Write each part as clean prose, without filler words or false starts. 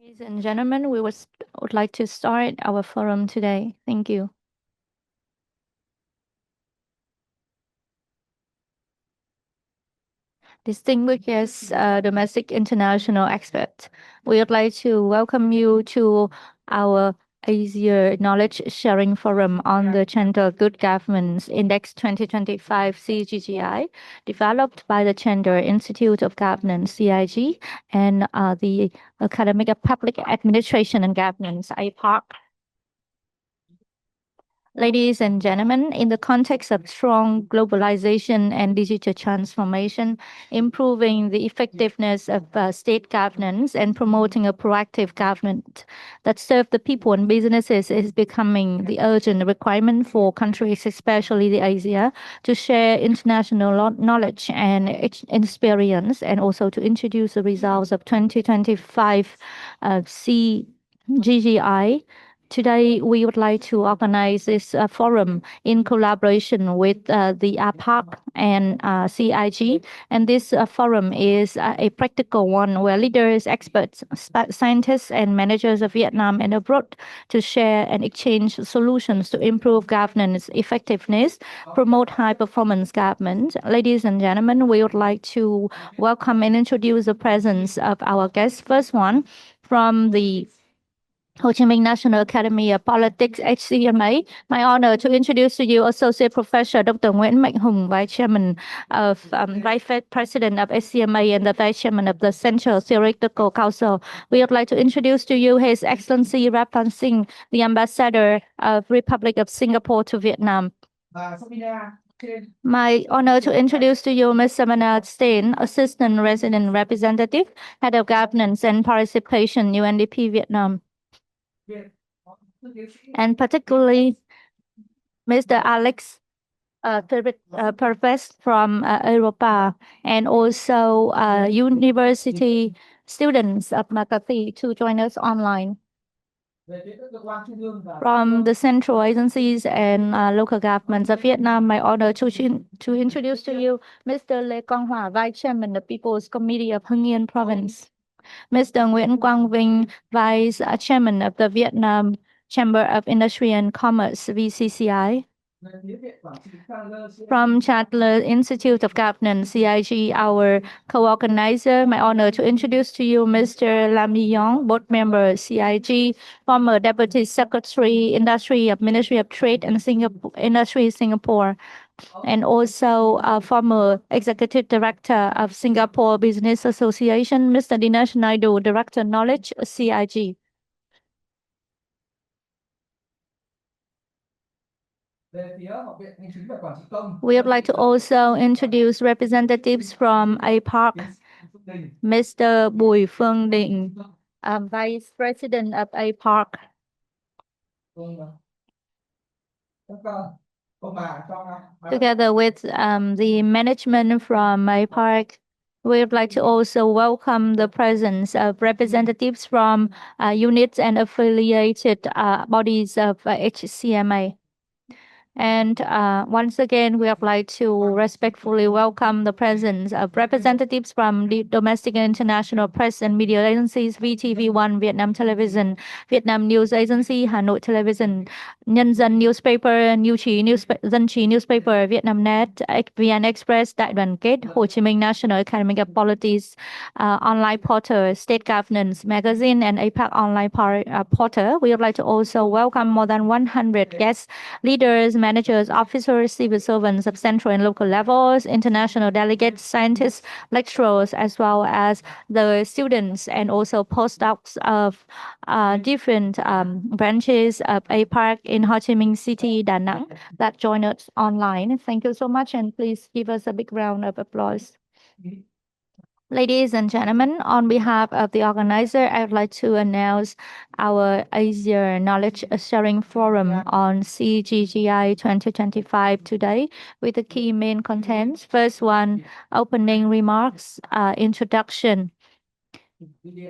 Ladies and gentlemen, would like to start our forum today. Thank you. Distinguished guests, domestic international experts, we would like to welcome you to our Asia Knowledge Sharing Forum on the Chandler Good Government Index 2025 CGGI, developed by the Chandler Institute of Governance (CIG) and the Academy of Public Administration and Governance (APAC). Ladies and gentlemen, in the context of strong globalization and digital transformation, improving the effectiveness of state governance and promoting a proactive government that serves the people and businesses is becoming the urgent requirement for countries, especially the Asia, to share international knowledge and experience, and also to introduce the results of 2025 CGGI. Today, we would like to organize this forum in collaboration with the APAC and CIG. And this forum is a practical one where leaders, experts, scientists, and managers of Vietnam and abroad to share and exchange solutions to improve governance effectiveness, promote high performance government. Ladies and gentlemen, we would like to welcome and introduce the presence of our guests. First one from the Ho Chi Minh National Academy of Politics, HCMA. My honor to introduce to you Associate Professor Dr. Nguyen Manh, Vice Chairman of Vice President of HCMA and the Vice Chairman of the Central Theoretical Council. We would like to introduce to you His Excellency Rappan Singh, the Ambassador of Republic of Singapore to Vietnam. My honor to introduce to you Ms. Samana Steen, Assistant Resident Representative, Head of Governance and Participation, UNDP Vietnam. And particularly Mr. Alex Perves from Europa, and also university students of McCarthy to join us online. From the central agencies and local governments of Vietnam, my honor to introduce to you Mr. Lê Quang Hoa, Vice Chairman of People's Committee of Nguyen Province. Mr. Nguyen Quang Vinh, Vice Chairman of the Vietnam Chamber of Industry and Commerce, VCCI. From Chandler Institute of Governance, CIG, our co-organizer, my honor to introduce to you Mr. Lam Yong, board member, CIG, former Deputy Secretary, Industry of Ministry of Trade and Industry Singapore, and also former Executive Director of Singapore Business Association, Mr. Dinesh Naidu, Director Knowledge, CIG. We would like to also introduce representatives from APAC, Mr. Bùi Phương Định, Vice President of APAC. Together with the management from APAC, we would like to also welcome the presence of representatives from units and affiliated bodies of HCMA. And once again, we would like to respectfully welcome the presence of representatives from the domestic and international press and media agencies, VTV1, Vietnam Television, Vietnam News Agency, Hanoi Television, Nhân dân Newspaper, Dân Trí Newspaper, Vietnamnet, VN Express, Đại Đoàn Kết, Ho Chi Minh National Academy of Politics, Online Portal, State Governance Magazine, and APAC Online Portal. We would like to also welcome more than 100 guests, leaders, managers, officers, civil servants of central and local levels, international delegates, scientists, lecturers, as well as the students and also postdocs of different branches of APAC in Ho Chi Minh City, Da Nang, that join us online. Thank you so much, and please give us a big round of applause. Ladies and gentlemen, on behalf of the organizer, I would like to announce our Asia Knowledge Sharing Forum on CGGI 2025 today with the key main contents. First one, opening remarks, introduction,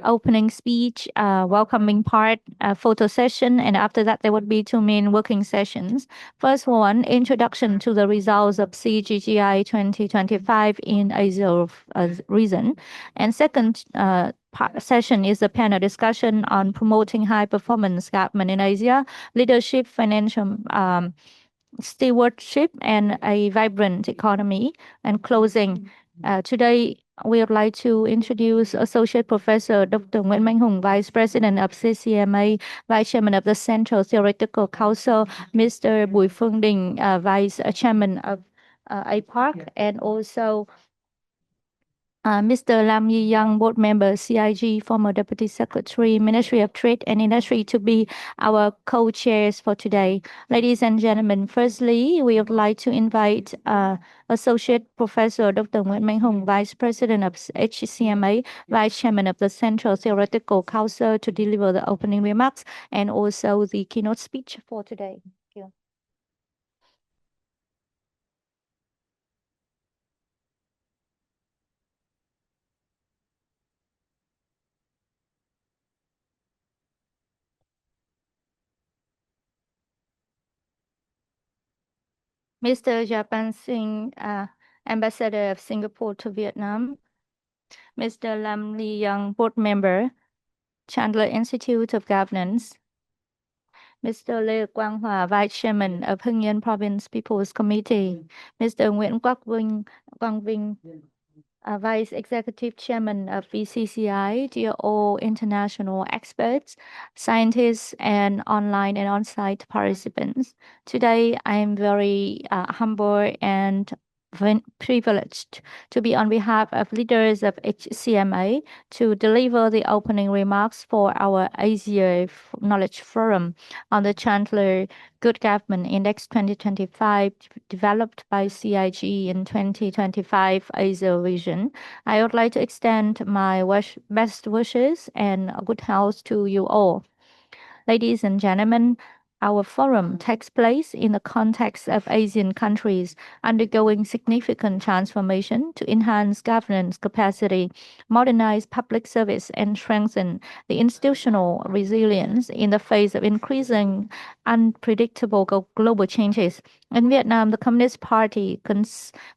opening speech, welcoming part, photo session, and after that there would be two main working sessions. First one, introduction to the results of CGGI 2025 in Asia region, and second, session is a panel discussion on promoting high performance government in Asia, leadership, financial stewardship, and a vibrant economy. And closing, today we would like to introduce Associate Professor Dr. Nguyen Manh, Vice President of CCMA, Vice Chairman of the Central Theoretical Council, Mr. Bùi Phương Đình, Vice Chairman of APARC, and also Mr. Lam Yi Yang, Board Member, CIG, former Deputy Secretary, Ministry of Trade and Industry, to be our co-chairs for today. Ladies and gentlemen, firstly, we would like to invite Associate Professor Dr. Nguyen Manh, Vice President of HCMA, Vice Chairman of the Central Theoretical Council, to deliver the opening remarks and also the keynote speech for today. Thank you. Mr. Japan Singh, Ambassador of Singapore to Vietnam, Mr. Lam Li Young, Board Member, Chandler Institute of Governance, Mr. Lê Quang Hòa, Vice Chairman of Nguyen Province People's Committee, Mr. Nguyễn Quang Vinh, Vice Executive Chairman of VCCI, dear all international experts, scientists, and online and on-site participants. Today, I am very humble and privileged to be on behalf of leaders of HCMA to deliver the opening remarks for our Asia Knowledge Forum on the Chandler Good Government Index 2025, developed by CIG in 2025 Asia Vision. I would like to extend my best wishes and good health to you all. Ladies and gentlemen, our forum takes place in the context of Asian countries undergoing significant transformation to enhance governance capacity, modernize public service, and strengthen the institutional resilience in the face of increasing unpredictable global changes. In Vietnam, the Communist Party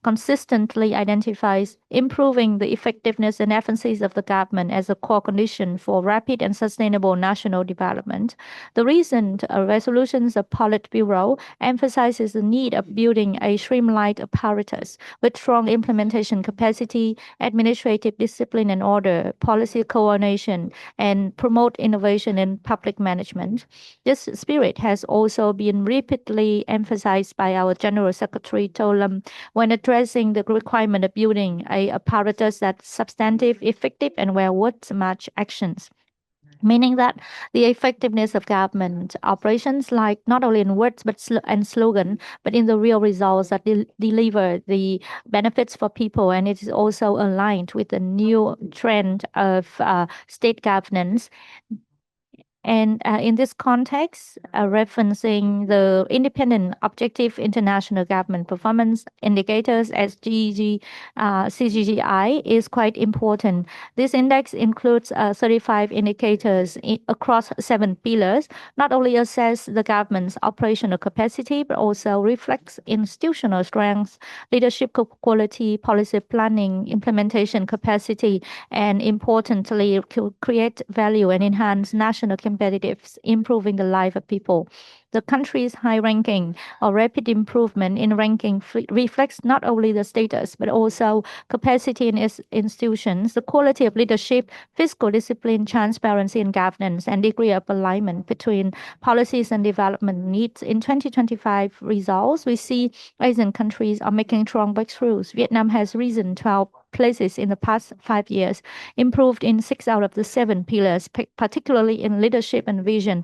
consistently identifies improving the effectiveness and efficiency of the government as a core condition for rapid and sustainable national development. The recent resolutions of Politburo emphasizes the need of building a streamlined apparatus with strong implementation capacity, administrative discipline and order, policy coordination, and promote innovation in public management. This spirit has also been repeatedly emphasized by our General Secretary Tolam when addressing the requirement of building an apparatus that's substantive, effective, and well worth much actions. Meaning that the effectiveness of government operations like not only in words and slogan, but in the real results that deliver the benefits for people, and it is also aligned with the new trend of state governance. And in this context, referencing the independent objective international government performance indicators as CGGI is quite important. This index includes 35 indicators across 7 pillars, not only assess the government's operational capacity, but also reflects institutional strengths, leadership quality, policy planning, implementation capacity, and importantly, create value and enhance national competitiveness, improving the life of people. The country's high ranking or rapid improvement in ranking reflects not only the status but also capacity in its institutions, the quality of leadership, fiscal discipline, transparency in governance, and degree of alignment between policies and development needs. In 2025 results, we see Asian countries are making strong breakthroughs. Vietnam has risen 12 places in the past 5 years, improved in 6 out of the 7 pillars, particularly in leadership and vision,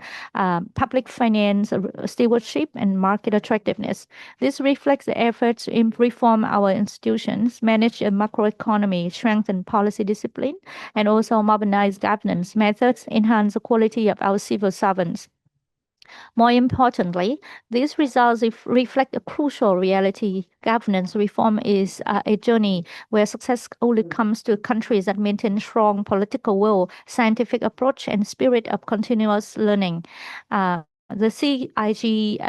public finance, stewardship, and market attractiveness. This reflects the efforts to reform our institutions, manage a macroeconomy, strengthen policy discipline, and also modernize governance methods, enhance the quality of our civil servants. More importantly, these results reflect a crucial reality. Governance reform is a journey where success only comes to countries that maintain strong political will, scientific approach, and spirit of continuous learning. The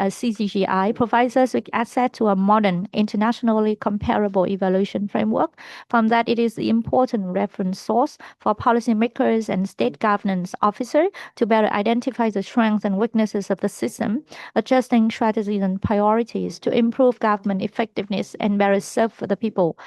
CGGI provides us with access to a modern, internationally comparable evaluation framework. From that, it is an important reference source for policymakers and state governance officers to better identify the strengths and weaknesses of the system, adjusting strategies and priorities to improve government effectiveness and better serve the people.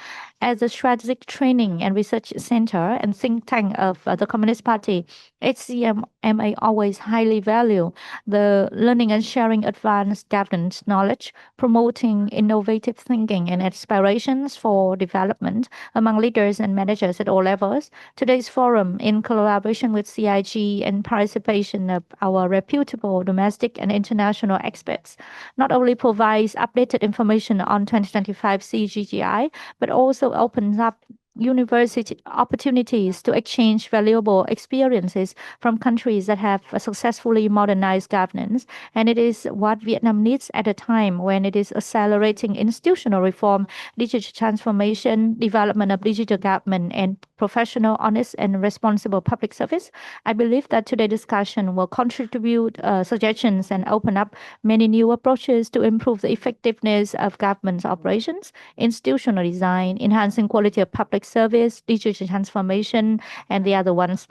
As a strategic training and research center and think tank of the Communist Party, HCMA always highly value the learning and sharing advanced governance knowledge, promoting innovative thinking and aspirations for development among leaders and managers at all levels. Today's forum, in collaboration with CIG and participation of our reputable domestic and international experts, not only provides updated information on 2025 CGGI, but also opens up university opportunities to exchange valuable experiences from countries that have successfully modernized governance. And it is what Vietnam needs at a time when it is accelerating institutional reform, digital transformation, development of digital government, and professional, honest, and responsible public service. I believe that today's discussion will contribute suggestions and open up many new approaches to improve the effectiveness of government operations, institutional design, enhancing quality of public service, digital transformation, and the other ones.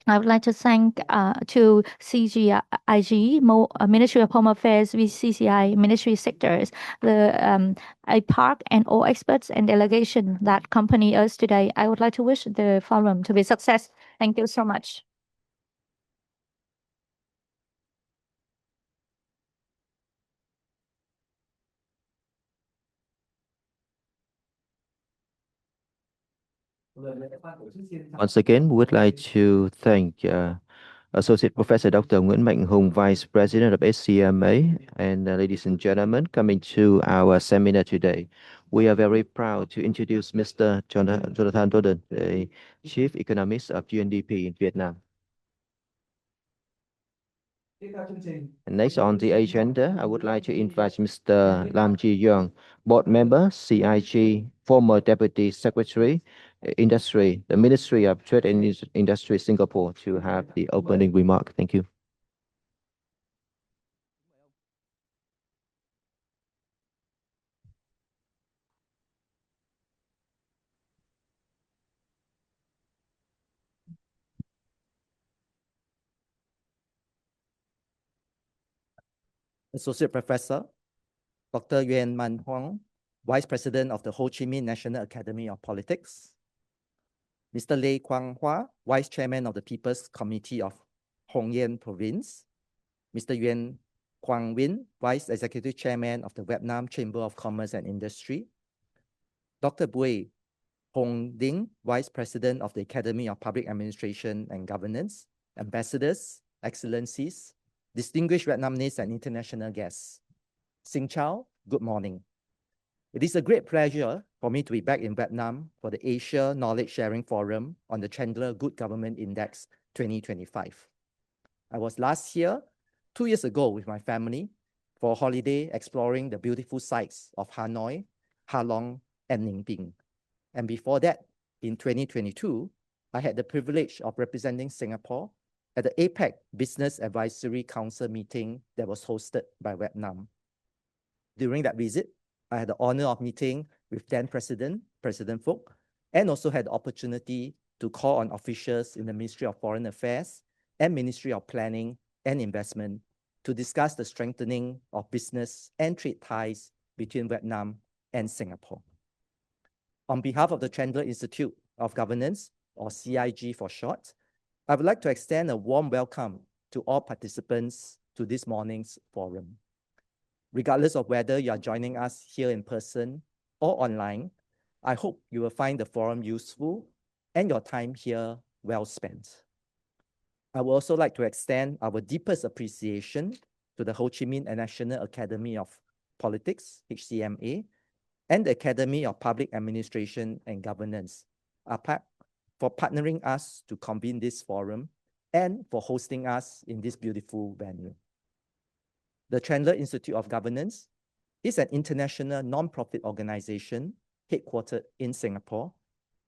I would like to thank to CGIG, Ministry of Home Affairs, VCCI, Ministry sectors, the IPARC, and all experts and delegation that accompany us today. I would like to wish the forum to be a success. Thank you so much. Once again, we would like to thank Associate Professor Dr. Nguyen Mạnh, Vice President of HCMA, and ladies and gentlemen, coming to our seminar today. We are very proud to introduce Mr. Jonathan Doden, the Chief Economist of UNDP in Vietnam. And next on the agenda, I would like to invite Mr. Lam Ji Young, Board Member, CIG, former Deputy Secretary, Industry, the Ministry of Trade and Industry, Singapore, to have the opening remark. Thank you. Associate Professor Dr. Nguyen Man Huang, Vice President of the Ho Chi Minh National Academy of Politics, Mr. Lê Quang Hoa, Vice Chairman of the People's Committee of Hong Yên Province, Mr. Nguyen Quang Vinh, Vice Executive Chairman of the Vietnam Chamber of Commerce and Industry, Dr. Bui Hong Ding, Vice President of the Academy of Public Administration and Governance, Ambassadors, Excellencies, distinguished Vietnamese and international guests. Xin chào, good morning. It is a great pleasure for me to be back in Vietnam for the Asia Knowledge Sharing Forum on the Chandler Good Government Index 2025. I was last here 2 years ago with my family for a holiday exploring the beautiful sites of Hanoi, Ha Long, and Ninh Binh. And before that, in 2022, I had the privilege of representing Singapore at the APEC Business Advisory Council meeting that was hosted by Vietnam. During that visit, I had the honor of meeting with then President Phuc, and also had the opportunity to call on officials in the Ministry of Foreign Affairs and Ministry of Planning and Investment to discuss the strengthening of business and trade ties between Vietnam and Singapore. On behalf of the Chandler Institute of Governance, or CIG for short, I would like to extend a warm welcome to all participants to this morning's forum. Regardless of whether you are joining us here in person or online, I hope you will find the forum useful and your time here well spent. I would also like to extend our deepest appreciation to the Ho Chi Minh National Academy of Politics, HCMA, and the Academy of Public Administration and Governance, APAC, for partnering us to convene this forum and for hosting us in this beautiful venue. The Chandler Institute of Governance is an international non-profit organization headquartered in Singapore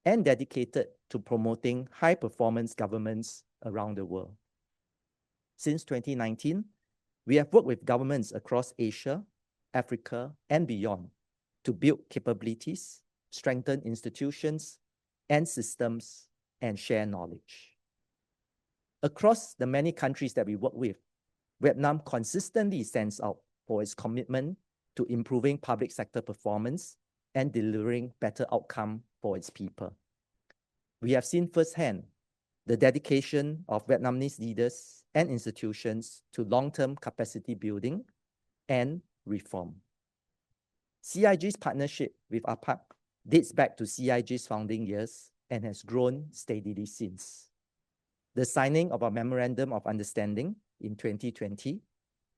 and dedicated to promoting high-performance governments around the world. Since 2019, we have worked with governments across Asia, Africa, and beyond to build capabilities, strengthen institutions and systems, and share knowledge. Across the many countries that we work with, Vietnam consistently stands out for its commitment to improving public sector performance and delivering better outcome for its people. We have seen firsthand the dedication of Vietnamese leaders and institutions to long-term capacity building and reform. CIG's partnership with APAC dates back to CIG's founding years and has grown steadily since. The signing of a Memorandum of Understanding in 2020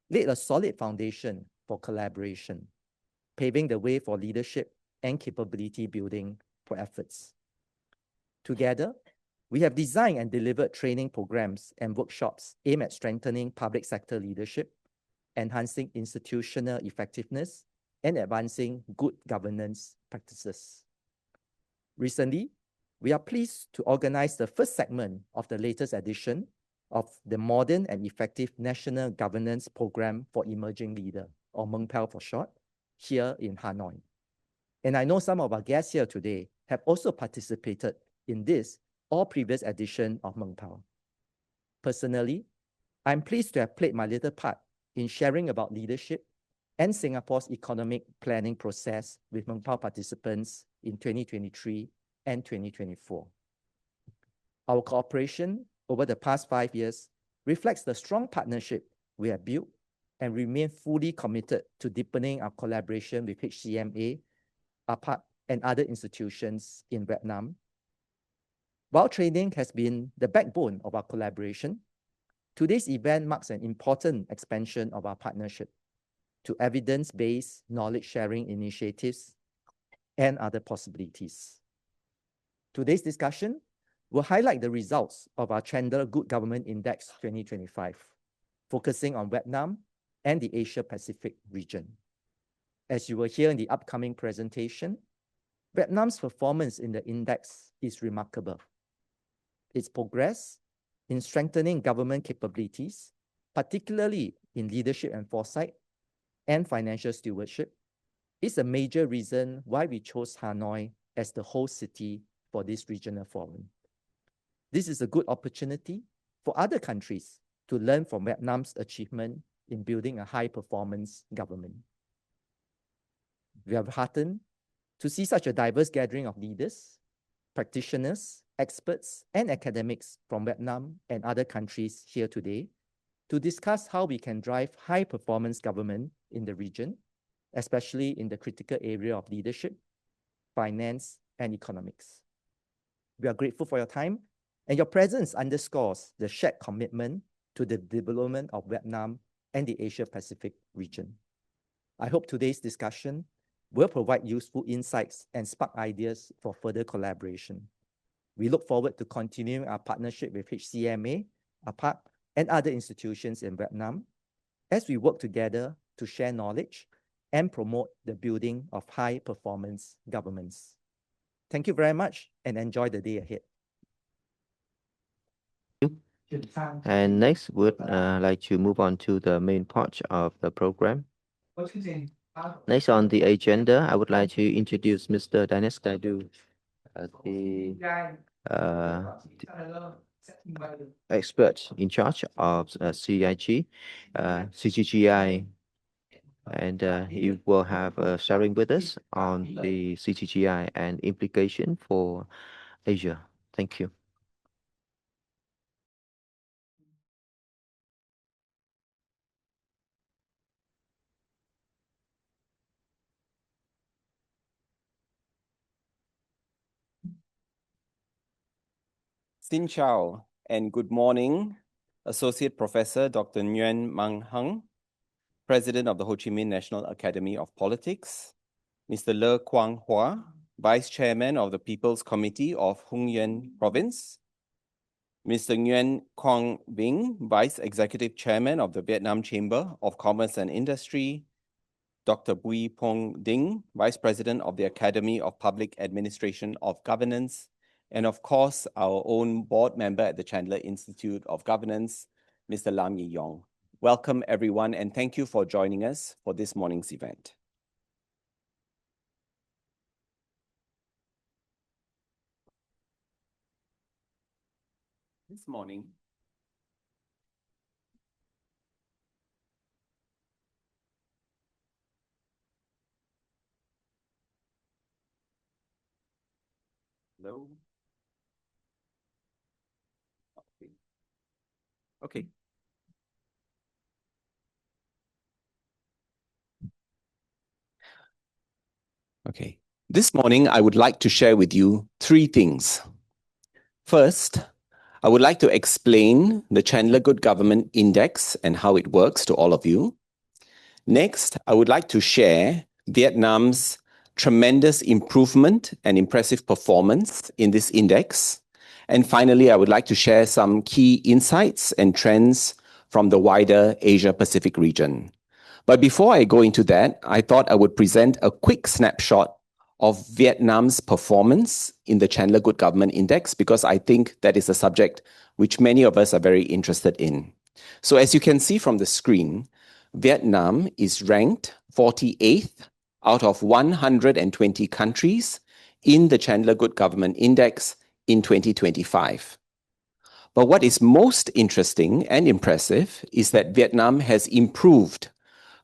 laid a solid foundation for collaboration, paving the way for leadership and capability building for efforts. Together, we have designed and delivered training programs and workshops aimed at strengthening public sector leadership, enhancing institutional effectiveness, and advancing good governance practices. Recently, we are pleased to organize the first segment of the latest edition of the Modern and Effective National Governance Program for Emerging Leaders, or MNGPAL for short, here in Hanoi. And I know some of our guests here today have also participated in this or previous edition of MNGPAL. Personally, I'm pleased to have played my little part in sharing about leadership and Singapore's economic planning process with MNGPAL participants in 2023 and 2024. Our cooperation over the past 5 years reflects the strong partnership we have built and remain fully committed to deepening our collaboration with HCMA, APAC, and other institutions in Vietnam. While training has been the backbone of our collaboration, today's event marks an important expansion of our partnership to evidence-based knowledge-sharing initiatives and other possibilities. Today's discussion will highlight the results of our Chandler Good Government Index 2025, focusing on Vietnam and the Asia-Pacific region. As you will hear in the upcoming presentation, Vietnam's performance in the index is remarkable. Its progress in strengthening government capabilities, particularly in leadership and foresight and financial stewardship, is a major reason why we chose Hanoi as the host city for this regional forum. This is a good opportunity for other countries to learn from Vietnam's achievement in building a high-performance government. We are heartened to see such a diverse gathering of leaders, practitioners, experts, and academics from Vietnam and other countries here today to discuss how we can drive high-performance government in the region, especially in the critical area of leadership, finance, and economics. We are grateful for your time, and your presence underscores the shared commitment to the development of Vietnam and the Asia-Pacific region. I hope today's discussion will provide useful insights and spark ideas for further collaboration. We look forward to continuing our partnership with HCMA, APAC, and other institutions in Vietnam as we work together to share knowledge and promote the building of high-performance governments. Thank you very much and enjoy the day ahead. And next, we'd like to move on to the main part of the program. Next on the agenda, I would like to introduce Mr. Dinesh Daidu, the expert in charge of CGGI, and he will have a sharing with us on the CGGI and implication for Asia. Thank you. Xin chào and good morning, Associate Professor Dr. Nguyen Manh, President of the Ho Chi Minh National Academy of Politics, Mr. Le Quang Hoa, Vice Chairman of the People's Committee of Nguyen Province, Mr. Nguyen Quang Binh, Vice Executive Chairman of the Vietnam Chamber of Commerce and Industry, Dr. Bui Pong Ding, Vice President of the Academy of Public Administration of Governance, and of course, our own board member at the Chandler Institute of Governance, Mr. Lam Yi Yong. welcome everyone and thank you for joining us for this morning's event. This morning, hello? Okay. Okay. This morning, I would like to share with you three things. First, I would like to explain the Chandler Good Government Index and how it works to all of you. Next, I would like to share Vietnam's tremendous improvement and impressive performance in this index. And finally, I would like to share some key insights and trends from the wider Asia-Pacific region. But before I go into that, I thought I would present a quick snapshot of Vietnam's performance in the Chandler Good Government Index, because I think that is a subject which many of us are very interested in. So as you can see from the screen, Vietnam is ranked 48th out of 120 countries in the Chandler Good Government Index in 2025. But what is most interesting and impressive is that Vietnam has improved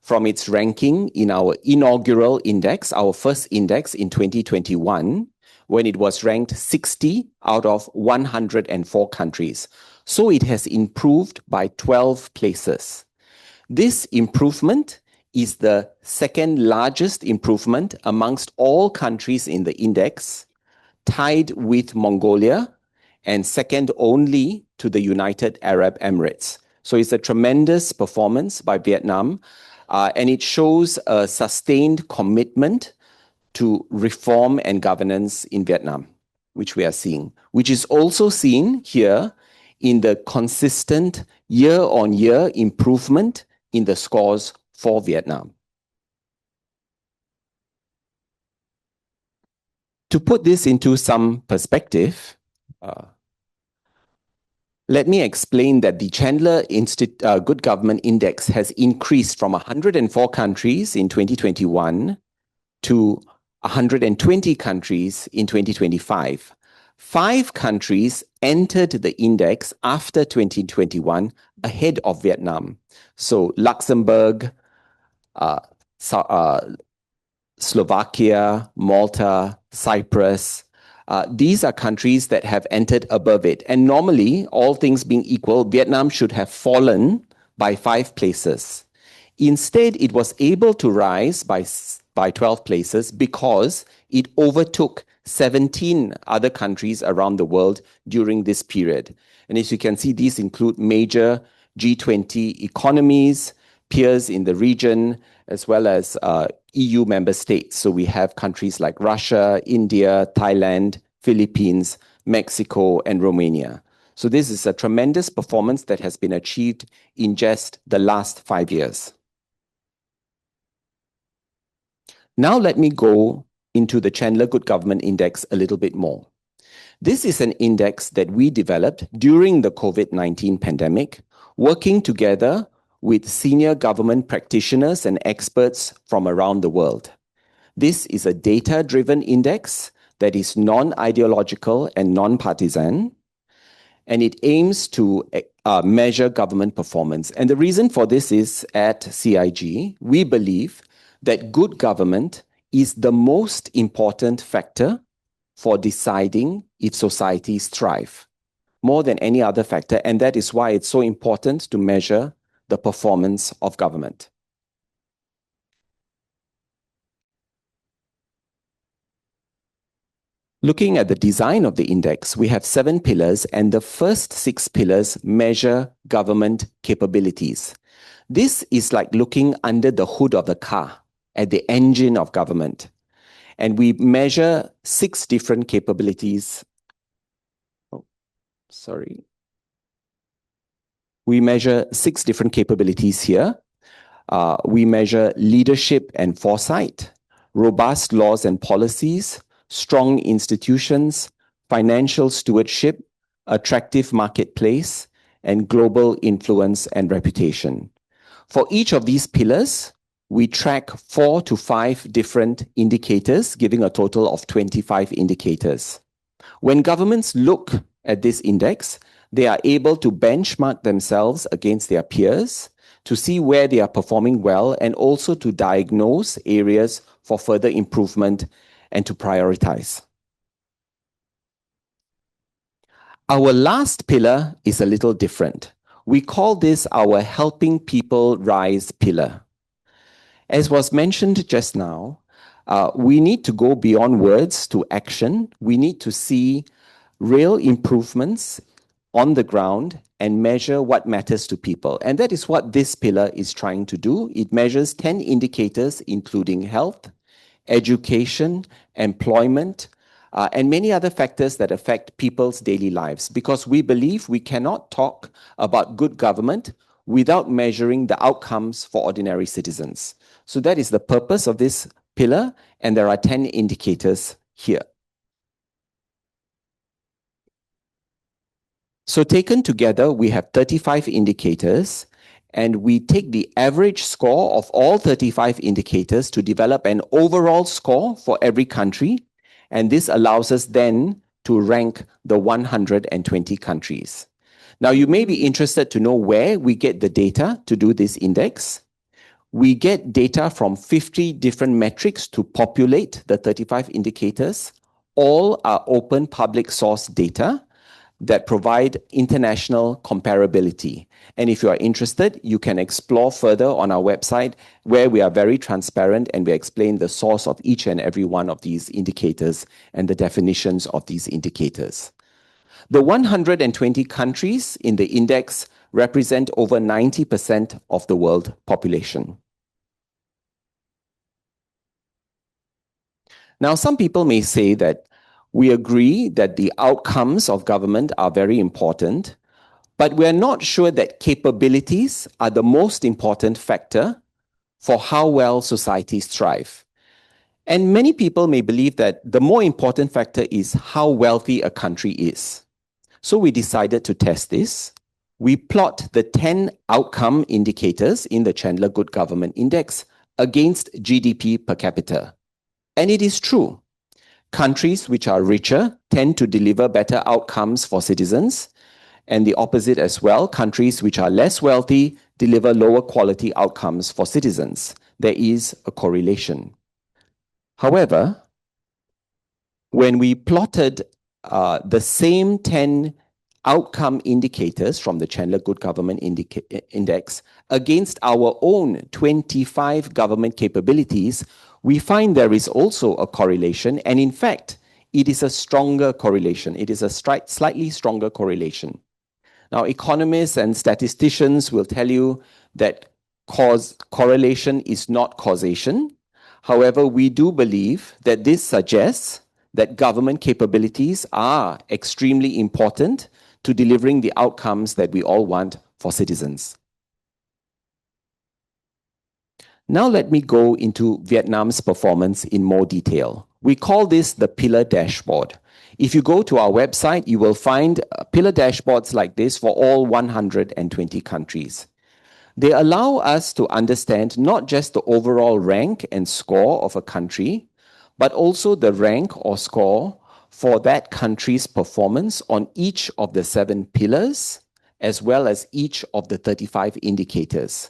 from its ranking in our inaugural index, our first index in 2021, when it was ranked 60 out of 104 countries. So it has improved by 12 places. This improvement is the second largest improvement amongst all countries in the index, tied with Mongolia and second only to the United Arab Emirates. So it's a tremendous performance by Vietnam, and it shows a sustained commitment to reform and governance in Vietnam, which we are seeing, which is also seen here in the consistent year-on-year improvement in the scores for Vietnam. To put this into some perspective, let me explain that the Chandler Good Government Index has increased from 104 countries in 2021 to 120 countries in 2025. 5 countries entered the index after 2021 ahead of Vietnam. So Luxembourg, Slovakia, Malta, Cyprus. These are countries that have entered above it. And normally, all things being equal, Vietnam should have fallen by 5 places. Instead, it was able to rise by 12 places because it overtook 17 other countries around the world during this period. And as you can see, these include major G20 economies, peers in the region, as well as EU member states. So we have countries like Russia, India, Thailand, Philippines, Mexico, and Romania. So this is a tremendous performance that has been achieved in just the last 5 years. Now let me go into the Chandler Good Government Index a little bit more. This is an index that we developed during the COVID-19 pandemic, working together with senior government practitioners and experts from around the world. This is a data-driven index that is non-ideological and non-partisan, and it aims to measure government performance. And the reason for this is, at CIG, we believe that good government is the most important factor for deciding if societies thrive, more than any other factor, and that is why it's so important to measure the performance of government. Looking at the design of the index, we have 7 pillars, and the first 6 pillars measure government capabilities. This is like looking under the hood of the car, at the engine of government. And we measure 6 different capabilities. We measure 6 different capabilities here. We measure leadership and foresight, robust laws and policies, strong institutions, financial stewardship, attractive marketplace, and global influence and reputation. For each of these pillars, we track 4 to 5 different indicators, giving a total of 25 indicators. When governments look at this index, they are able to benchmark themselves against their peers to see where they are performing well and also to diagnose areas for further improvement and to prioritize. Our last pillar is a little different. We call this our Helping People Rise pillar. As was mentioned just now, we need to go beyond words to action. We need to see real improvements on the ground and measure what matters to people. And that is what this pillar is trying to do. It measures 10 indicators, including health, education, employment, and many other factors that affect people's daily lives, because we believe we cannot talk about good government without measuring the outcomes for ordinary citizens. So that is the purpose of this pillar, and there are 10 indicators here. So taken together, we have 35 indicators, and we take the average score of all 35 indicators to develop an overall score for every country. And this allows us then to rank the 120 countries. Now, you may be interested to know where we get the data to do this index. We get data from 50 different metrics to populate the 35 indicators. All are open public source data that provide international comparability. And if you are interested, you can explore further on our website, where we are very transparent and we explain the source of each and every one of these indicators and the definitions of these indicators. The 120 countries in the index represent over 90% of the world population. Now, some people may say that we agree that the outcomes of government are very important, but we're not sure that capabilities are the most important factor for how well societies thrive. And many people may believe that the more important factor is how wealthy a country is. So we decided to test this. We plot the 10 outcome indicators in the Chandler Good Government Index against GDP per capita. And it is true. Countries which are richer tend to deliver better outcomes for citizens, and the opposite as well. Countries which are less wealthy deliver lower quality outcomes for citizens. There is a correlation. However, when we plotted the same 10 outcome indicators from the Chandler Good Government Index against our own 25 government capabilities, we find there is also a correlation, and in fact, it is a stronger correlation. It is a slightly stronger correlation. Now, economists and statisticians will tell you that correlation is not causation. However, we do believe that this suggests that government capabilities are extremely important to delivering the outcomes that we all want for citizens. Now let me go into Vietnam's performance in more detail. We call this the pillar dashboard. If you go to our website, you will find pillar dashboards like this for all 120 countries. They allow us to understand not just the overall rank and score of a country, but also the rank or score for that country's performance on each of the 7 pillars, as well as each of the 35 indicators.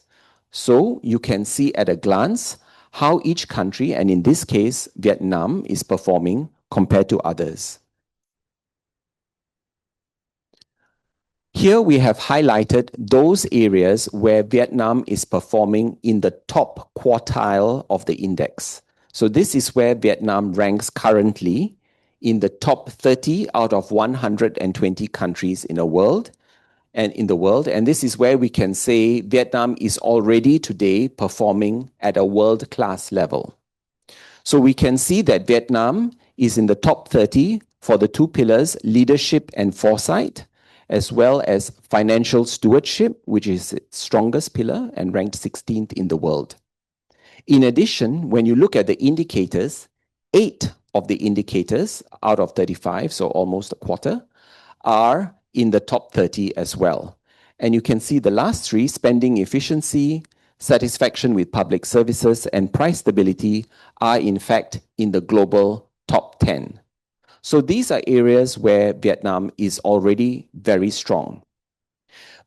So you can see at a glance how each country, and in this case, Vietnam, is performing compared to others. Here we have highlighted those areas where Vietnam is performing in the top quartile of the index. So this is where Vietnam ranks currently in the top 30 out of 120 countries in the world. And this is where we can say Vietnam is already today performing at a world-class level. So we can see that Vietnam is in the top 30 for the 2 pillars, leadership and foresight, as well as financial stewardship, which is its strongest pillar and ranked 16th in the world. In addition, when you look at the indicators, 8 of the indicators out of 35, so almost a quarter, are in the top 30 as well. And you can see the last 3, spending efficiency, satisfaction with public services, and price stability are in fact in the global top 10. So these are areas where Vietnam is already very strong.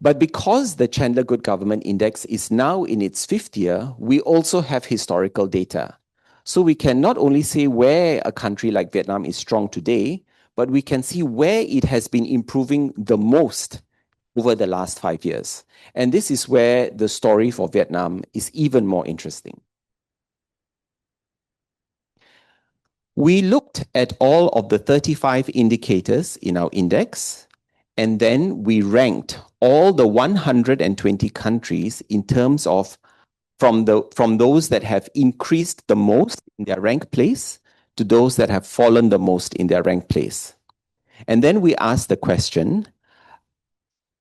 But because the Chandler Good Government Index is now in its 5th year, we also have historical data. So we can not only say where a country like Vietnam is strong today, but we can see where it has been improving the most over the last 5 years. And this is where the story for Vietnam is even more interesting. We looked at all of the 35 indicators in our index, and then we ranked all the 120 countries in terms of from those that have increased the most in their rank place to those that have fallen the most in their rank place. And then we asked the question,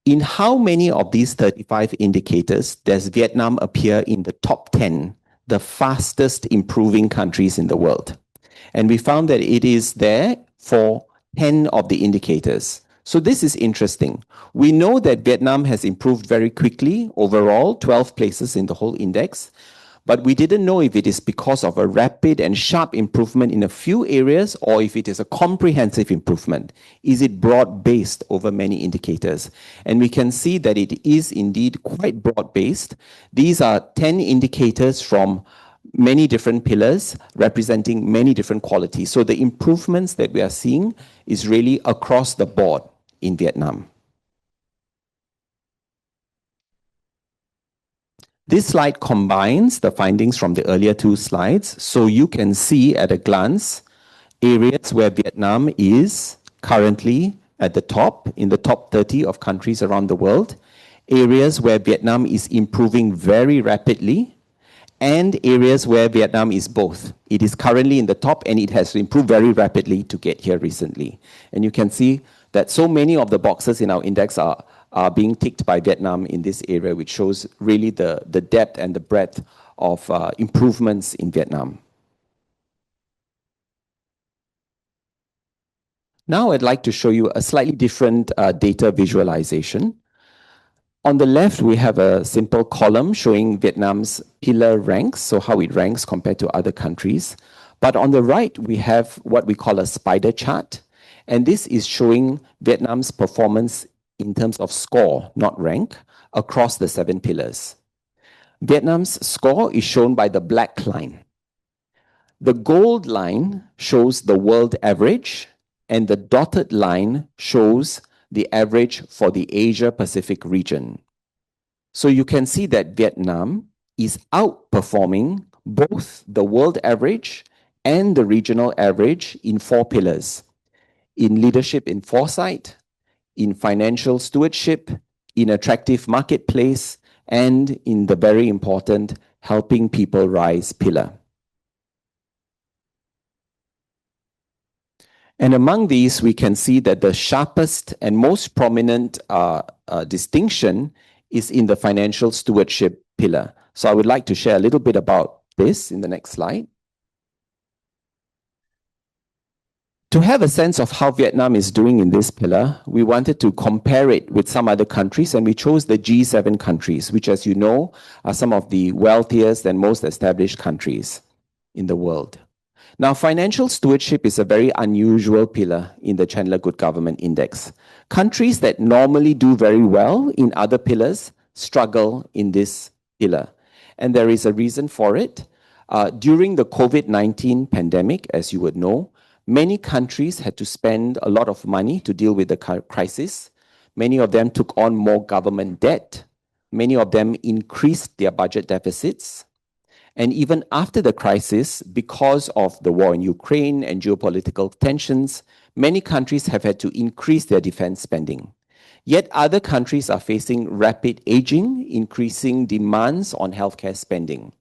in how many of these 35 indicators does Vietnam appear in the top 10, the fastest improving countries in the world? And we found that it is there for 10 of the indicators. So this is interesting. We know that Vietnam has improved very quickly overall, 12 places in the whole index, but we didn't know if it is because of a rapid and sharp improvement in a few areas or if it is a comprehensive improvement. Is it broad-based over many indicators? And we can see that it is indeed quite broad-based. These are 10 indicators from many different pillars representing many different qualities. So the improvements that we are seeing is really across the board in Vietnam. This slide combines the findings from the earlier 2 slides, so you can see at a glance areas where Vietnam is currently at the top, in the top 30 of countries around the world, areas where Vietnam is improving very rapidly, and areas where Vietnam is both. It is currently in the top and it has improved very rapidly to get here recently. And you can see that so many of the boxes in our index are being ticked by Vietnam in this area, which shows really the depth and the breadth of improvements in Vietnam. Now I'd like to show you a slightly different data visualization. On the left, we have a simple column showing Vietnam's pillar ranks, so how it ranks compared to other countries. But on the right, we have what we call a spider chart. And this is showing Vietnam's performance in terms of score, not rank, across the 7 pillars. Vietnam's score is shown by the black line. The gold line shows the world average, and the dotted line shows the average for the Asia-Pacific region. So you can see that Vietnam is outperforming both the world average and the regional average in 4 pillars: in leadership in foresight, in financial stewardship, in attractive marketplace, and in the very important helping people rise pillar. And among these, we can see that the sharpest and most prominent distinction is in the financial stewardship pillar. So I would like to share a little bit about this in the next slide. To have a sense of how Vietnam is doing in this pillar, we wanted to compare it with some other countries, and we chose the G7 countries, which, as you know, are some of the wealthiest and most established countries in the world. Now, financial stewardship is a very unusual pillar in the Chandler Good Government Index. Countries that normally do very well in other pillars struggle in this pillar. And there is a reason for it. During the COVID-19 pandemic, as you would know, many countries had to spend a lot of money to deal with the crisis. Many of them took on more government debt. Many of them increased their budget deficits. And even after the crisis, because of the war in Ukraine and geopolitical tensions, many countries have had to increase their defense spending. Yet other countries are facing rapid aging, increasing demands on healthcare spending.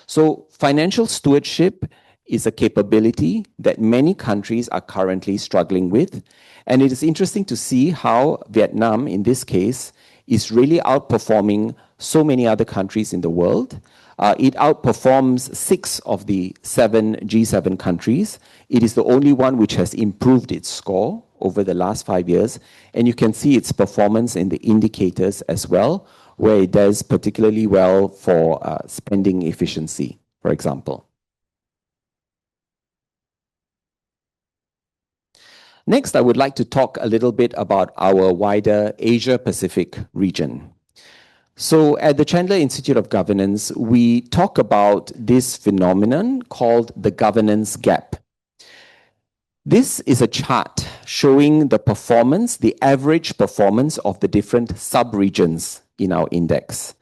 So financial stewardship is a capability that many countries are currently struggling with. And it is interesting to see how Vietnam, in this case, is really outperforming so many other countries in the world. It outperforms 6 of the 7 G7 countries. It is the only one which has improved its score over the last 5 years. And you can see its performance in the indicators as well, where it does particularly well for spending efficiency, for example. Next, I would like to talk a little bit about our wider Asia-Pacific region. So at the Chandler Institute of Governance, we talk about this phenomenon called the governance gap. This is a chart showing the performance, the average performance of the different sub-regions in our index.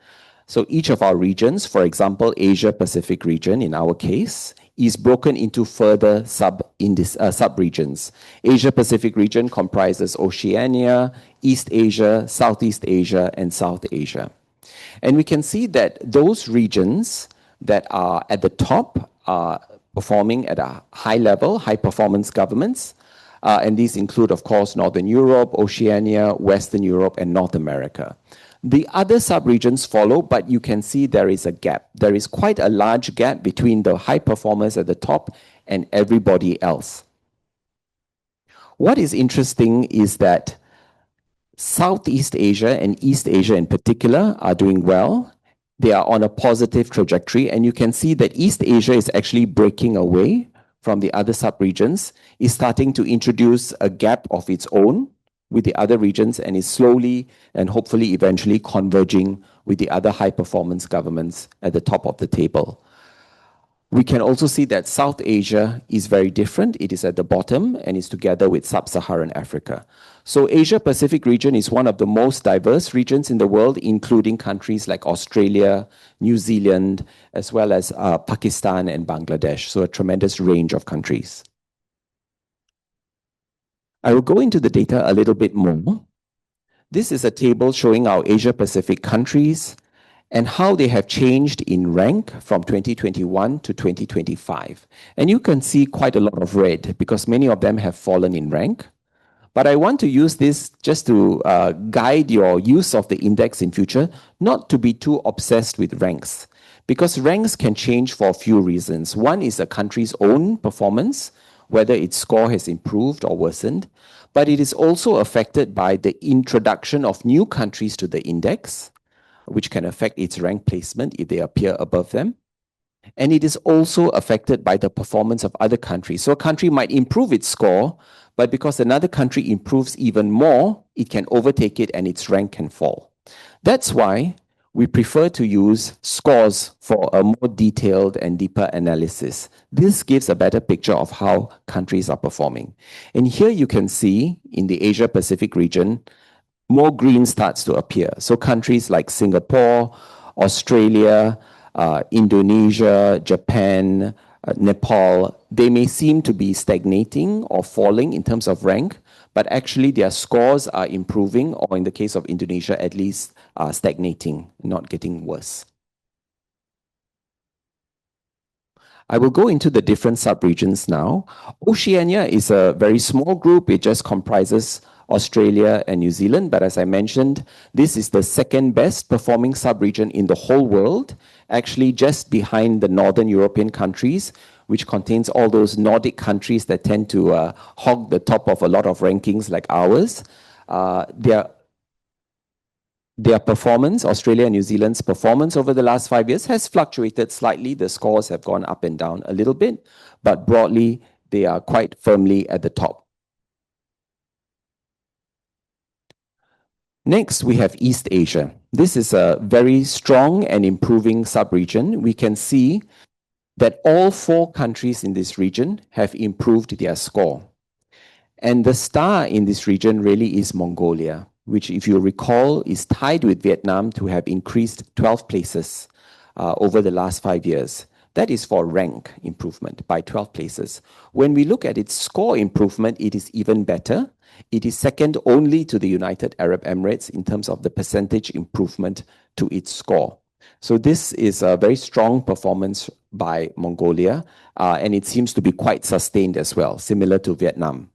So each of our regions, for example, Asia-Pacific region in our case, is broken into further sub-regions. Asia-Pacific region comprises Oceania, East Asia, Southeast Asia, and South Asia. And we can see that those regions that are at the top are performing at a high level, high performance governments. And these include, of course, Northern Europe, Oceania, Western Europe, and North America. The other sub-regions follow, but you can see there is a gap. There is quite a large gap between the high performers at the top and everybody else. What is interesting is that Southeast Asia and East Asia in particular are doing well. They are on a positive trajectory, and you can see that East Asia is actually breaking away from the other sub-regions, is starting to introduce a gap of its own with the other regions, and is slowly and hopefully eventually converging with the other high-performance governments at the top of the table. We can also see that South Asia is very different. It is at the bottom and is together with Sub-Saharan Africa. So Asia-Pacific region is one of the most diverse regions in the world, including countries like Australia, New Zealand, as well as Pakistan and Bangladesh. So a tremendous range of countries. I will go into the data a little bit more. This is a table showing our Asia-Pacific countries and how they have changed in rank from 2021 to 2025. And you can see quite a lot of red because many of them have fallen in rank. But I want to use this just to guide your use of the index in future, not to be too obsessed with ranks, because ranks can change for a few reasons. One is a country's own performance, whether its score has improved or worsened, but it is also affected by the introduction of new countries to the index, which can affect its rank placement if they appear above them. And it is also affected by the performance of other countries. So a country might improve its score, but because another country improves even more, it can overtake it and its rank can fall. That's why we prefer to use scores for a more detailed and deeper analysis. This gives a better picture of how countries are performing. And here you can see in the Asia-Pacific region, more green starts to appear. So countries like Singapore, Australia, Indonesia, Japan, Nepal, they may seem to be stagnating or falling in terms of rank, but actually their scores are improving, or in the case of Indonesia, at least stagnating, not getting worse. I will go into the different sub-regions now. Oceania is a very small group. It just comprises Australia and New Zealand. But as I mentioned, this is the second best performing sub-region in the whole world, actually just behind the Northern European countries, which contains all those Nordic countries that tend to hog the top of a lot of rankings like ours. Their performance, Australia and New Zealand's performance over the last 5 years has fluctuated slightly. The scores have gone up and down a little bit, but broadly, they are quite firmly at the top. Next, we have East Asia. This is a very strong and improving sub-region. We can see that all 4 countries in this region have improved their score. And the star in this region really is Mongolia, which, if you recall, is tied with Vietnam to have increased 12 places over the last 5 years. That is for rank improvement by 12 places. When we look at its score improvement, it is even better. It is second only to the United Arab Emirates in terms of the percentage improvement to its score. So this is a very strong performance by Mongolia, and it seems to be quite sustained as well, similar to Vietnam.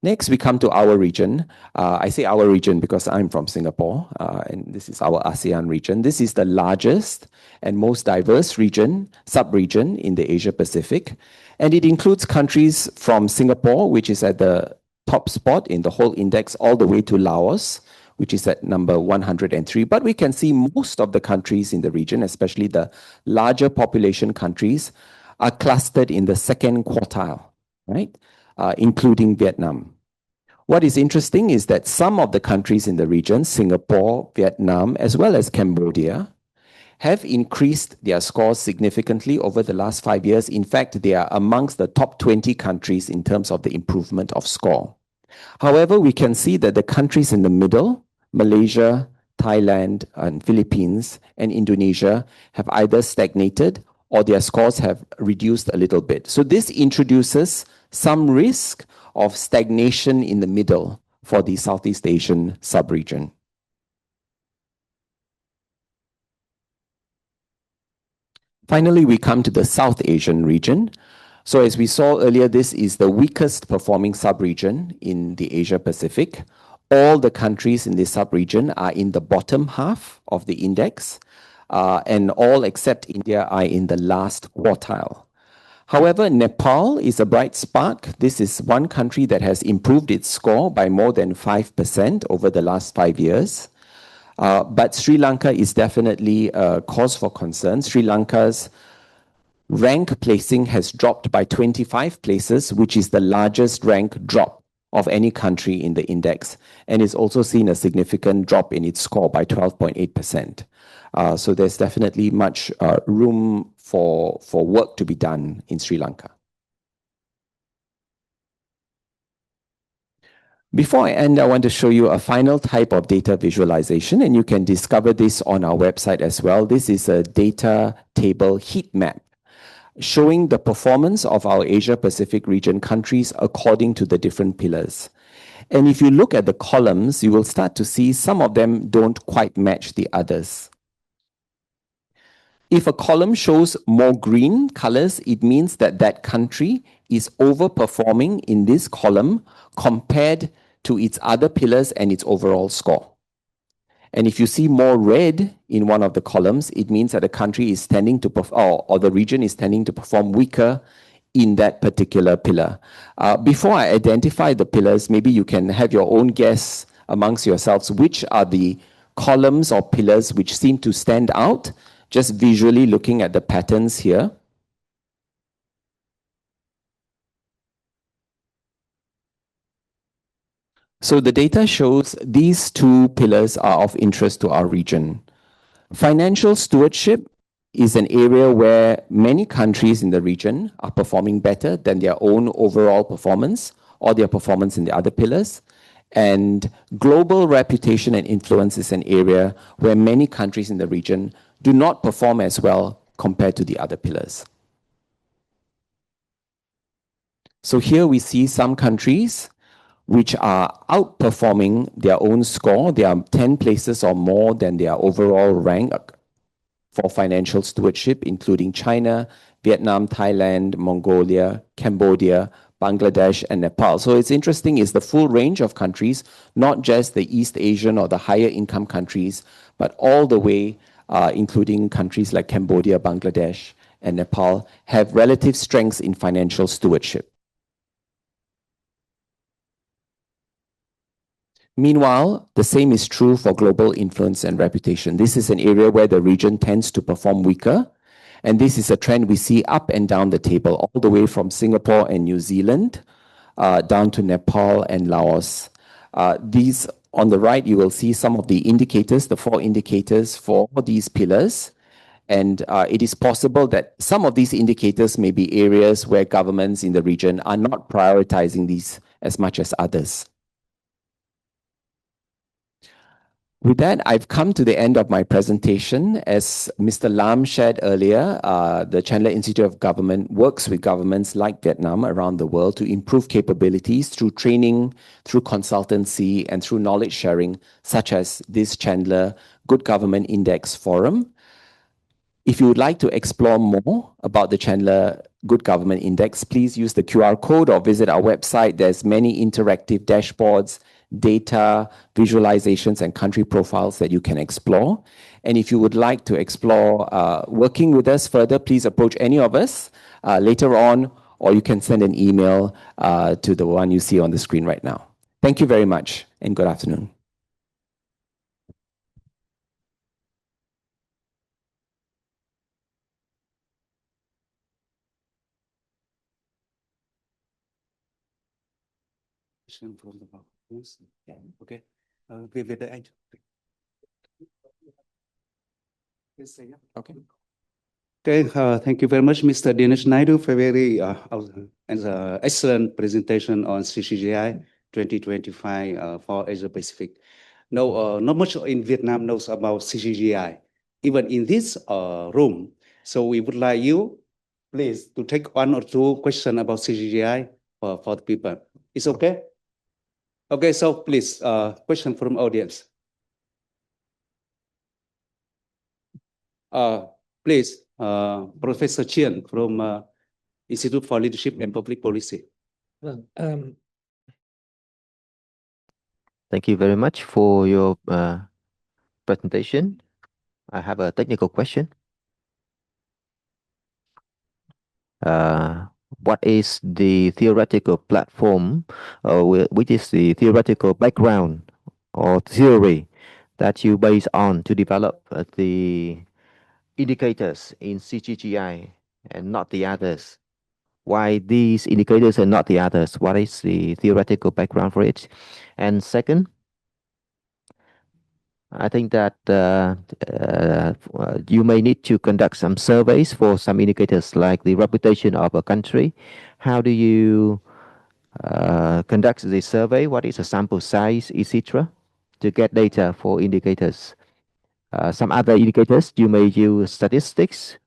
Next, we come to our region. I say our region because I'm from Singapore, and this is our ASEAN region. This is the largest and most diverse region, sub-region in the Asia-Pacific. And it includes countries from Singapore, which is at the top spot in the whole index all the way to Laos, which is at number 103. But we can see most of the countries in the region, especially the larger population countries, are clustered in the second quartile, right? Including Vietnam. What is interesting is that some of the countries in the region, Singapore, Vietnam, as well as Cambodia, have increased their scores significantly over the last 5 years. In fact, they are amongst the top 20 countries in terms of the improvement of score. However, we can see that the countries in the middle, Malaysia, Thailand, and Philippines, and Indonesia, have either stagnated or their scores have reduced a little bit. So this introduces some risk of stagnation in the middle for the Southeast Asian sub-region. Finally, we come to the South Asian region. So as we saw earlier, this is the weakest performing sub-region in the Asia Pacific. All the countries in this sub-region are in the bottom half of the index, and all except India are in the last quartile. However, Nepal is a bright spark. This is one country that has improved its score by more than 5% over the last 5 years. But Sri Lanka is definitely a cause for concern. Sri Lanka's rank placing has dropped by 25 places, which is the largest rank drop of any country in the index, and is also seen a significant drop in its score by 12.8%. So there's definitely much room for work to be done in Sri Lanka. Before I end, I want to show you a final type of data visualization, and you can discover this on our website as well. This is a data table heat map showing the performance of our Asia Pacific region countries according to the different pillars. And if you look at the columns, you will start to see some of them don't quite match the others. If a column shows more green colors, it means that that country is overperforming in this column compared to its other pillars and its overall score. And if you see more red in one of the columns, it means that the country is tending to or the region is tending to perform weaker in that particular pillar. Before I identify the pillars, maybe you can have your own guess amongst yourselves, which are the columns or pillars which seem to stand out, just visually looking at the patterns here. So the data shows these two pillars are of interest to our region. Financial stewardship is an area where many countries in the region are performing better than their own overall performance or their performance in the other pillars. And global reputation and influence is an area where many countries in the region do not perform as well compared to the other pillars. So here we see some countries which are outperforming their own score. They are 10 places or more than their overall rank for financial stewardship, including China, Vietnam, Thailand, Mongolia, Cambodia, Bangladesh, and Nepal. So it's interesting, it's the full range of countries, not just the East Asian or the higher income countries, but all the way, including countries like Cambodia, Bangladesh, and Nepal, have relative strengths in financial stewardship. Meanwhile, the same is true for global influence and reputation. This is an area where the region tends to perform weaker, and this is a trend we see up and down the table, all the way from Singapore and New Zealand, down to Nepal and Laos. These, on the right, you will see some of the indicators, the 4 indicators for these pillars. And it is possible that some of these indicators may be areas where governments in the region are not prioritizing these as much as others. With that, I've come to the end of my presentation. As Mr. Lam shared earlier, the Chandler Institute of Government works with governments like Vietnam around the world to improve capabilities through training, through consultancy, and through knowledge sharing, such as this Chandler Good Government Index Forum. If you would like to explore more about the Chandler Good Government Index, please use the QR code or visit our website. There's many interactive dashboards, data, visualizations, and country profiles that you can explore. And if you would like to explore working with us further, please approach any of us later on or you can send an email to the one you see on the screen right now. Thank you very much, and good afternoon. Okay. Về đây anh. Okay. Okay, thank you very much, Mr. Dinesh Naidu, for very excellent presentation on CGGI 2025 for Asia Pacific. No, not much in Vietnam knows about CGGI, even in this room. So we would like you, please, to take one or two questions about CGGI for the people. It's okay? Okay, so please, question from audience. Please, Professor Chien from Institute for Leadership and Public Policy. Thank you very much for your presentation. I have a technical question. What is the theoretical platform, which is the theoretical background or theory that you base on to develop the indicators in CGGI and not the others? Why these indicators and not the others? What is the theoretical background for it? And second, I think that you may need to conduct some surveys for some indicators like the reputation of a country. How do you conduct the survey? What is the sample size, etc., to get data for indicators? Some other indicators, you may use statistics.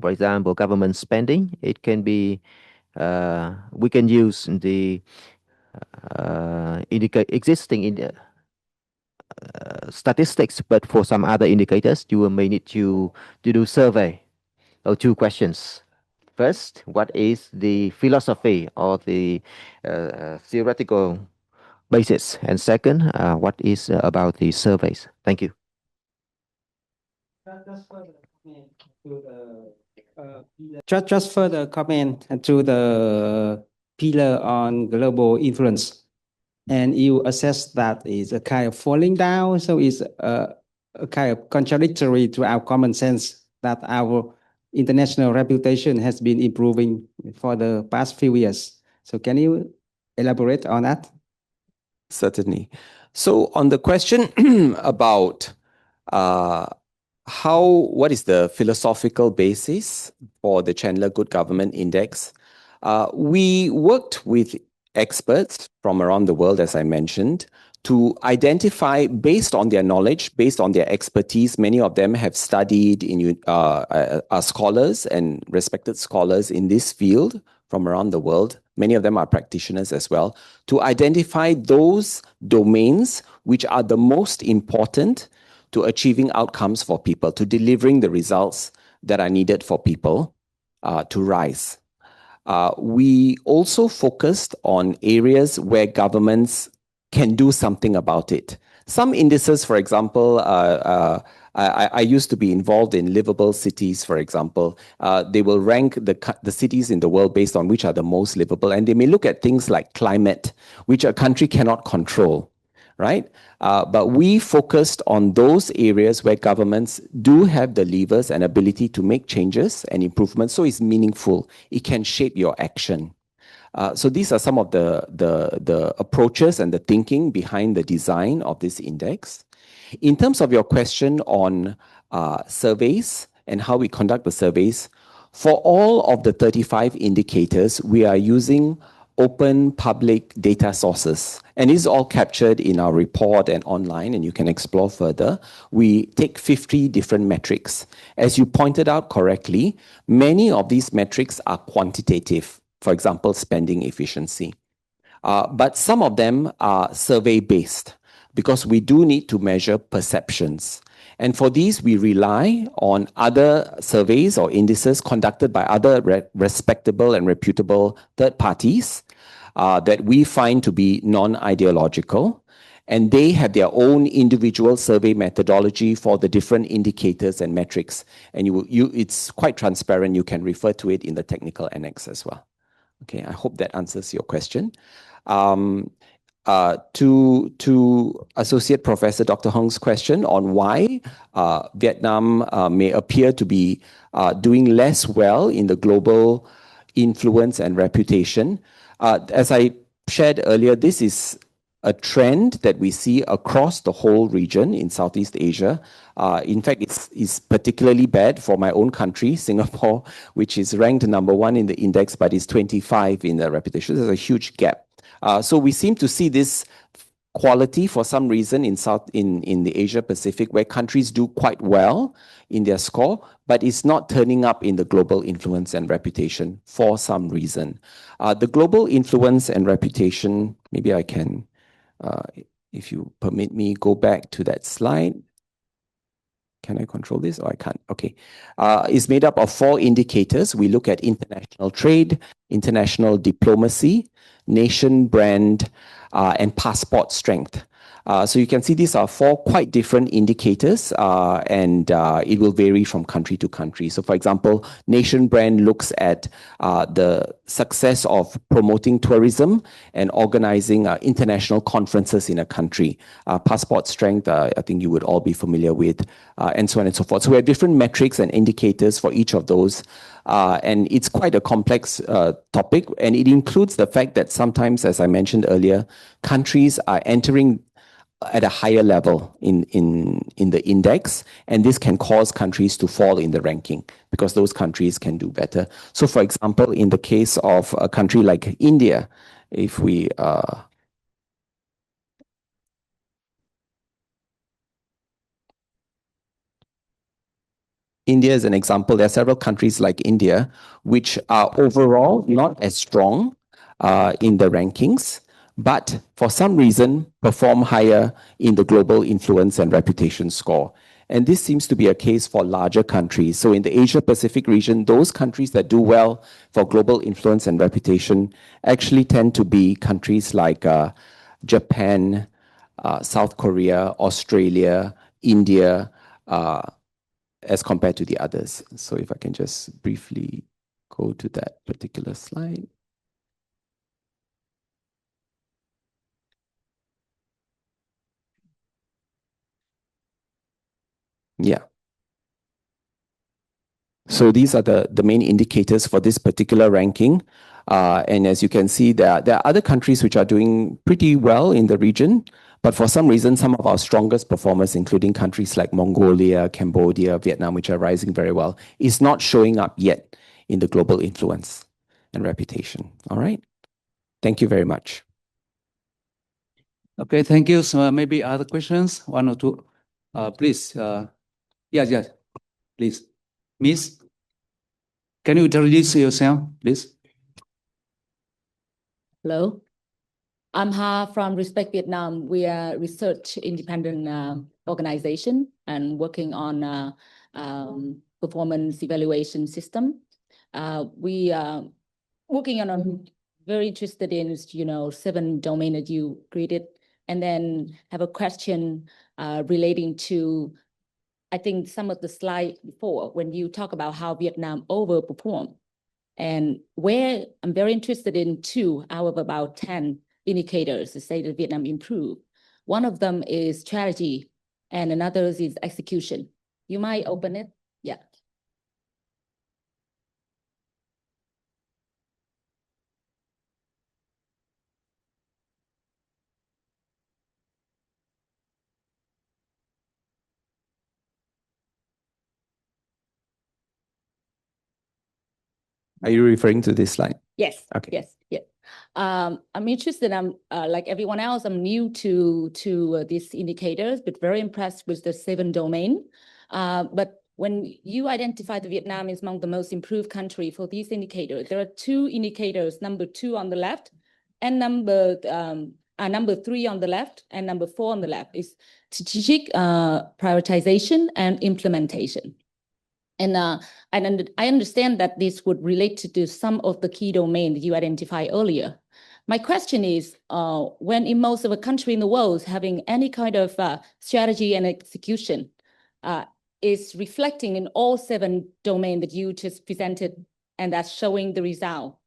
For example, government spending. It can be, we can use the existing statistics, but for some other indicators, you may need to do survey. Two questions. First, what is the philosophy or the theoretical basis? And second, what is about the surveys? Thank you. Just further comment to the pillar on global influence. And you assess that is a kind of falling down, so it's a kind of contradictory to our common sense that our international reputation has been improving for the past few years. So can you elaborate on that? Certainly. So on the question about what is the philosophical basis for the Chandler Good Government Index, we worked with experts from around the world, as I mentioned, to identify, based on their knowledge, based on their expertise. Many of them have studied are scholars and respected scholars in this field from around the world. Many of them are practitioners as well, to identify those domains which are the most important to achieving outcomes for people, to delivering the results that are needed for people to rise. We also focused on areas where governments can do something about it. Some indices, for example, I used to be involved in livable cities, for example. They will rank the cities in the world based on which are the most livable, and they may look at things like climate, which a country cannot control, right? But we focused on those areas where governments do have the levers and ability to make changes and improvements, so it's meaningful. It can shape your action. So these are some of the approaches and the thinking behind the design of this index. In terms of your question on surveys and how we conduct the surveys, for all of the 35 indicators, we are using open public data sources. And this is all captured in our report and online, and you can explore further. We take 50 different metrics. As you pointed out correctly, many of these metrics are quantitative. For example, spending efficiency. But some of them are survey-based because we do need to measure perceptions. And for these, we rely on other surveys or indices conducted by other respectable and reputable third parties that we find to be non-ideological. and they have their own individual survey methodology for the different indicators and metrics. And it's quite transparent. You can refer to it in the technical annex as well. Okay, I hope that answers your question. To Associate Professor Dr. Hung's question on why Vietnam may appear to be doing less well in the global influence and reputation. As I shared earlier, this is a trend that we see across the whole region in Southeast Asia. In fact, it's particularly bad for my own country, Singapore, which is ranked #1 in the index, but is 25 in the reputation. There's a huge gap. So we seem to see this quality for some reason in the Asia Pacific, where countries do quite well in their score, but it's not turning up in the global influence and reputation for some reason. The global influence and reputation, maybe I can, if you permit me, go back to that slide. Can I control this? Oh, I can't. Okay. It's made up of 4 indicators. We look at international trade, international diplomacy, nation brand, and passport strength. So you can see these are 4 quite different indicators, and it will vary from country to country. So for example, nation brand looks at the success of promoting tourism and organizing international conferences in a country. Passport strength, I think you would all be familiar with, and so on and so forth. So we have different metrics and indicators for each of those. And it's quite a complex topic, and it includes the fact that sometimes, as I mentioned earlier, countries are entering at a higher level in the index, and this can cause countries to fall in the ranking because those countries can do better. So for example, in the case of a country like India, if we India is an example. There are several countries like India which are overall not as strong in the rankings, but for some reason perform higher in the global influence and reputation score. And this seems to be a case for larger countries. So in the Asia Pacific region, those countries that do well for global influence and reputation actually tend to be countries like Japan, South Korea, Australia, India, as compared to the others. So if I can just briefly go to that particular slide. Yeah. So these are the main indicators for this particular ranking. And as you can see, there are other countries which are doing pretty well in the region, but for some reason, some of our strongest performers, including countries like Mongolia, Cambodia, Vietnam, which are rising very well, is not showing up yet in the global influence and reputation. All right. Thank you very much. Okay, thank you. So maybe other questions, 1 or 2. Please. Yes, please. Miss, can you introduce yourself, please? Hello, I'm Ha from Respect Vietnam. We are a research independent organization and working on performance evaluation system. We are working on very interested in 7 domain that you created, and then have a question relating to, I think, some of the slide before when you talk about how Vietnam overperformed. And where I'm very interested in 2 out of about 10 indicators to say that Vietnam improved. One of them is strategy, and another is execution. You might open it. Yeah. Are you referring to this slide? Yes. Okay. Yes. Yeah. I'm interested. I'm like everyone else. I'm new to these indicators, but very impressed with the 7 domain. But when you identify that Vietnam is among the most improved country for these indicators, there are 2 indicators: number 2 on the left, and number 3 on the left, and number 4 on the left is strategic prioritization and implementation. And I understand that this would relate to some of the key domains you identified earlier. My question is, when in most of the country in the world having any kind of strategy and execution is reflecting in all 7 domains that you just presented, and that's showing the result.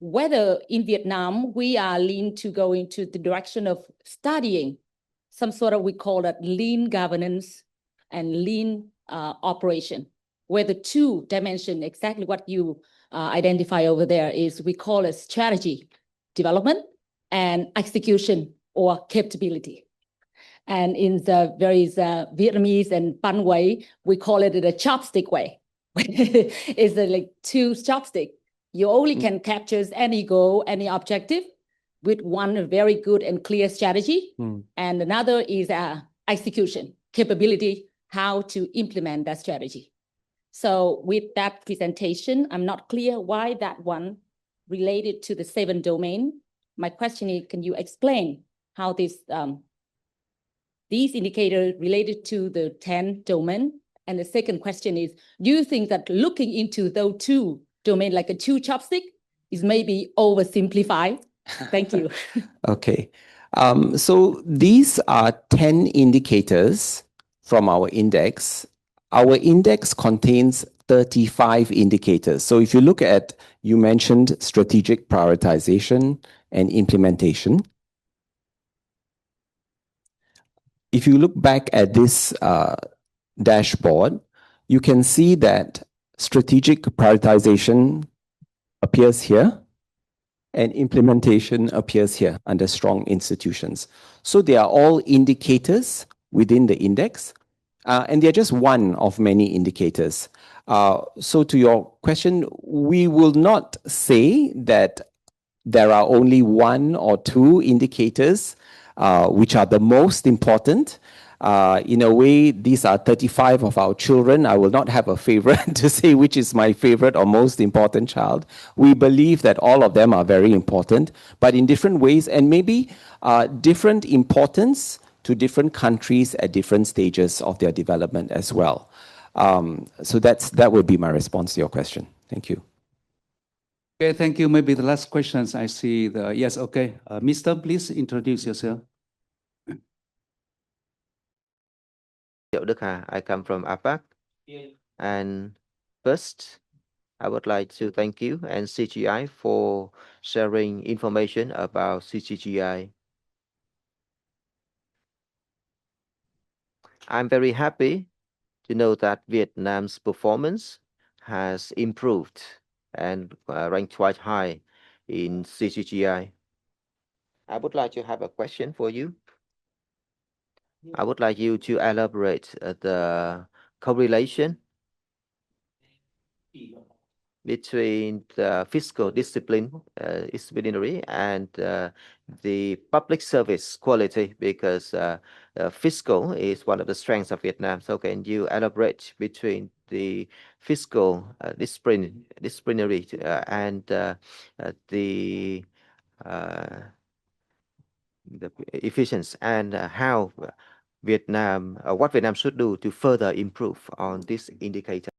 Whether in Vietnam, we are lean to go into the direction of studying some sort of, we call it lean governance and lean operation, where the 2 dimensions, exactly what you identify over there is, we call it strategy development and execution or capability. And in the various Vietnamese and Pan way, we call it a chopstick way. It's like 2 chopsticks. You only can capture any goal, any objective with one very good and clear strategy. And another is execution capability, how to implement that strategy. So with that presentation, I'm not clear why that one related to the 7 domain. My question is, can you explain how this these indicators related to the 10 domain? And the second question is, do you think that looking into those 2 domains like a 2 chopstick is maybe oversimplified? Thank you. Okay. So these are 10 indicators from our index. Our index contains 35 indicators. So if you look at, you mentioned strategic prioritization and implementation. If you look back at this dashboard, you can see that strategic prioritization appears here and implementation appears here under strong institutions. So they are all indicators within the index, and they're just one of many indicators. So to your question, we will not say that there are only 1 or 2 indicators which are the most important. In a way, these are 35 of our children. I will not have a favorite to say which is my favorite or most important child. We believe that all of them are very important, but in different ways, and maybe different importance to different countries at different stages of their development as well. So that would be my response to your question. Thank you. Okay, thank you. Maybe the last questions I see yes, okay. Mr., please introduce yourself. I come from APAC. And first, I would like to thank you and CGI for sharing information about CGGI. I'm very happy to know that Vietnam's performance has improved and ranked quite high in CGGI. I would like to have a question for you. I would like you to elaborate the correlation between the fiscal disciplinary and the public service quality, because fiscal is one of the strengths of Vietnam. So can you elaborate between the fiscal disciplinary and the efficiency, and how Vietnam, what Vietnam should do to further improve on this indicator?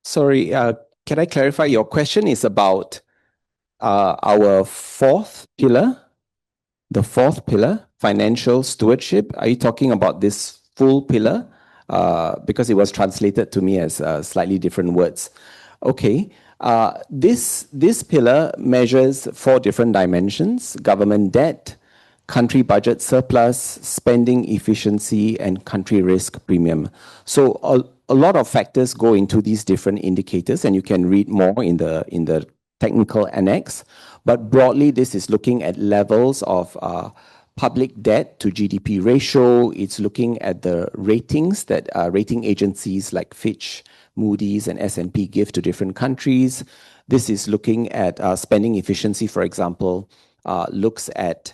Sorry, can I clarify? Your question is about our 4th pillar, the 4th pillar, financial stewardship. Are you talking about this full pillar? Because it was translated to me as slightly different words. Okay. This pillar measures 4 different dimensions: government debt, country budget surplus, spending efficiency, and country risk premium. So a lot of factors go into these different indicators, and you can read more in the technical annex. But broadly, this is looking at levels of public debt to GDP ratio. It's looking at the ratings that rating agencies like Fitch, Moody's, and S&P give to different countries. This is looking at spending efficiency, for example, looks at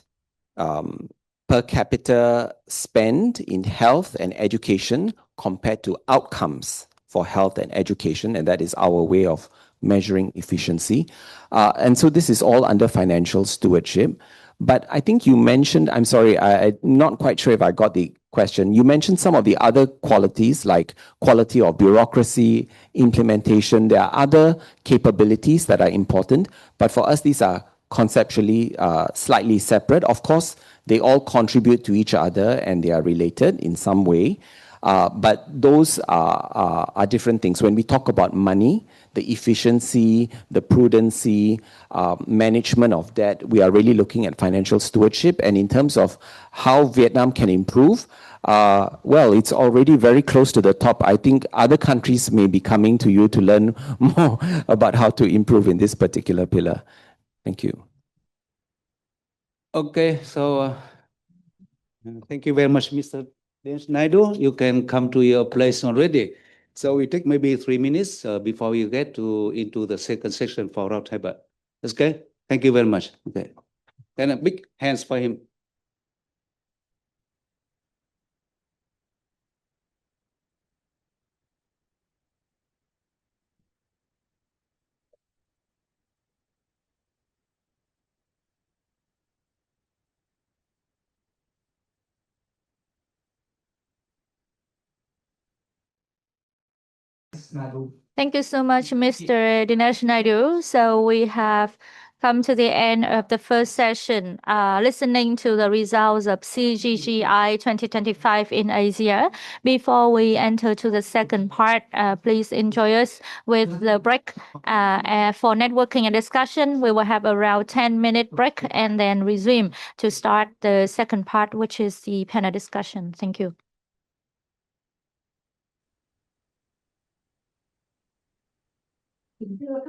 per capita spend in health and education compared to outcomes for health and education, and that is our way of measuring efficiency. And so this is all under financial stewardship. But I think you mentioned, I'm sorry, I'm not quite sure if I got the question. You mentioned some of the other qualities like quality of bureaucracy, implementation. There are other capabilities that are important, but for us, these are conceptually slightly separate. Of course, they all contribute to each other and they are related in some way. But those are different things. When we talk about money, the efficiency, the prudency, management of debt, we are really looking at financial stewardship. And in terms of how Vietnam can improve, well, it's already very close to the top. I think other countries may be coming to you to learn more about how to improve in this particular pillar. Thank you. Okay, so thank you very much, Mr. Naidu. You can come to your place already. So we take maybe 3 minutes before we get into the second section for roundtable. That's okay. Thank you very much. Okay, then a big hands for him. Thank you so much, Mr. Dinesh Naidu. So we have come to the end of the first session, listening to the results of CGGI 2025 in Asia. Before we enter to the second part, please enjoy us with the break. For networking and discussion, we will have around 10-minute break and then resume to start the second part, which is the panel discussion. Thank you.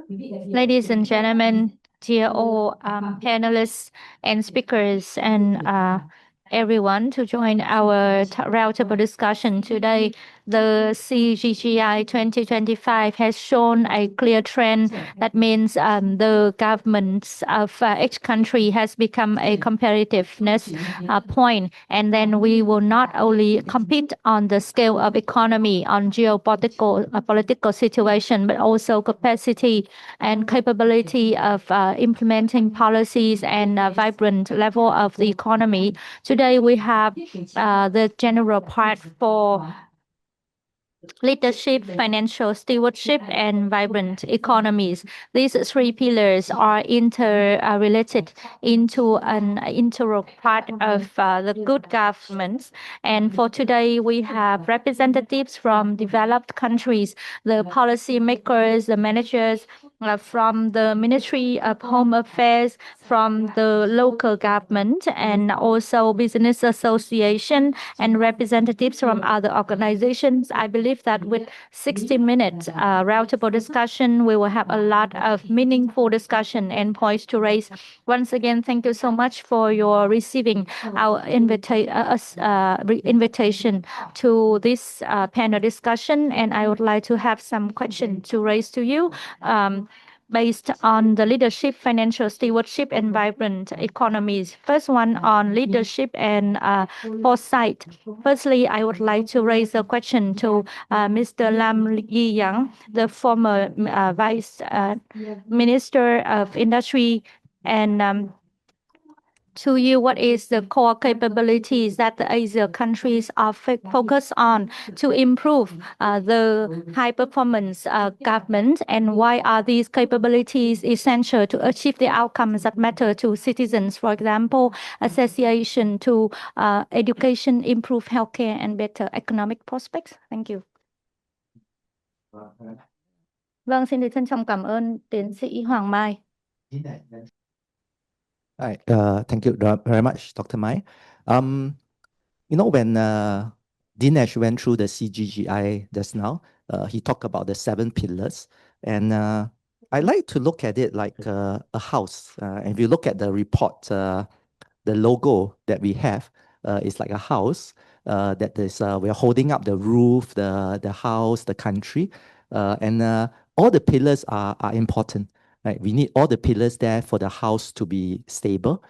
Ladies and gentlemen, dear all panelists and speakers and everyone to join our roundtable discussion today. The CGGI 2025 has shown a clear trend. That means the governments of each country has become a competitiveness point. And then we will not only compete on the scale of economy, on geopolitical political situation, but also capacity and capability of implementing policies and vibrant level of the economy. Today we have the general part for leadership, financial stewardship, and vibrant economies. These three pillars are interrelated into an integral part of the good governance. And for today, we have representatives from developed countries, the policy makers, the managers, from the Ministry of Home Affairs, from the local government, and also business association and representatives from other organizations. I believe that with 60 minutes roundtable discussion, we will have a lot of meaningful discussion and points to raise. Once again, thank you so much for your receiving our invitation to this panel discussion. And I would like to have some questions to raise to you. Based on the leadership, financial stewardship, and vibrant economies. First one on leadership and foresight. Firstly, I would like to raise a question to Mr. Lam Yi Yang, the former Vice Minister of Industry, and to you, what is the core capabilities that the Asia countries are focused on to improve the high performance government, and why are these capabilities essential to achieve the outcomes that matter to citizens? For example, association to education, improve healthcare, and better economic prospects. Thank you. Vâng, xin được trân trọng cảm ơn tiến sĩ Hoàng Mai. Hi, thank you very much, Dr. Mai. You know, when Dinesh went through the CGGI just now, he talked about the 7 pillars. And I like to look at it like a house. And if you look at the report, the logo that we have is like a house that is, we're holding up the roof, the house, the country. And all the pillars are important. Right? We need all the pillars there for the house to be stable.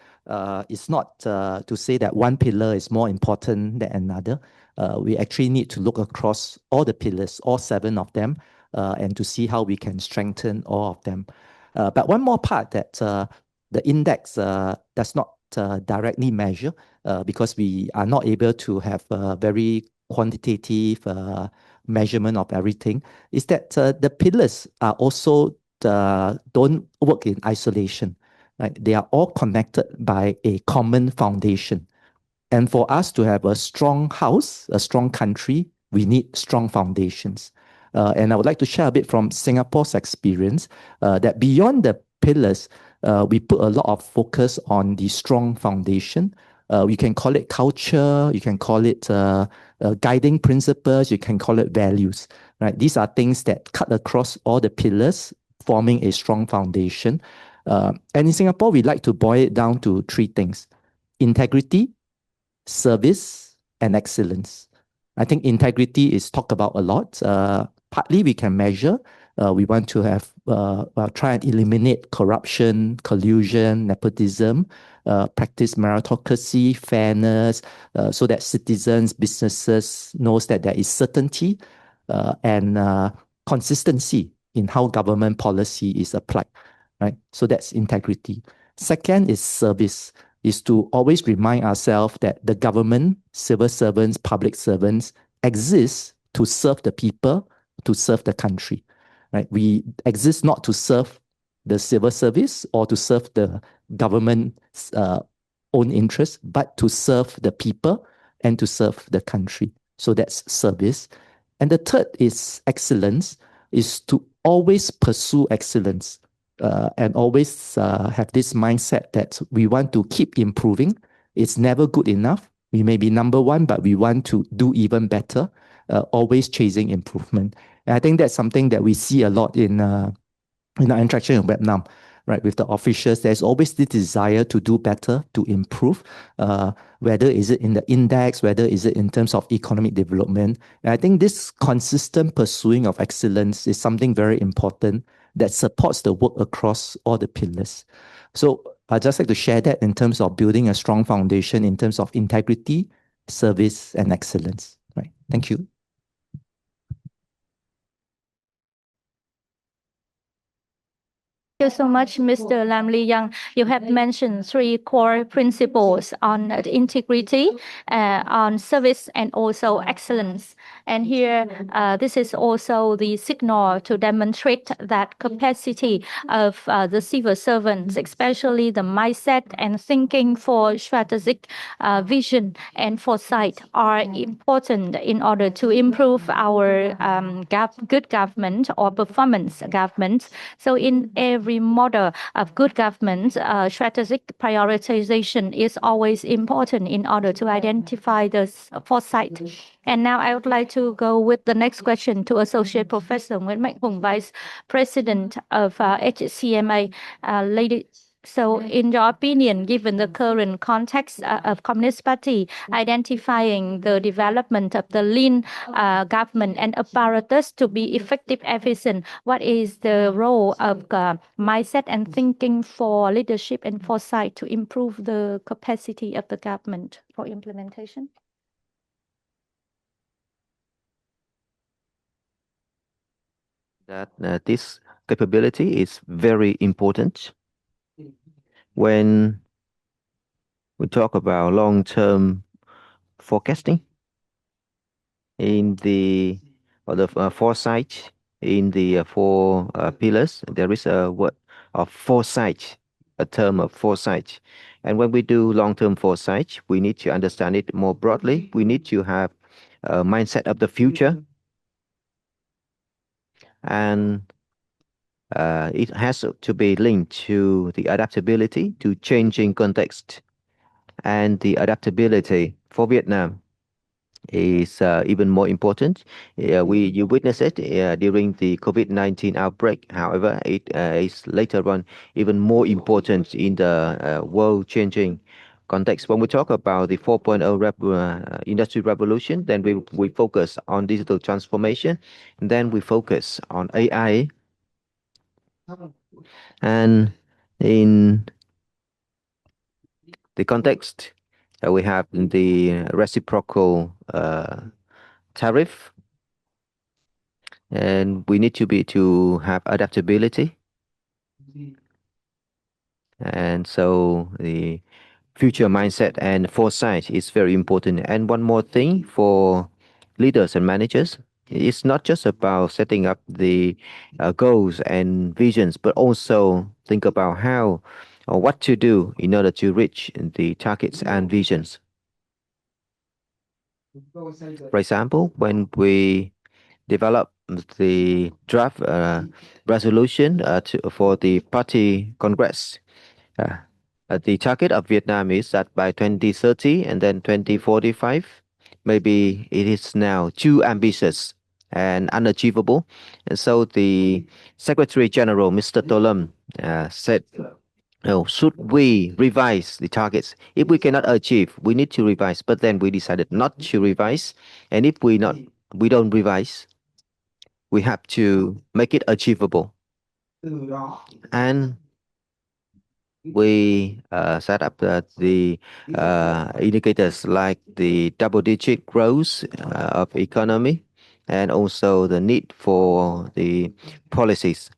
It's not to say that one pillar is more important than another. We actually need to look across all the pillars, all 7 of them, and to see how we can strengthen all of them. But one more part that the index does not directly measure because we are not able to have a very quantitative measurement of everything, is that the pillars are also don't work in isolation. Right? They are all connected by a common foundation. And for us to have a strong house, a strong country, we need strong foundations. And I would like to share a bit from Singapore's experience that beyond the pillars, we put a lot of focus on the strong foundation. You can call it culture, you can call it guiding principles, you can call it values. Right? These are things that cut across all the pillars, forming a strong foundation. And in Singapore, we like to boil it down to three things: integrity, service, and excellence. I think integrity is talked about a lot. Partly we can measure. We want to have try and eliminate corruption, collusion, nepotism, practice meritocracy, fairness, so that citizens, businesses knows that there is certainty and consistency in how government policy is applied. Right? So that's integrity. Second is service, is to always remind ourselves that the government, civil servants, public servants exist to serve the people, to serve the country. Right? We exist not to serve the civil service or to serve the government's own interests, but to serve the people and to serve the country. So that's service. And the third is excellence, is to always pursue excellence. And always have this mindset that we want to keep improving. It's never good enough. We may be number one, but we want to do even better, always chasing improvement. And I think that's something that we see a lot in our interaction in Vietnam, right? With the officials, there's always the desire to do better, to improve, whether is it in the index, whether is it in terms of economic development. And I think this consistent pursuing of excellence is something very important that supports the work across all the pillars. So I'd just like to share that in terms of building a strong foundation in terms of integrity, service, and excellence. Right. Thank you. Thank you so much, Mr. Lam Lee Young. You have mentioned three core principles on integrity, on service, and also excellence. And here, this is also the signal to demonstrate that capacity of the civil servants, especially the mindset and thinking for strategic vision and foresight, are important in order to improve our good government or performance government. So in every model of good government, strategic prioritization is always important in order to identify the foresight. And now I would like to go with the next question to Associate Professor Nguyen Mạnh Hùng, Vice President of HCMA. So in your opinion, given the current context of Communist Party identifying the development of the lean government and apparatus to be effective, efficient, what is the role of mindset and thinking for leadership and foresight to improve the capacity of the government for implementation? That this capability is very important when we talk about long-term forecasting in the foresight in the four pillars. There is a word of foresight, a term of foresight. And when we do long-term foresight, we need to understand it more broadly. We need to have a mindset of the future. And it has to be linked to the adaptability to changing context. And the adaptability for Vietnam is even more important. You witness it during the COVID-19 outbreak. However, it is later on even more important in the world-changing context. When we talk about the 4.0 industry revolution, then we focus on digital transformation, and then we focus on AI. And in the context, we have the reciprocal tariff, and we need to have adaptability. And so the future mindset and foresight is very important. And one more thing for leaders and managers, it's not just about setting up the goals and visions, but also think about how or what to do in order to reach the targets and visions. For example, when we develop the draft resolution for the party congress, the target of Vietnam is that by 2030 and then 2045, maybe it is now too ambitious and unachievable. And so the Secretary General, Mr. Tolam, said, oh, should we revise the targets? If we cannot achieve, we need to revise. But then we decided not to revise. And if we don't revise, we have to make it achievable. And we set up the indicators like the double-digit growth of economy and also the need for the policies.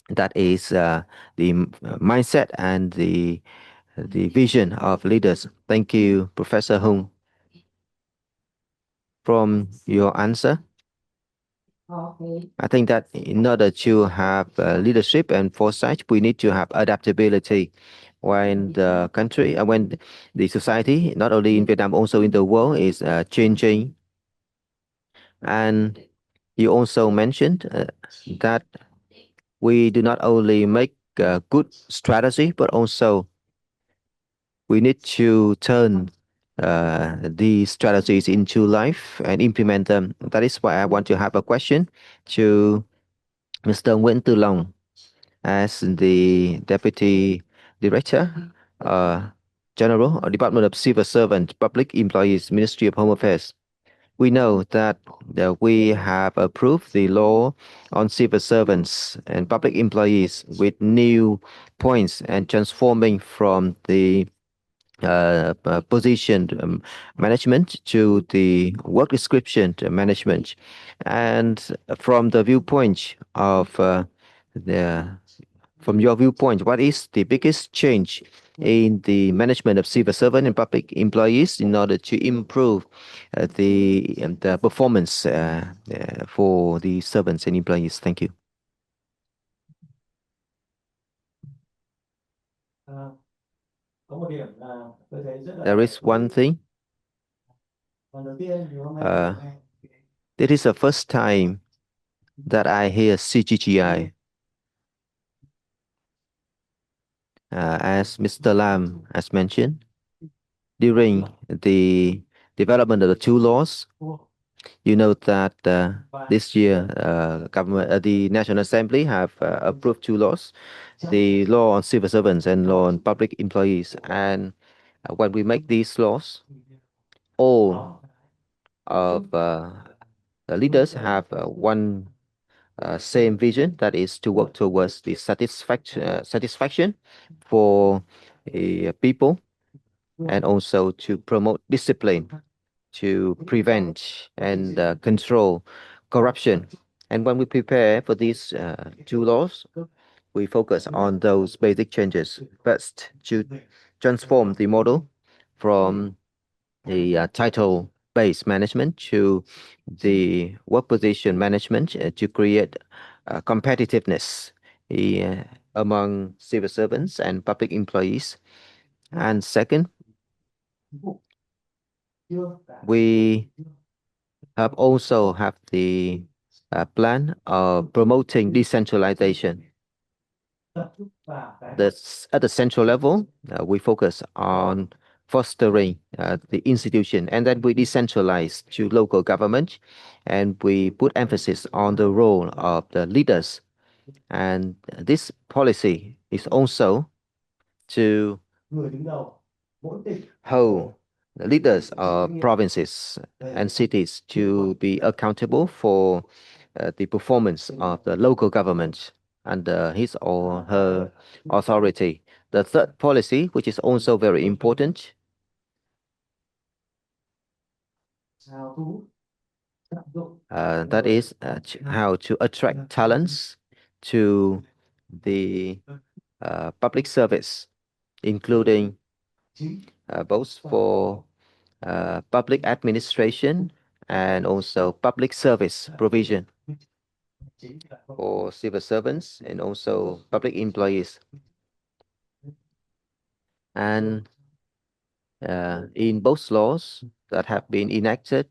That is the mindset and the vision of leaders. Thank you, Professor Hung. From your answer, I think that in order to have leadership and foresight, we need to have adaptability. When the country, when the society, not only in Vietnam, also in the world, is changing. And you also mentioned that we do not only make a good strategy, but also we need to turn these strategies into life and implement them. That is why I want to have a question to Mr. Nguyen Tư Long as the Deputy Director General of Department of Civil Servant, Public Employees, Ministry of Home Affairs. We know that we have approved the law on civil servants and public employees with new points and transforming from the position management to the work description management. And from the viewpoint of from your viewpoint, what is the biggest change in the management of civil servant and public employees in order to improve the performance for the servants and employees? Thank you. There is one thing. This is the first time that I hear CGGI. As Mr. Lam has mentioned, during the development of the two laws, you know that this year the National Assembly have approved two laws, the law on civil servants and law on public employees. And when we make these laws, all of the leaders have one same vision, that is to work towards the satisfaction for people and also to promote discipline, to prevent and control corruption. And when we prepare for these two laws, we focus on those basic changes. First, to transform the model from the title-based management to the work position management to create competitiveness among civil servants and public employees. And second, we have also have the plan of promoting decentralization. At the central level, we focus on fostering the institution, and then we decentralize to local government, and we put emphasis on the role of the leaders. And this policy is also to hold the leaders of provinces and cities to be accountable for the performance of the local government under his or her authority. The third policy, which is also very important, that is how to attract talents to the public service, including both for public administration and also public service provision for civil servants and also public employees. And in both laws that have been enacted,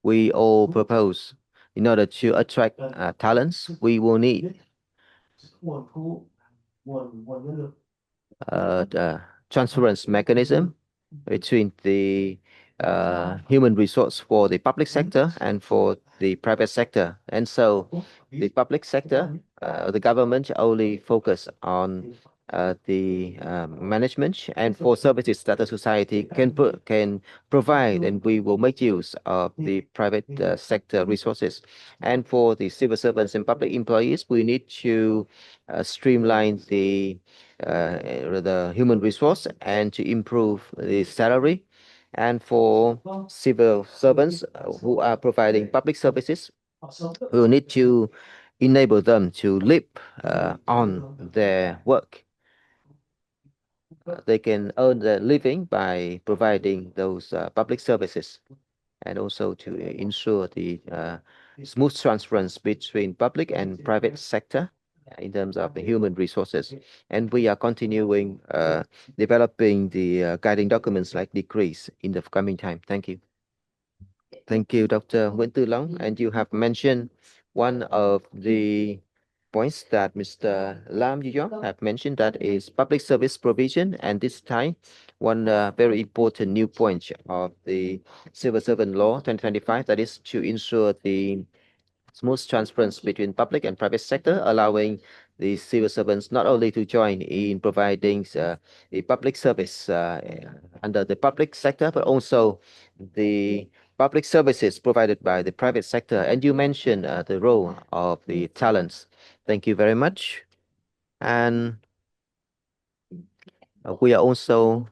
we all propose in order to attract talents, we will need the transference mechanism between the human resource for the public sector and for the private sector. And so the public sector, the government only focus on the management, and for services that the society can provide, and we will make use of the private sector resources. And for the civil servants and public employees, we need to streamline the human resource and to improve the salary. And for civil servants who are providing public services, we will need to enable them to live on their work. They can earn their living by providing those public services, and also to ensure the smooth transference between public and private sector in terms of the human resources. And we are continuing developing the guiding documents like decrees in the coming time. Thank you. Thank you, Dr. Nguyen Tư Long. And you have mentioned one of the points that Mr. Lam Yuyon have mentioned, that is public service provision. And this time, one very important new point of the Civil Servant Law 2025, that is to ensure the smooth transference between public and private sector, allowing the civil servants not only to join in providing the public service under the public sector, but also the public services provided by the private sector. And you mentioned the role of the talents. Thank you very much. And we are also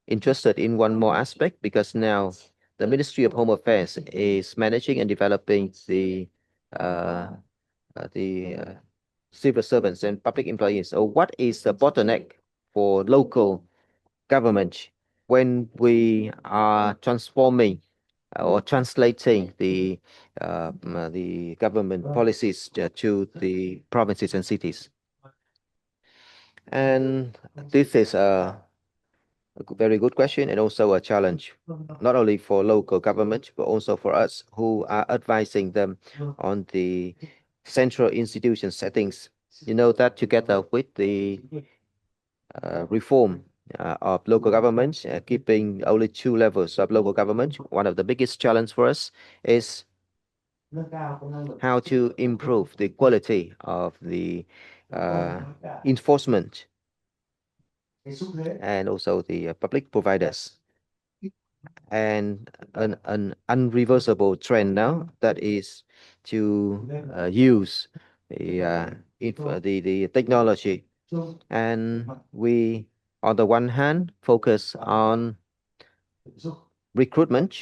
interested in one more aspect, because now the Ministry of Home Affairs is managing and developing the civil servants and public employees. So what is the bottleneck for local government when we are transforming or translating the government policies to the provinces and cities? And this is a very good question, and also a challenge, not only for local government, but also for us who are advising them on the central institution settings. You know that together with the reform of local government, keeping only 2 levels of local government, one of the biggest challenge for us is how to improve the quality of the enforcement and also the public providers. And an unreversible trend now, that is to use the technology. And we, on the one hand, focus on recruitment,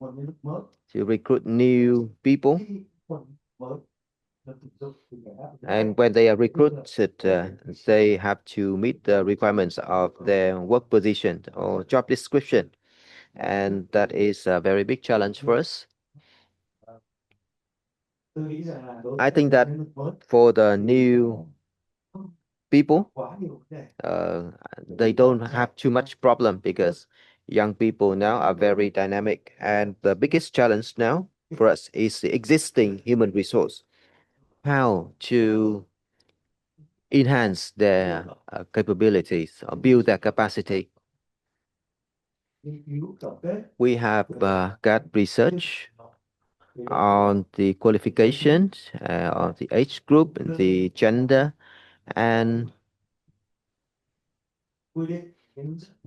to recruit new people. And when they are recruited, they have to meet the requirements of their work position or job description. And that is a very big challenge for us. I think that for the new people, they don't have too much problem, because young people now are very dynamic. And the biggest challenge now for us is the existing human resource. How to enhance their capabilities or build their capacity. We have got research on the qualifications, on the age group, the gender, and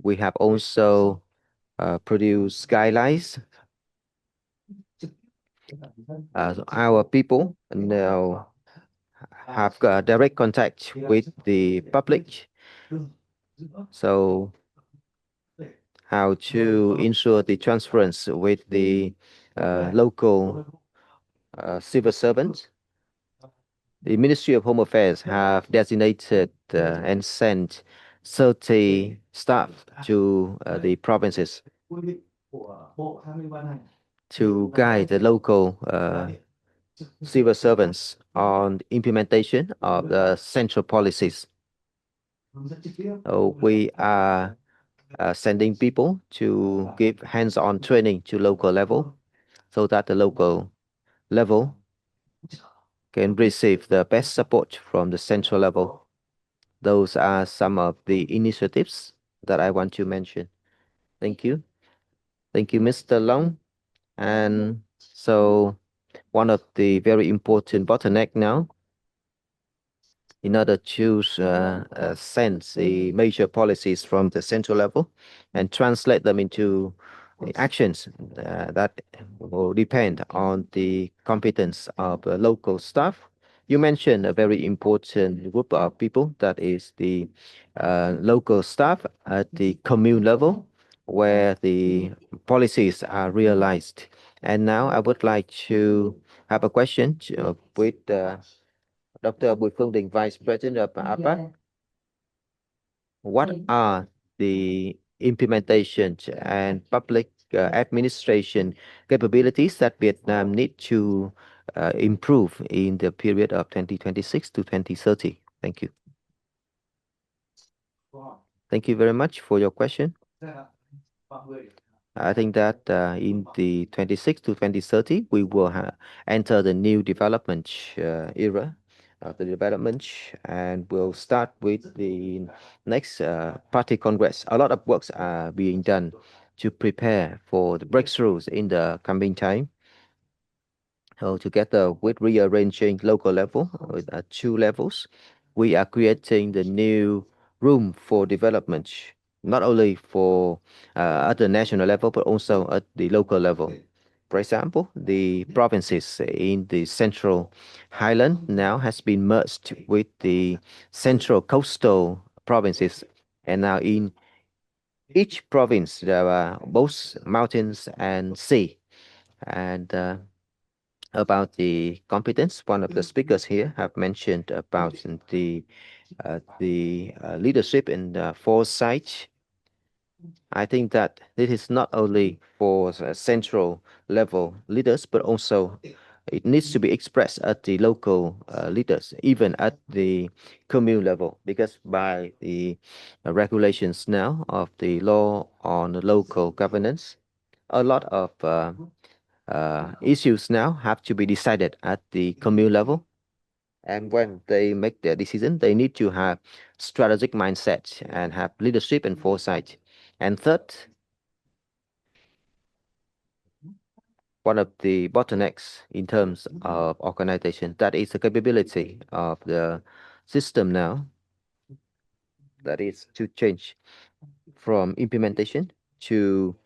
we have also produced guidelines. Our people now have direct contact with the public. So how to ensure the transference with the local civil servants. The Ministry of Home Affairs have designated and sent 30 staff to the provinces to guide the local civil servants on implementation of the central policies. We are sending people to give hands-on training to local level so that the local level can receive the best support from the central level. Those are some of the initiatives that I want to mention. Thank you. Thank you, Mr. Long. And so one of the very important bottleneck now in order to send the major policies from the central level and translate them into actions that will depend on the competence of local staff. You mentioned a very important group of people, that is the local staff at the commune level, where the policies are realized. And now I would like to have a question with Dr. Bùi Phương Đình, Vice President of APAC. What are the implementation and public administration capabilities that Vietnam need to improve in the period of 2026 to 2030? Thank you. Thank you very much for your question. I think that in the 26 to 2030, we will enter the new development era of the development, and we'll start with the next party congress. A lot of works are being done to prepare for the breakthroughs in the coming time. So together with rearranging local level with 2 levels, we are creating the new room for development, not only for at the national level, but also at the local level. For example, the provinces in the central highland now has been merged with the central coastal provinces, and now in each province there are both mountains and sea. And about the competence, one of the speakers here have mentioned about the leadership and foresight. I think that this is not only for central level leaders, but also it needs to be expressed at the local leaders, even at the commune level, because by the regulations now of the law on local governance, a lot of issues now have to be decided at the commune level. And when they make their decision, they need to have strategic mindset and have leadership and foresight. And third, one of the bottlenecks in terms of organization, that is the capability of the system now, that is to change from implementation to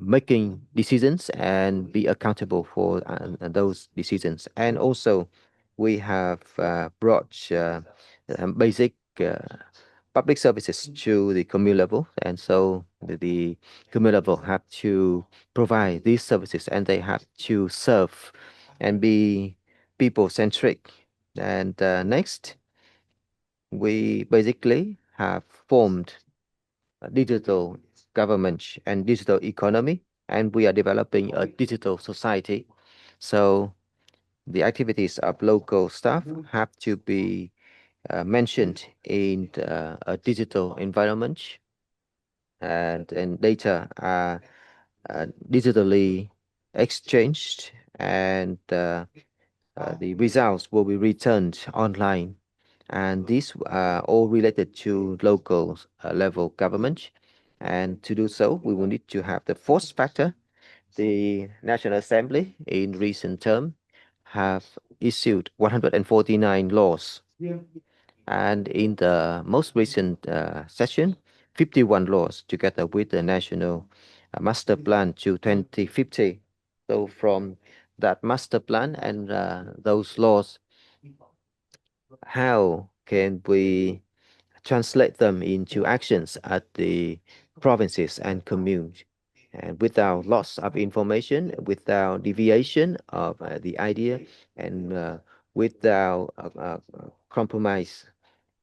making decisions and be accountable for those decisions. And also we have brought basic public services to the commune level, and so the commune level have to provide these services, and they have to serve and be people-centric. And next, we basically have formed a digital government and digital economy, and we are developing a digital society. So the activities of local staff have to be mentioned in a digital environment, and data are digitally exchanged, and the results will be returned online. And these are all related to local level government. And to do so, we will need to have the fourth factor. The National Assembly in recent term have issued 149 laws. And in the most recent session, 51 laws together with the National Master Plan to 2050. So from that master plan and those laws, how can we translate them into actions at the provinces and communes, and without loss of information, without deviation of the idea, and without compromise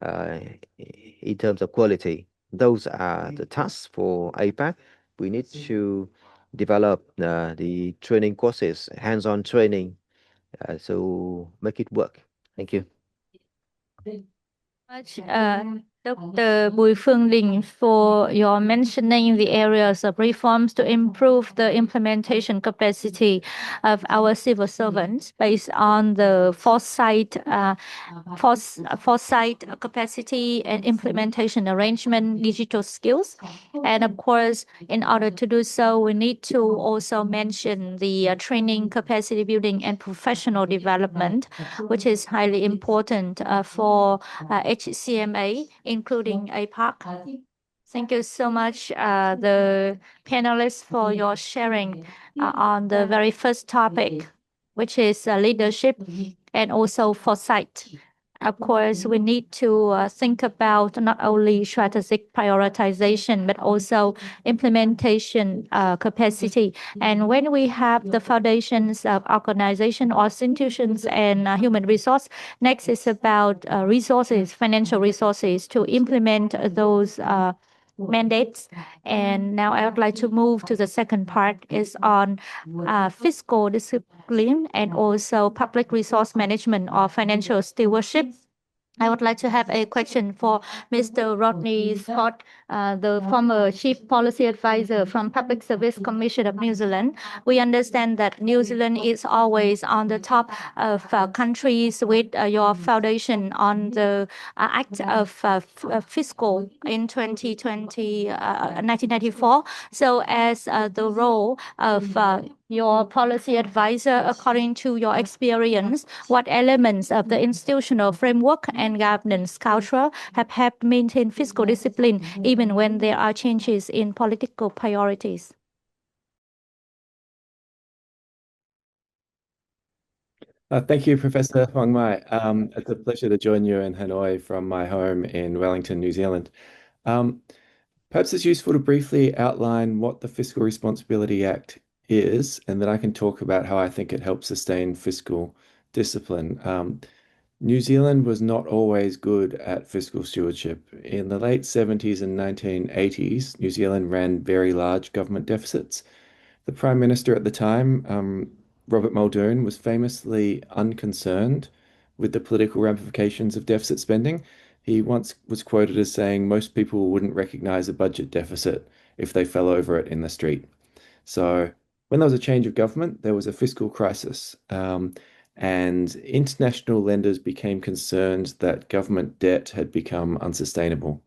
in terms of quality. Those are the tasks for APAC. We need to develop the training courses, hands-on training, so make it work. Thank you. Much, Dr. Bùi Phương Đình, for your mentioning the areas of reforms to improve the implementation capacity of our civil servants based on the foresight capacity and implementation arrangement, digital skills. And of course, in order to do so, we need to also mention the training, capacity building, and professional development, which is highly important for HCMA, including APAC. Thank you so much, the panelists, for your sharing on the very first topic, which is leadership and also foresight. Of course, we need to think about not only strategic prioritization, but also implementation capacity. And when we have the foundations of organization or institutions and human resource, next is about resources, financial resources to implement those mandates. And now I would like to move to the second part is on fiscal discipline and also public resource management or financial stewardship. I would like to have a question for Mr. Rodney Scott, the former Chief Policy Advisor from Public Service Commission of New Zealand. We understand that New Zealand is always on the top of countries with your foundation on the Act of Fiscal in 1994. So as the role of your policy advisor, according to your experience, what elements of the institutional framework and governance culture have helped maintain fiscal discipline even when there are changes in political priorities? Thank you, Professor Huang Mai. It's a pleasure to join you in Hanoi from my home in Wellington, New Zealand. Perhaps it's useful to briefly outline what the Fiscal Responsibility Act is, and then I can talk about how I think it helps sustain fiscal discipline. New Zealand was not always good at fiscal stewardship. In the late 70s and 1980s, New Zealand ran very large government deficits. The Prime Minister at the time, Robert Muldoon, was famously unconcerned with the political ramifications of deficit spending. He once was quoted as saying most people wouldn't recognize a budget deficit if they fell over it in the street. So when there was a change of government, there was a fiscal crisis. And international lenders became concerned that government debt had become unsustainable.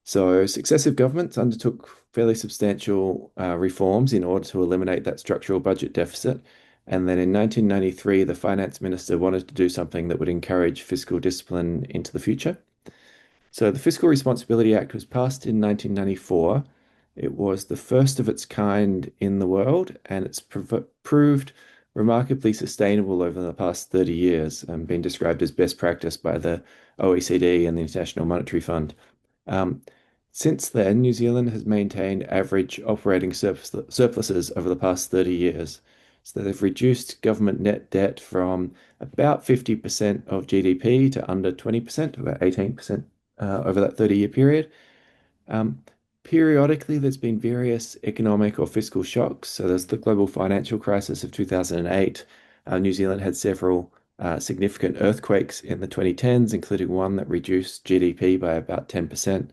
So successive governments undertook fairly substantial reforms in order to eliminate that structural budget deficit. And then in 1993, the finance minister wanted to do something that would encourage fiscal discipline into the future. So the Fiscal Responsibility Act was passed in 1994. It was the first of its kind in the world, and it's proved remarkably sustainable over the past 30 years and been described as best practice by the OECD and the International Monetary Fund. Since then, New Zealand has maintained average operating surpluses over the past 30 years. So they've reduced government net debt from about 50% of GDP to under 20%, about 18% over that 30-year period. Periodically, there's been various economic or fiscal shocks. So there's the global financial crisis of 2008. New Zealand had several significant earthquakes in the 2010s, including one that reduced GDP by about 10%,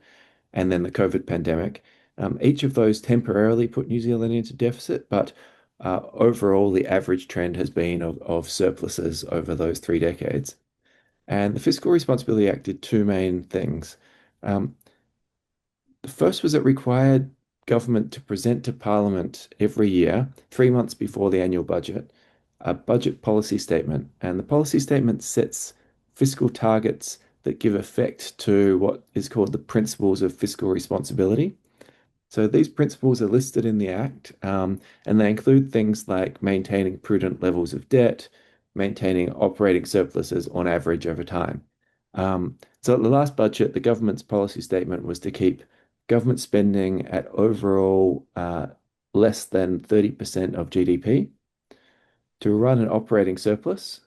and then the COVID pandemic. Each of those temporarily put New Zealand into deficit, but overall, the average trend has been of surpluses over those 3 decades. And the Fiscal Responsibility Act did two main things. The first was it required government to present to Parliament every year, 3 months before the annual budget, a budget policy statement. And the policy statement sets fiscal targets that give effect to what is called the principles of fiscal responsibility. So these principles are listed in the Act, and they include things like maintaining prudent levels of debt, maintaining operating surpluses on average over time. So at the last budget, the government's policy statement was to keep government spending at overall less than 30% of GDP, to run an operating surplus,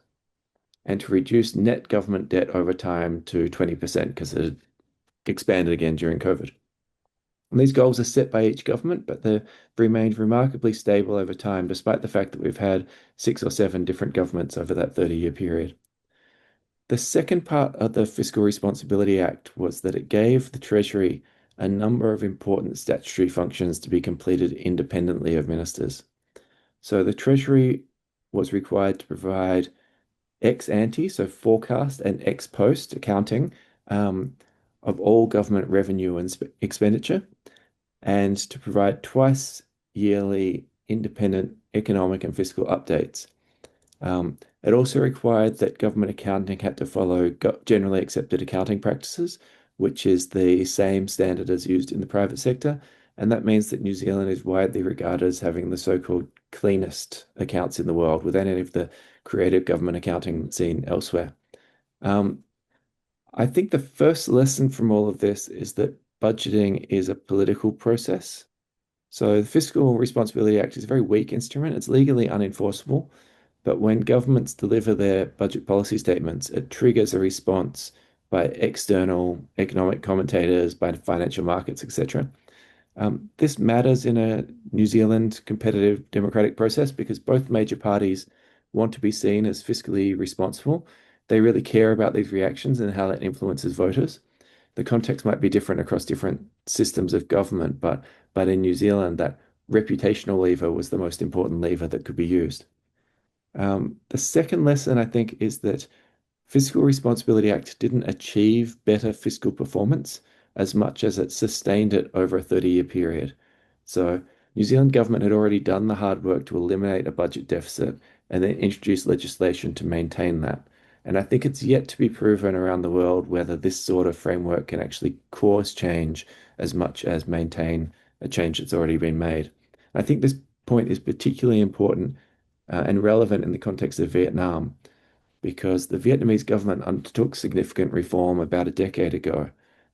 and to reduce net government debt over time to 20% because it expanded again during COVID. And these goals are set by each government, but they've remained remarkably stable over time, despite the fact that we've had 6 or 7 different governments over that 30-year period. The second part of the Fiscal Responsibility Act was that it gave the Treasury a number of important statutory functions to be completed independently of ministers. So the Treasury was required to provide ex ante, so forecast, and ex post accounting of all government revenue and expenditure, and to provide twice yearly independent economic and fiscal updates. It also required that government accounting had to follow generally accepted accounting practices, which is the same standard as used in the private sector. And that means that New Zealand is widely regarded as having the so-called cleanest accounts in the world, without any of the creative government accounting seen elsewhere. I think the first lesson from all of this is that budgeting is a political process. So the Fiscal Responsibility Act is a very weak instrument. It's legally unenforceable, but when governments deliver their budget policy statements, it triggers a response by external economic commentators, by financial markets, etc. This matters in a New Zealand competitive democratic process because both major parties want to be seen as fiscally responsible. They really care about these reactions and how that influences voters. The context might be different across different systems of government, but in New Zealand, that reputational lever was the most important lever that could be used. The second lesson, I think, is that Fiscal Responsibility Act didn't achieve better fiscal performance as much as it sustained it over a 30-year period. So New Zealand government had already done the hard work to eliminate a budget deficit and then introduce legislation to maintain that. And I think it's yet to be proven around the world whether this sort of framework can actually cause change as much as maintain a change that's already been made. I think this point is particularly important and relevant in the context of Vietnam, because the Vietnamese government undertook significant reform about a decade ago,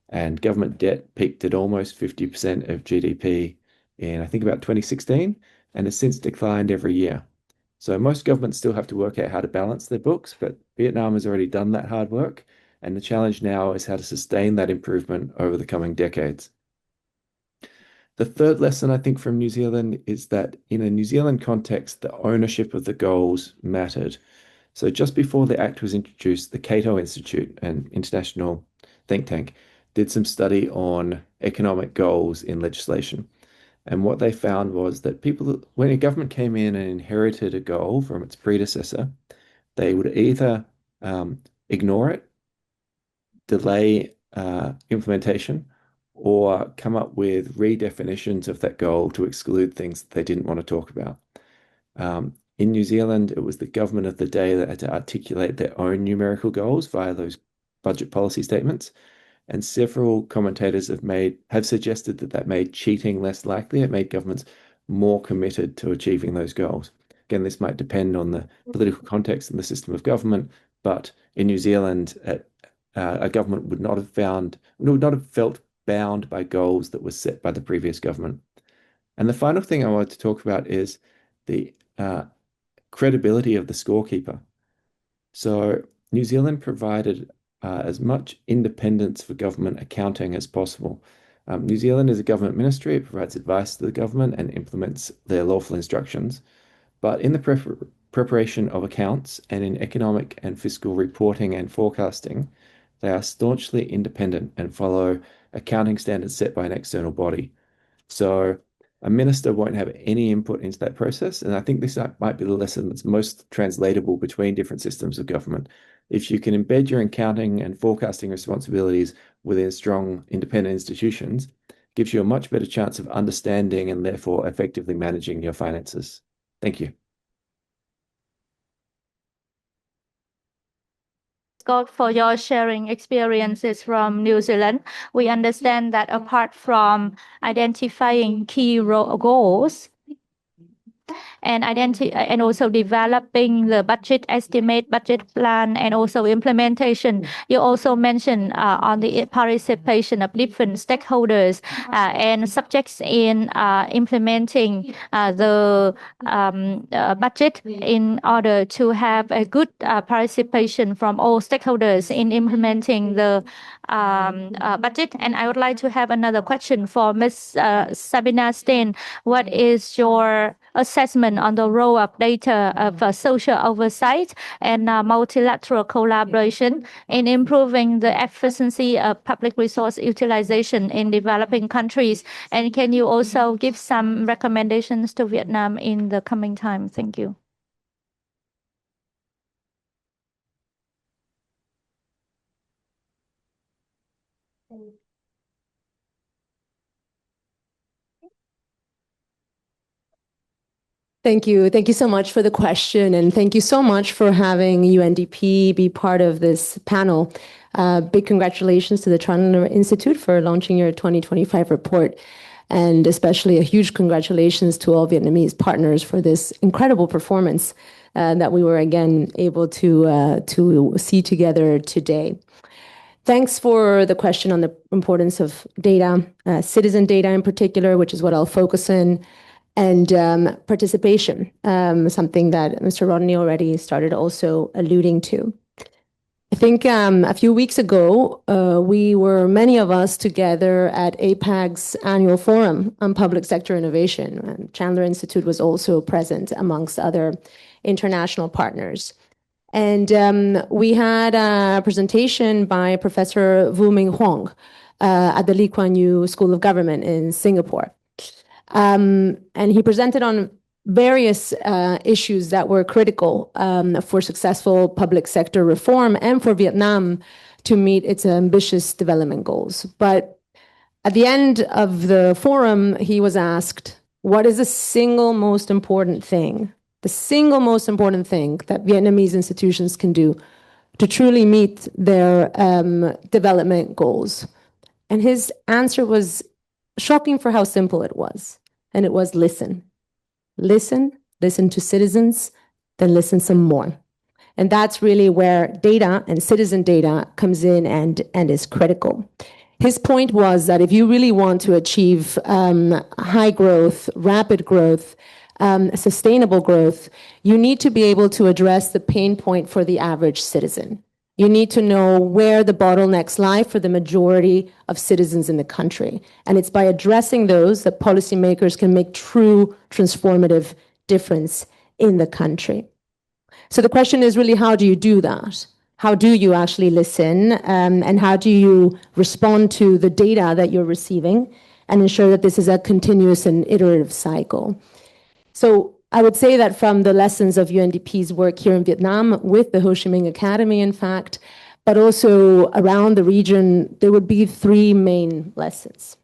and government debt peaked at almost 50% of GDP in, I think, about 2016, and has since declined every year. So most governments still have to work out how to balance their books, but Vietnam has already done that hard work, and the challenge now is how to sustain that improvement over the coming decades. The third lesson, I think, from New Zealand is that in a New Zealand context, the ownership of the goals mattered. So just before the Act was introduced, the Cato Institute, an international think tank, did some study on economic goals in legislation. And what they found was that when a government came in and inherited a goal from its predecessor, they would either ignore it, delay implementation, or come up with redefinitions of that goal to exclude things that they didn't want to talk about. In New Zealand, it was the government of the day that had to articulate their own numerical goals via those budget policy statements. And several commentators have suggested that made cheating less likely. It made governments more committed to achieving those goals. Again, this might depend on the political context and the system of government, but in New Zealand, a government would not have felt bound by goals that were set by the previous government. And the final thing I wanted to talk about is the credibility of the scorekeeper. So New Zealand provided as much independence for government accounting as possible. New Zealand is a government ministry. It provides advice to the government and implements their lawful instructions. But in the preparation of accounts and in economic and fiscal reporting and forecasting, they are staunchly independent and follow accounting standards set by an external body. So a minister won't have any input into that process. And I think this might be the lesson that's most translatable between different systems of government. If you can embed your accounting and forecasting responsibilities within strong independent institutions, it gives you a much better chance of understanding and therefore effectively managing your finances. Thank you. Scott, for your sharing experiences from New Zealand. We understand that apart from identifying key goals, and and also developing the budget estimate, budget plan, and also implementation. You also mentioned on the participation of different stakeholders and subjects in implementing the budget in order to have a good participation from all stakeholders in implementing the budget. And I would like to have another question for Ms. Sabina Steen. What is your assessment on the role of data of social oversight and multilateral collaboration in improving the efficiency of public resource utilization in developing countries? And can you also give some recommendations to Vietnam in the coming time? Thank you. Thank you. Thank you so much for the question, and thank you so much for having UNDP be part of this panel. Big congratulations to the Chandler Institute for launching your 2025 report, and especially a huge congratulations to all Vietnamese partners for this incredible performance that we were again able to see together today. Thanks for the question on the importance of data, citizen data in particular, which is what I'll focus in, and participation, something that Mr. Rodney already started also alluding to. I think a few weeks ago, we were, many of us, together at APAC's annual forum on public sector innovation. And Chandler Institute was also present amongst other international partners. And we had a presentation by Professor Vu Minh Huong at the Lee Kuan Yew School of Government in Singapore. And he presented on various issues that were critical for successful public sector reform and for Vietnam to meet its ambitious development goals. But at the end of the forum, he was asked, what is the single most important thing that Vietnamese institutions can do to truly meet their development goals? And his answer was shocking for how simple it was. And it was listen. Listen to citizens, then listen some more. And that's really where data and citizen data comes in and is critical. His point was that if you really want to achieve high growth, rapid growth, sustainable growth, you need to be able to address the pain point for the average citizen. You need to know where the bottlenecks lie for the majority of citizens in the country. And it's by addressing those that policymakers can make true transformative difference in the country. So the question is really, how do you do that? How do you actually listen? And how do you respond to the data that you're receiving and ensure that this is a continuous and iterative cycle? So I would say that from the lessons of UNDP's work here in Vietnam with the Ho Chi Minh Academy, in fact, but also around the region, there would be three main lessons.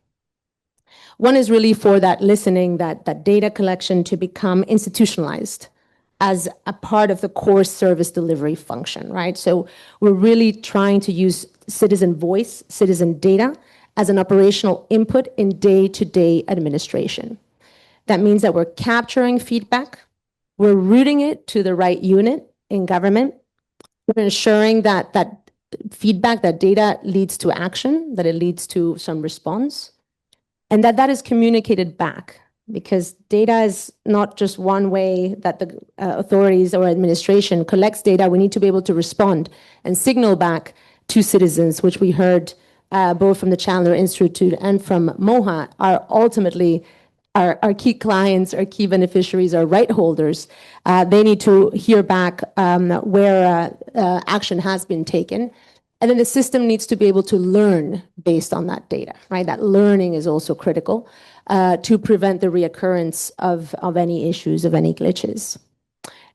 One is really for that listening, that data collection to become institutionalized as a part of the core service delivery function, right? So we're really trying to use citizen voice, citizen data as an operational input in day-to-day administration. That means that we're capturing feedback, we're routing it to the right unit in government, we're ensuring that that feedback, that data leads to action, that it leads to some response, and that is communicated back, because data is not just one way that the authorities or administration collects data. We need to be able to respond and signal back to citizens, which we heard both from the Chandler Institute and from MOHA are ultimately our key clients, our key beneficiaries, our right holders. They need to hear back where action has been taken. And then the system needs to be able to learn based on that data, right? That learning is also critical to prevent the reoccurrence of any issues, of any glitches.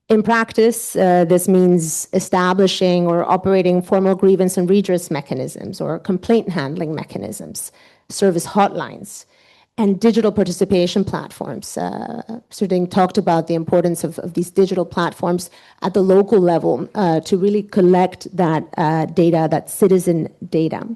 In practice, this means establishing or operating formal grievance and redress mechanisms or complaint handling mechanisms, service hotlines, and digital participation platforms. Sir Ding talked about the importance of these digital platforms at the local level to really collect that data, that citizen data.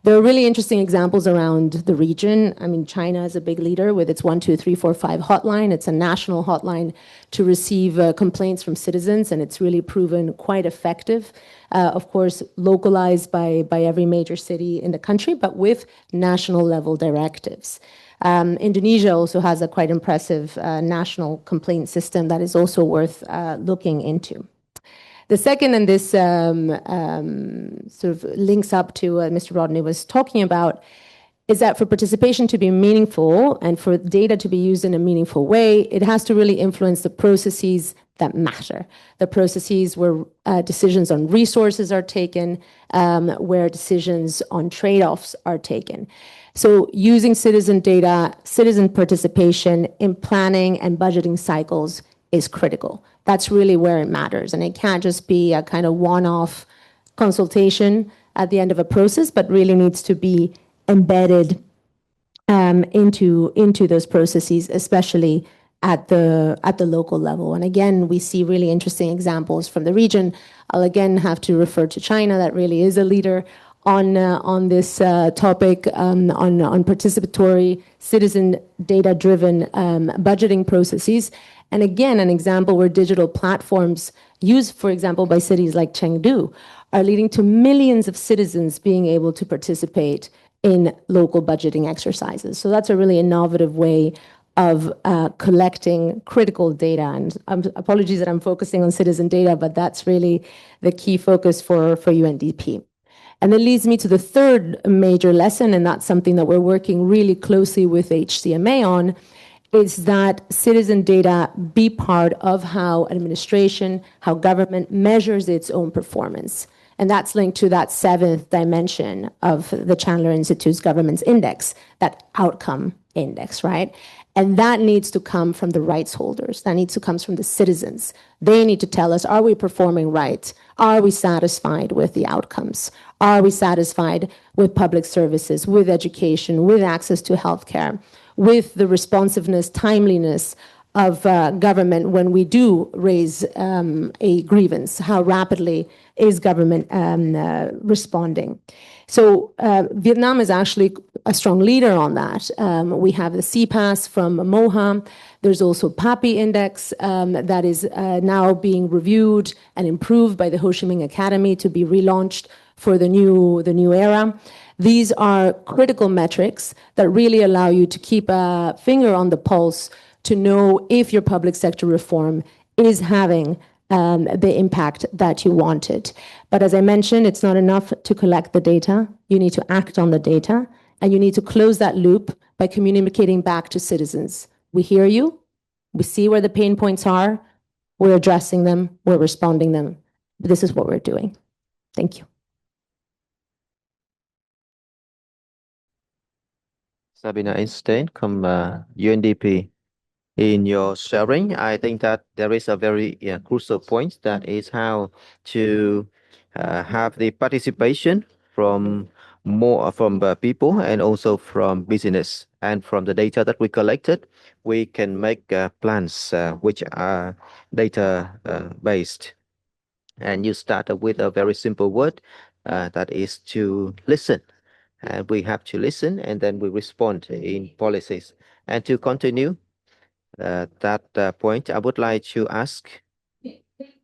There are really interesting examples around the region. I mean, China is a big leader with its 12345 hotline. It's a national hotline to receive complaints from citizens, and it's really proven quite effective. Of course, localized by every major city in the country, but with national level directives. Indonesia also has a quite impressive national complaint system that is also worth looking into. The second, and this sort of links up to what Mr. Rodney was talking about, is that for participation to be meaningful and for data to be used in a meaningful way, it has to really influence the processes that matter. The processes where decisions on resources are taken, where decisions on trade-offs are taken. So using citizen data, citizen participation in planning and budgeting cycles is critical. That's really where it matters. And it can't just be a kind of one-off consultation at the end of a process, but really needs to be embedded into those processes, especially at the local level. And again, we see really interesting examples from the region. I'll again have to refer to China, that really is a leader on this topic, on participatory, citizen data-driven budgeting processes. And again, an example where digital platforms used, for example, by cities like Chengdu are leading to millions of citizens being able to participate in local budgeting exercises. So that's a really innovative way of collecting critical data. And apologies that I'm focusing on citizen data, but that's really the key focus for UNDP. And that leads me to the third major lesson, and that's something that we're working really closely with HCMA on, is that citizen data be part of how administration, how government measures its own performance. And that's linked to that seventh dimension of the Chandler Institute's Government Index, that outcome index, right? And that needs to come from the rights holders. That needs to come from the citizens. They need to tell us, are we performing right? Are we satisfied with the outcomes? Are we satisfied with public services, with education, with access to healthcare, with the responsiveness, timeliness of government when we do raise a grievance? How rapidly is government responding? So Vietnam is actually a strong leader on that. We have the CPAS from MOHA. There's also PAPI index that is now being reviewed and improved by the Ho Chi Minh Academy to be relaunched for the new era. These are critical metrics that really allow you to keep a finger on the pulse to know if your public sector reform is having the impact that you wanted. But as I mentioned, it's not enough to collect the data. You need to act on the data, and you need to close that loop by communicating back to citizens. We hear you. We see where the pain points are. We're addressing them. We're responding them. This is what we're doing. Thank you. Sabina Einstein from UNDP. In your sharing, I think that there is a very crucial point, that is how to have the participation from people and also from business. And from the data that we collected, we can make plans which are data based. And you started with a very simple word, that is to listen. And we have to listen, and then we respond in policies. And to continue that point, I would like to ask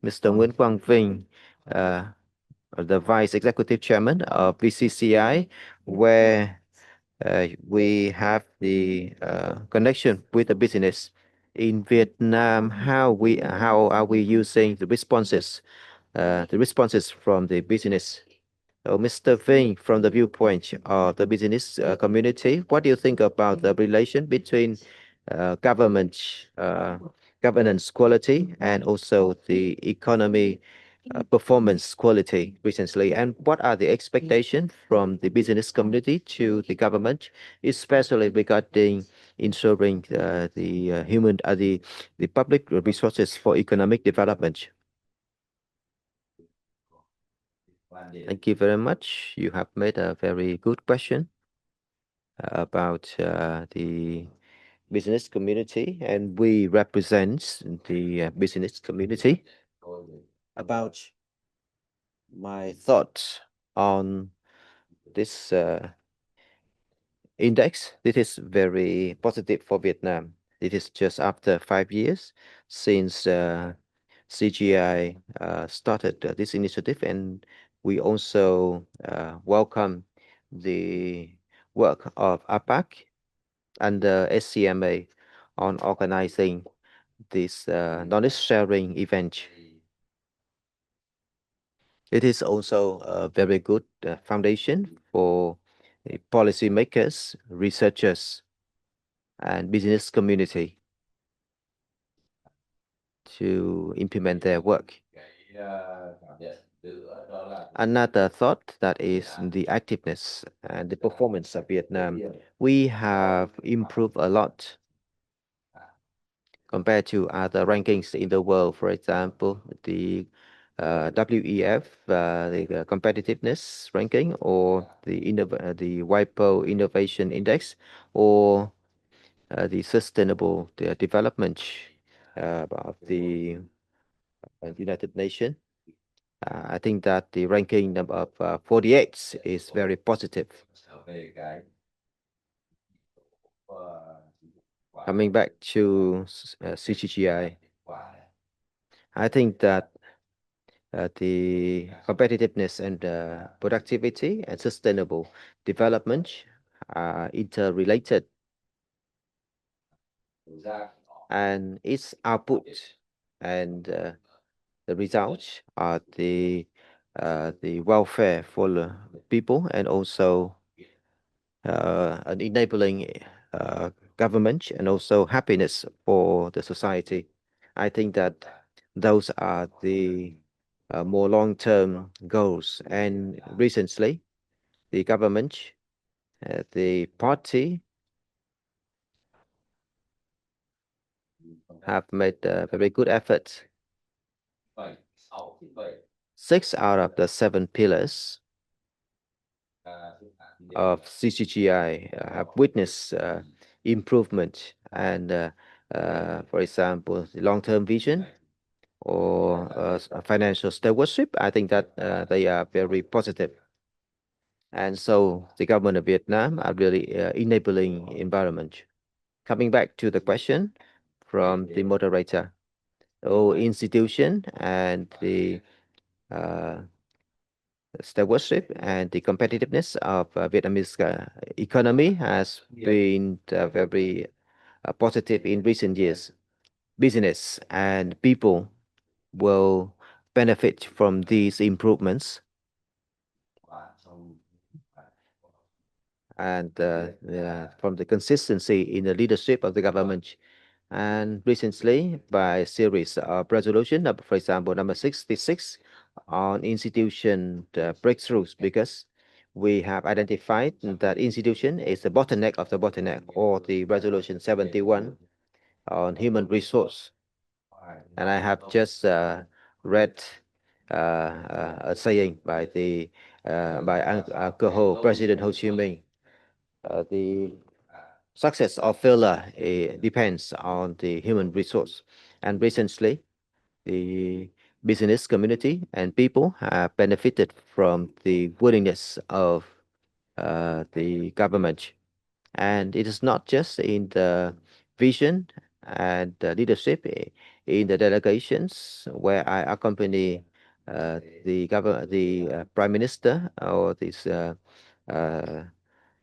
Mr. Nguyen Quang Vinh, the Vice Executive Chairman of VCCI, where we have the connection with the business. In Vietnam, how are we using the responses from the business? So, Mr. Vinh, from the viewpoint of the business community, what do you think about the relation between government governance quality and also the economy performance quality recently? And what are the expectations from the business community to the government, especially regarding ensuring the public resources for economic development? Thank you very much. You have made a very good question about the business community, and we represent the business community. About my thoughts on this index. This is very positive for Vietnam. It is just after 5 years since CGI started this initiative, and we also welcome the work of APAC under HCMA on organizing this knowledge sharing event. It is also a very good foundation for policymakers, researchers, and business community to implement their work. Another thought that is the activeness and the performance of Vietnam. We have improved a lot compared to other rankings in the world. For example, the WEF, the competitiveness ranking, or the WIPO Innovation Index, or the Sustainable Development of the United Nations. I think that the ranking number of 48 is very positive. Coming back to CGGI, I think that the competitiveness and productivity and sustainable development are interrelated, and its output and the results are the welfare for the people, and also an enabling government, and also happiness for the society. I think that those are the more long-term goals. And recently, the government, the party, have made very good efforts. 6 out of the 7 pillars of CGGI have witnessed improvement, and for example, the long-term vision or financial stewardship, I think that they are very positive. And so the government of Vietnam are really enabling environment. Coming back to the question from the moderator, institution and the stewardship and the competitiveness of Vietnamese economy has been very positive in recent years. Business and people will benefit from these improvements, and from the consistency in the leadership of the government. And recently, by a series of resolution, for example, number 66 on institution breakthroughs, because we have identified that institution is the bottleneck of the bottleneck, or the resolution 71 on human resource. And I have just read a saying by Uncle President Ho Chi Minh. The success or failure depends on the human resource. And recently, the business community and people have benefited from the willingness of the government. And it is not just in the vision and the leadership in the delegations where I accompany the Prime Minister or this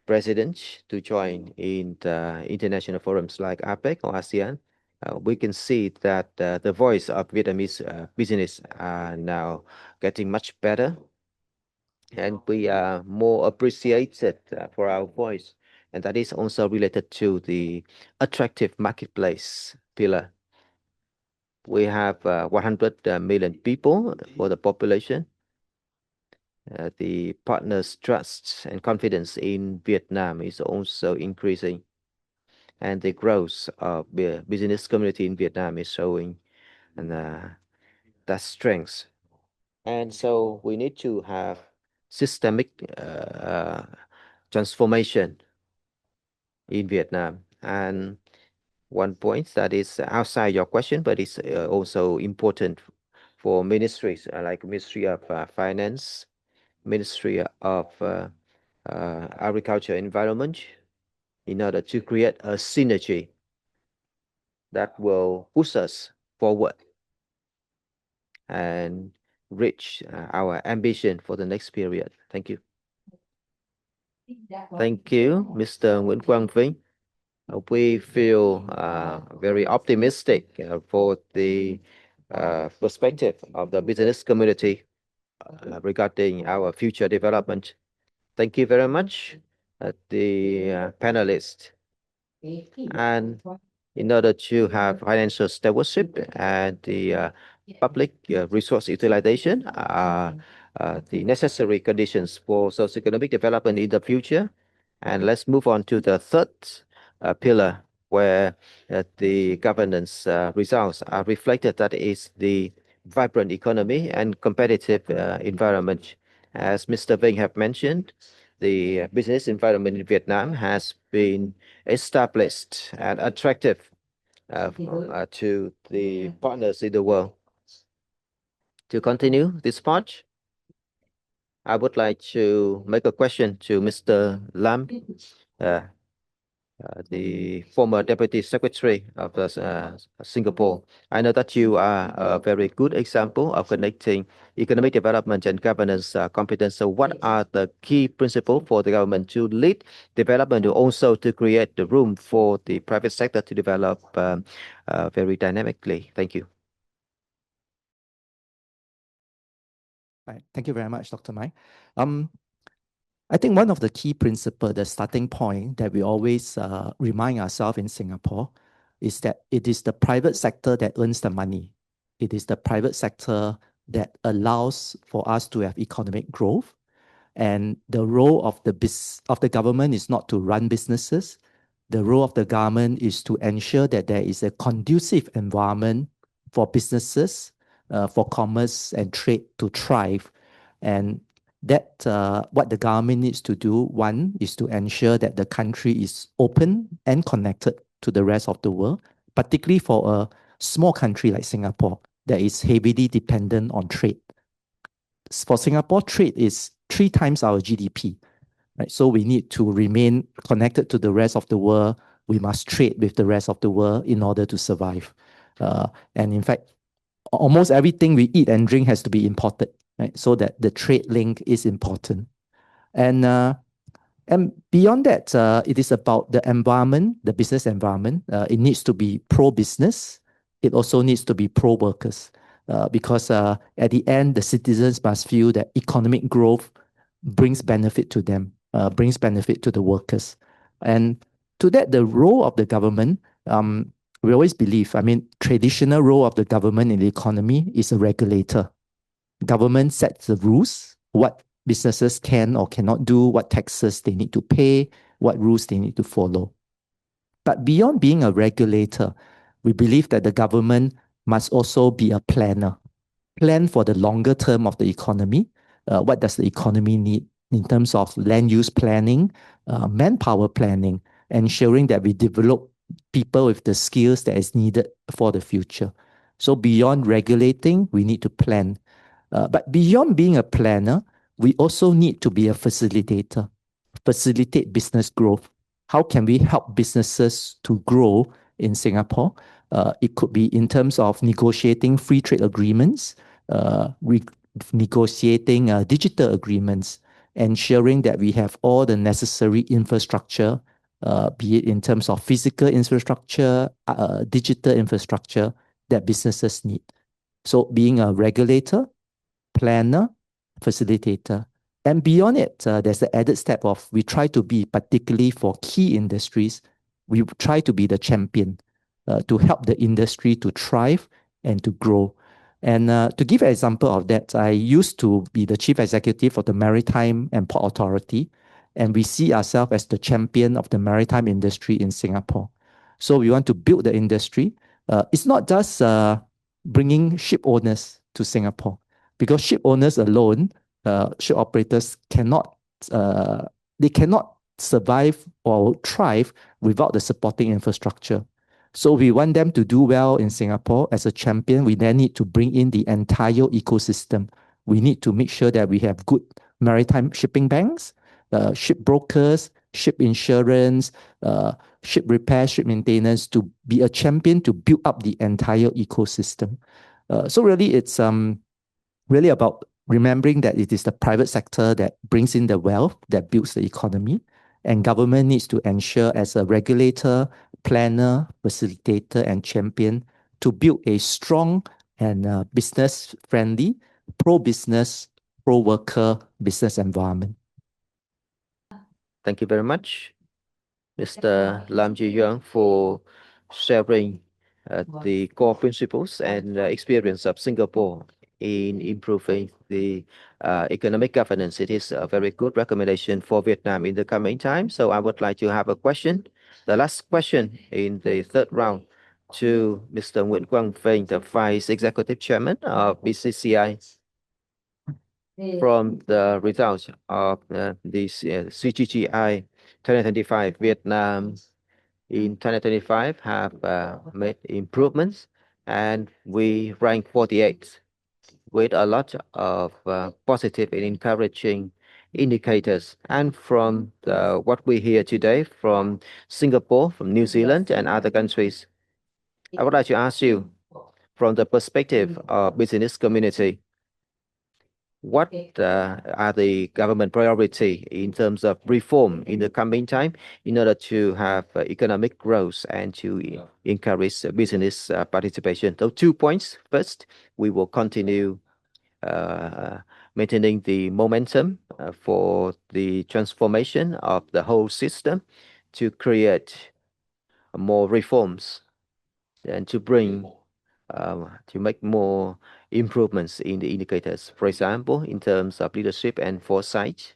president to join in the international forums like APEC or ASEAN. We can see that the voice of Vietnamese business are now getting much better, and we are more appreciated for our voice. And that is also related to the attractive marketplace pillar. We have 100 million people for the population. The partners' trust and confidence in Vietnam is also increasing, and the growth of the business community in Vietnam is showing that strength. And so we need to have systemic transformation in Vietnam. And one point that is outside your question, but it's also important for ministries like Ministry of Finance, Ministry of agriculture environment in order to create a synergy that will push us forward and reach our ambition for the next period. Thank you. Thank you, Mr. Nguyễn Quang Vinh. We feel very optimistic for the perspective of the business community regarding our future development. Thank you very much, the panelists. And in order to have financial stewardship and the public resource utilization are the necessary conditions for socioeconomic development in the future. And let's move on to the third pillar, where the governance results are reflected. That is the vibrant economy and competitive environment. As Mr. Vinh have mentioned, the business environment in Vietnam has been established and attractive to the partners in the world. To continue this part, I would like to make a question to Mr. Lam, the former Deputy Secretary of Singapore. I know that you are a very good example of connecting economic development and governance competence. So what are the key principles for the government to lead development, and also to create the room for the private sector to develop very dynamically? Thank you. Right. Thank you very much, Dr. Mai. I think one of the key principles, the starting point that we always remind ourselves in Singapore is that it is the private sector that earns the money. It is the private sector that allows for us to have economic growth. And the role of the government is not to run businesses. The role of the government is to ensure that there is a conducive environment for businesses, for commerce and trade to thrive. And that what the government needs to do, one, is to ensure that the country is open and connected to the rest of the world, particularly for a small country like Singapore that is heavily dependent on trade. For Singapore, trade is 3 times our GDP. Right? So we need to remain connected to the rest of the world. We must trade with the rest of the world in order to survive. And in fact, almost everything we eat and drink has to be imported. Right? So that the trade link is important. And beyond that, it is about the environment, the business environment. It needs to be pro-business. It also needs to be pro-workers. Because at the end, the citizens must feel that economic growth brings benefit to them, brings benefit to the workers. And to that, the role of the government, we always believe, traditional role of the government in the economy is a regulator. Government sets the rules, what businesses can or cannot do, what taxes they need to pay, what rules they need to follow. But beyond being a regulator, we believe that the government must also be a planner. Plan for the longer term of the economy. What does the economy need in terms of land use planning, manpower planning, ensuring that we develop people with the skills that is needed for the future. So beyond regulating, we need to plan. But beyond being a planner, we also need to be a facilitator, facilitate business growth. How can we help businesses to grow in Singapore? It could be in terms of negotiating free trade agreements, negotiating digital agreements, ensuring that we have all the necessary infrastructure, be it in terms of physical infrastructure, digital infrastructure that businesses need. So being a regulator, planner, facilitator. And beyond it, there's the added step of we try to be, particularly for key industries, we try to be the champion to help the industry to thrive and to grow. And to give an example of that, I used to be the chief executive of the Maritime and Port Authority, and we see ourselves as the champion of the maritime industry in Singapore. So we want to build the industry. It's not just bringing ship owners to Singapore, because ship owners alone, ship operators cannot survive or thrive without the supporting infrastructure. So we want them to do well in Singapore as a champion. We then need to bring in the entire ecosystem. We need to make sure that we have good maritime shipping banks. ship brokers, ship insurance, ship repair, ship maintenance, to be a champion to build up the entire ecosystem. So really, it's really about remembering that it is the private sector that brings in the wealth, that builds the economy, and government needs to ensure as a regulator, planner, facilitator, and champion to build a strong and business-friendly, pro-business, pro-worker business environment. Thank you very much, Mr. Lam Ji Yuan, for sharing the core principles and experience of Singapore in improving the economic governance. It is a very good recommendation for Vietnam in the coming time. So I would like to have a question, the last question in the third round, to Mr. Nguyen Quang Vinh, the Vice Executive Chairman of BCCI. From the results of this CGGI 2025, Vietnam in 2025 have made improvements, and we rank 48th with a lot of positive and encouraging indicators. And from what we hear today from Singapore, from New Zealand, and other countries, I would like to ask you, from the perspective of business community, what are the government priority in terms of reform in the coming time in order to have economic growth and to encourage business participation? So 2 points. First, we will continue maintaining the momentum for the transformation of the whole system to create more reforms and to bring to make more improvements in the indicators. For example, in terms of leadership and foresight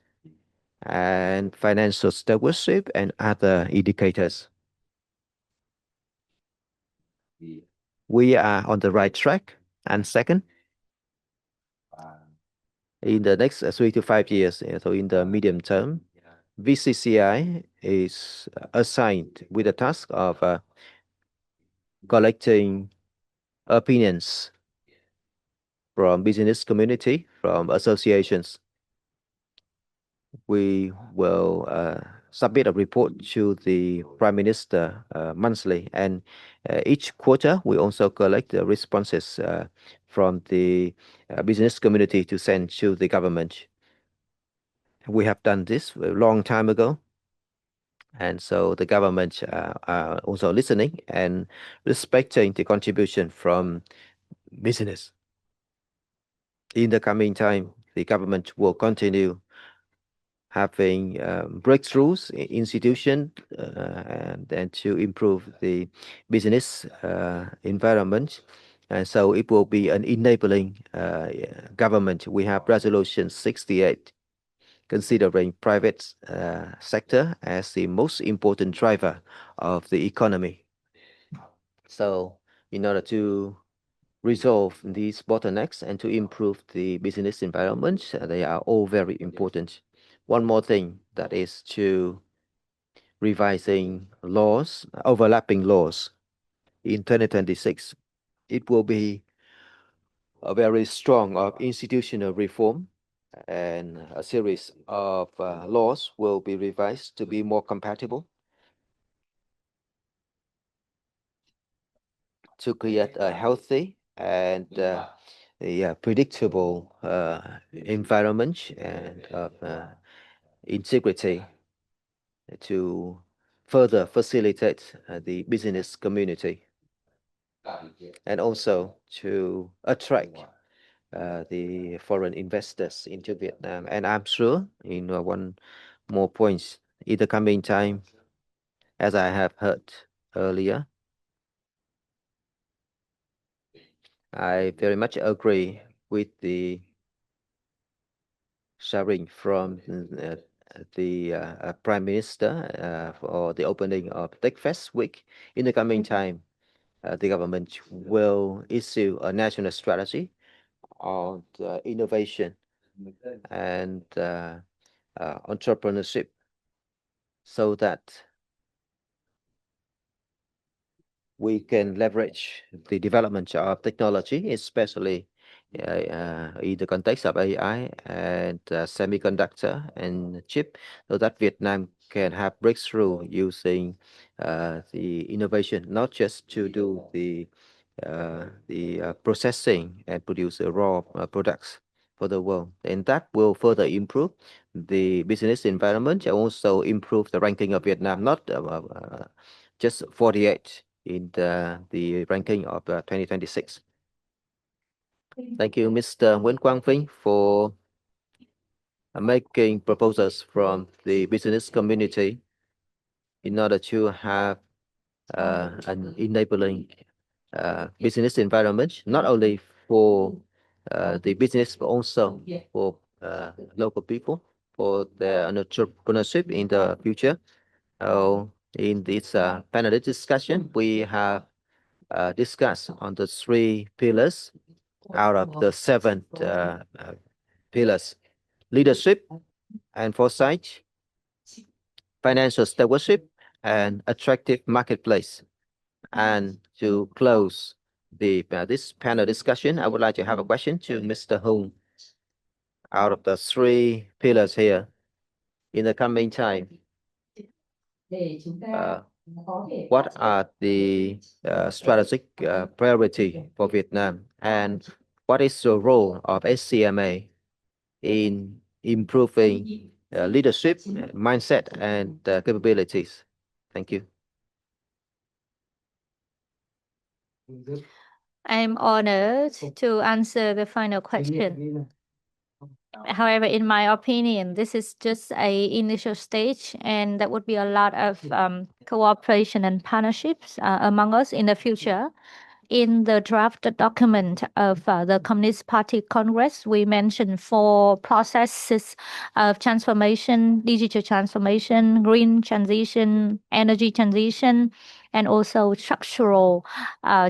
and financial stewardship and other indicators. We are on the right track. And second, in the next 3 to 5 years, so in the medium term, BCCI is assigned with the task of collecting opinions from business community, from associations. We will submit a report to the Prime Minister monthly, and each quarter we also collect the responses from the business community to send to the government. We have done this a long time ago, and so the government are also listening and respecting the contribution from business. In the coming time, the government will continue having breakthroughs in institution and to improve the business environment. And so it will be an enabling government. We have Resolution 68 considering private sector as the most important driver of the economy. So in order to resolve these bottlenecks and to improve the business environment, they are all very important. One more thing, that is to revising laws, overlapping laws. In 2026, it will be a very strong of institutional reform, and a series of laws will be revised to be more compatible, to create a healthy and predictable environment and integrity to further facilitate the business community, and also to attract the foreign investors into Vietnam. And I'm sure in one more point, in the coming time, as I have heard earlier, I very much agree with the sharing from the Prime Minister for the opening of TechFest Week. In the coming time, the government will issue a national strategy on innovation and entrepreneurship, so that we can leverage the development of technology, especially in the context of AI and semiconductor and chip, so that Vietnam can have breakthrough using the innovation, not just to do the processing and produce raw products for the world. And that will further improve the business environment and also improve the ranking of Vietnam, not just 48 in the ranking of 2026. Thank you, Mr. Nguyen Quang Vinh, for making proposals from the business community in order to have an enabling business environment, not only for the business, but also for local people, for their entrepreneurship in the future. In this panel discussion, we have discussed on the 3 pillars out of the 7 pillars: leadership and foresight, financial stewardship, and attractive marketplace. And to close this panel discussion, I would like to have a question to Mr. Hung. Out of the 3 pillars here, in the coming time, what are the strategic priority for Vietnam, and what is the role of HCMA in improving leadership, mindset, and capabilities? Thank you. I'm honored to answer the final question. However, in my opinion, this is just a initial stage, and there would be a lot of cooperation and partnerships among us in the future. In the draft document of the Communist Party Congress, we mentioned 4 processes of transformation: digital transformation, green transition, energy transition, and also structural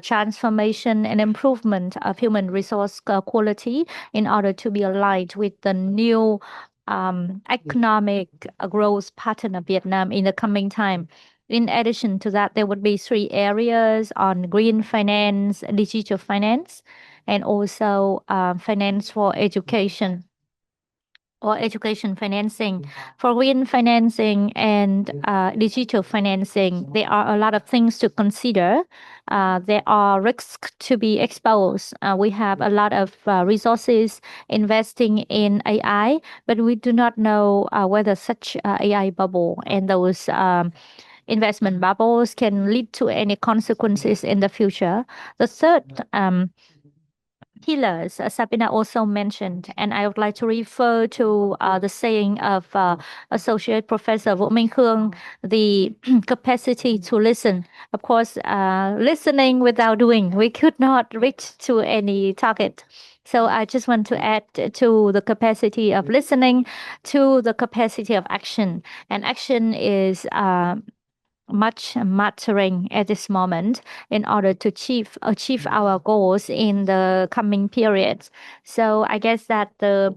transformation and improvement of human resource quality in order to be aligned with the new economic growth pattern of Vietnam in the coming time. In addition to that, there would be 3 areas on green finance, digital finance, and also finance for education or education financing. For green financing and digital financing, there are a lot of things to consider. There are risks to be exposed. We have a lot of resources investing in AI, but we do not know whether such AI bubble and those investment bubbles can lead to any consequences in the future. The third pillars, Sabina also mentioned, and I would like to refer to the saying of Associate Professor Vũ Minh Khương, the capacity to listen. Of course, listening without doing, we could not reach to any target. So I just want to add to the capacity of listening to the capacity of action. And action is much mattering at this moment in order to achieve our goals in the coming periods. So I guess that the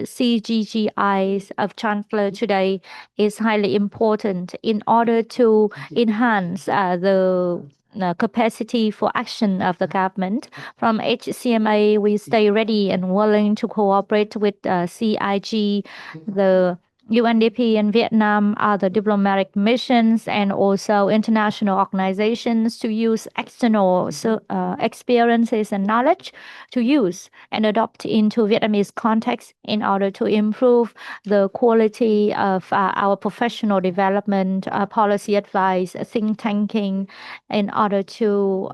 CGGIs of Chandler today is highly important in order to enhance the capacity for action of the government. From HCMA, we stay ready and willing to cooperate with CIG, the UNDP and Vietnam, other diplomatic missions, and also international organizations to use external experiences and knowledge to use and adopt into Vietnamese context in order to improve the quality of our professional development, policy advice, think tanking, in order to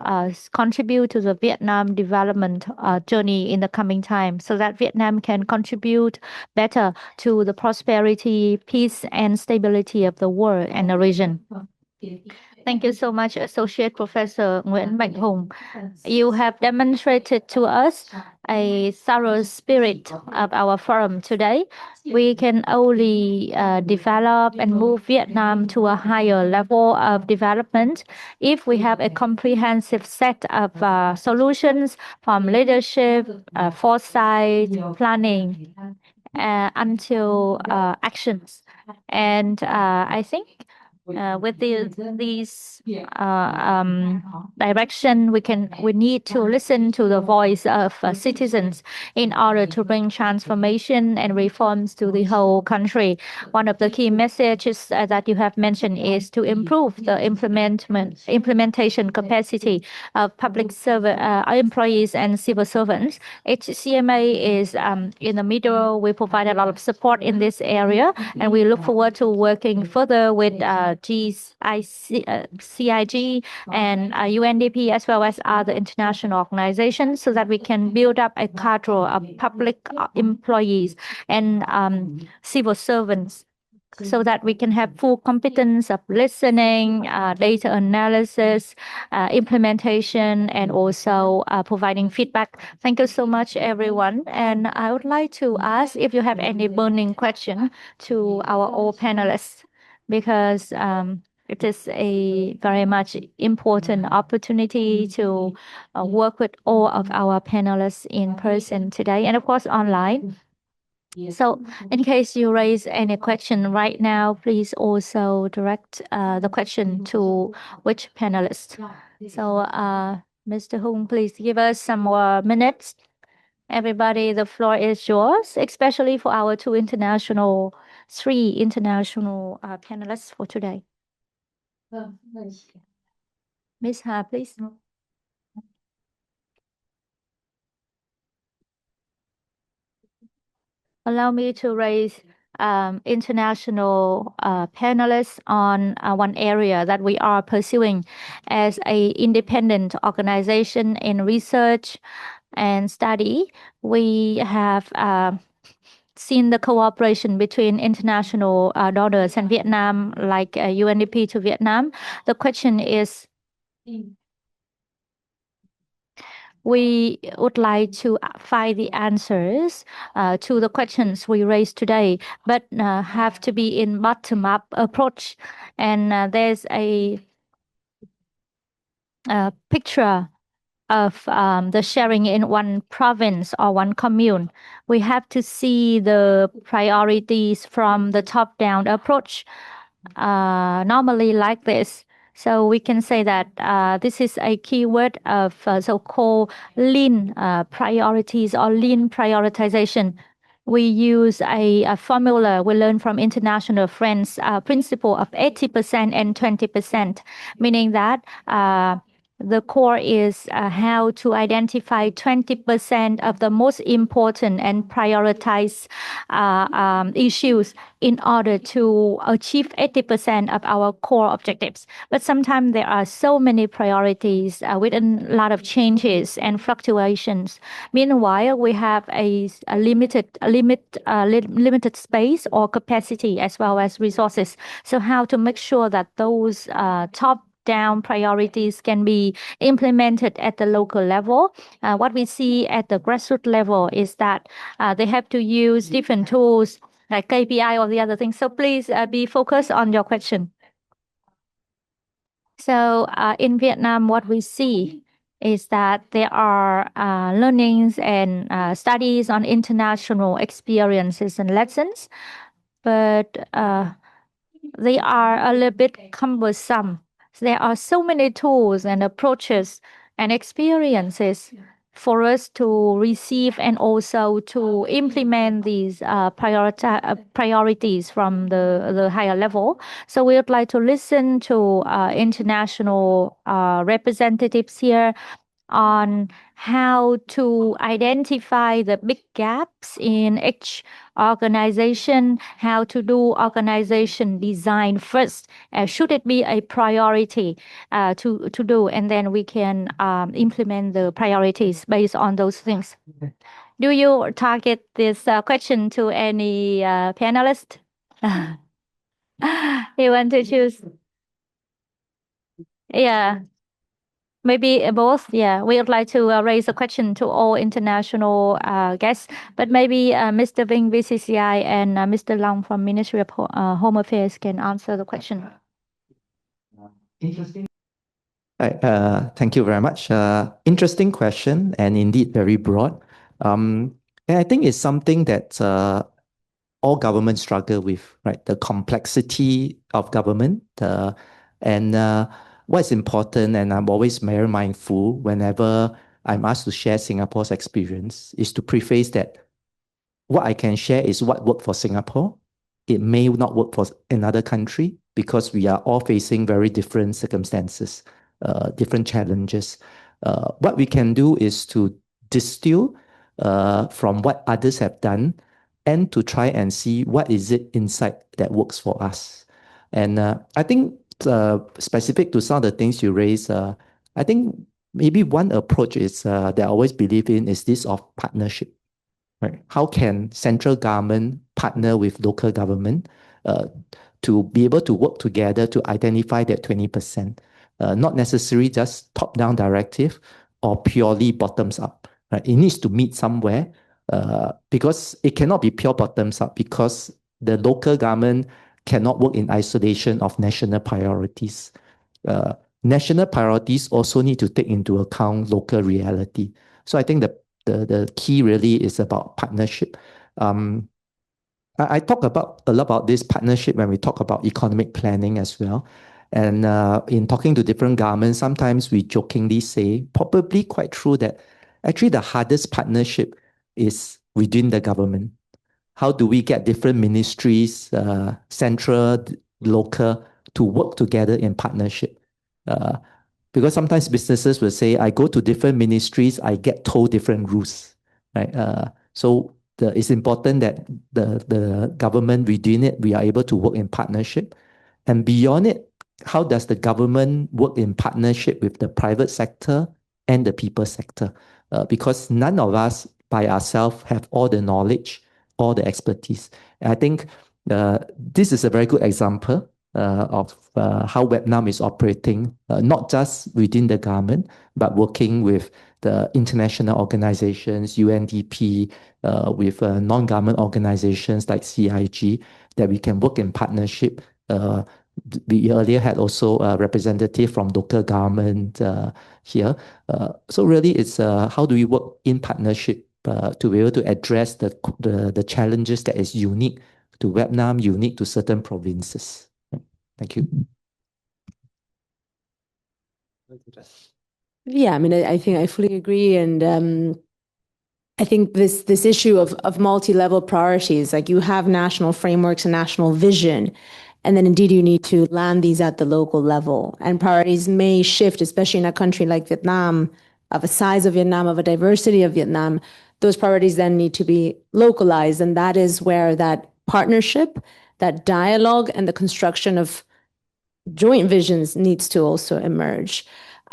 contribute to the Vietnam development journey in the coming time, so that Vietnam can contribute better to the prosperity, peace, and stability of the world and the region. Thank you so much, Associate Professor Nguyen Bạch Hùng. You have demonstrated to us a thorough spirit of our forum today. We can only develop and move Vietnam to a higher level of development if we have a comprehensive set of solutions from leadership, foresight, planning, until actions. And I think with these direction, we need to listen to the voice of citizens in order to bring transformation and reforms to the whole country. One of the key messages that you have mentioned is to improve the implementation capacity of public employees and civil servants. HCMA is in the middle. We provide a lot of support in this area, and we look forward to working further with CIG and UNDP as well as other international organizations so that we can build up a cadre of public employees and civil servants so that we can have full competence of listening, data analysis, implementation, and also providing feedback. Thank you so much, everyone. And I would like to ask if you have any burning question to our all panelists, because it is a very much important opportunity to work with all of our panelists in person today and of course online. So in case you raise any question right now, please also direct the question to which panelist. So Mr. Hung, please give us some more minutes. Everybody, the floor is yours, especially for our three international panelists for today. Ms. Ha, please. Allow me to raise international panelists on one area that we are pursuing as a independent organization in research and study. We have seen the cooperation between international donors and Vietnam, like UNDP to Vietnam. The question is, we would like to find the answers to the questions we raised today, but have to be in bottom-up approach. And there's a picture of the sharing in one province or one commune. We have to see the priorities from the top-down approach, normally like this. So we can say that this is a keyword of so-called lean priorities or lean prioritization. We use a formula we learned from international friends, principle of 80% and 20%, meaning that the core is how to identify 20% of the most important and prioritize issues in order to achieve 80% of our core objectives. But sometimes there are so many priorities with a lot of changes and fluctuations. Meanwhile, we have a limited space or capacity as well as resources. So how to make sure that those top-down priorities can be implemented at the local level. What we see at the grassroots level is that they have to use different tools like KPI or the other things. So please be focused on your question. So in Vietnam, what we see is that there are learnings and studies on international experiences and lessons, but they are a little bit cumbersome. There are so many tools and approaches and experiences for us to receive and also to implement these priorities from the higher level. So we would like to listen to international representatives here on how to identify the big gaps in each organization, how to do organization design first. Should it be a priority to do, and then we can implement the priorities based on those things. Do you target this question to any panelist? You want to choose? Yeah. Maybe both. Yeah, we would like to raise a question to all international guests, but maybe Mr. Vinh, VCCI, and Mr. Long from Ministry of Home Affairs can answer the question. Interesting. Thank you very much. Interesting question and indeed very broad. And I think it's something that all governments struggle with, right? The complexity of government, and what's important, and I'm always very mindful whenever I'm asked to share Singapore's experience, is to preface that what I can share is what worked for Singapore. It may not work for another country because we are all facing very different circumstances, different challenges. What we can do is to distill from what others have done and to try and see what is it inside that works for us. And I think specific to some of the things you raised, I think maybe one approach is that I always believe in is this of partnership. Right? How can central government partner with local government to be able to work together to identify that 20%? Not necessarily just top-down directive or purely bottoms-up. Right? It needs to meet somewhere because it cannot be pure bottoms-up because the local government cannot work in isolation of national priorities. National priorities also need to take into account local reality. So I think the key really is about partnership. I talk about a lot about this partnership when we talk about economic planning as well. And in talking to different governments, sometimes we jokingly say, probably quite true, that actually the hardest partnership is within the government. How do we get different ministries, central, local, to work together in partnership? Because sometimes businesses will say, I go to different ministries, I get told different rules, right? So it's important that the government within it, we are able to work in partnership. And beyond it, how does the government work in partnership with the private sector and the people sector? Because none of us by ourselves have all the knowledge, all the expertise. And I think this is a very good example of how Vietnam is operating, not just within the government, but working with the international organizations, UNDP, with non-government organizations like CIG, that we can work in partnership. We earlier had also a representative from local government here. So really it's how do we work in partnership to be able to address the challenges that is unique to Vietnam, unique to certain provinces. Thank you. Yeah, I mean, I think I fully agree. And I think this issue of multi-level priorities, like you have national frameworks and national vision, and then indeed you need to land these at the local level. And priorities may shift, especially in a country like Vietnam, of a size of Vietnam, of a diversity of Vietnam. Those priorities then need to be localized. And that is where that partnership, that dialogue, and the construction of joint visions needs to also emerge.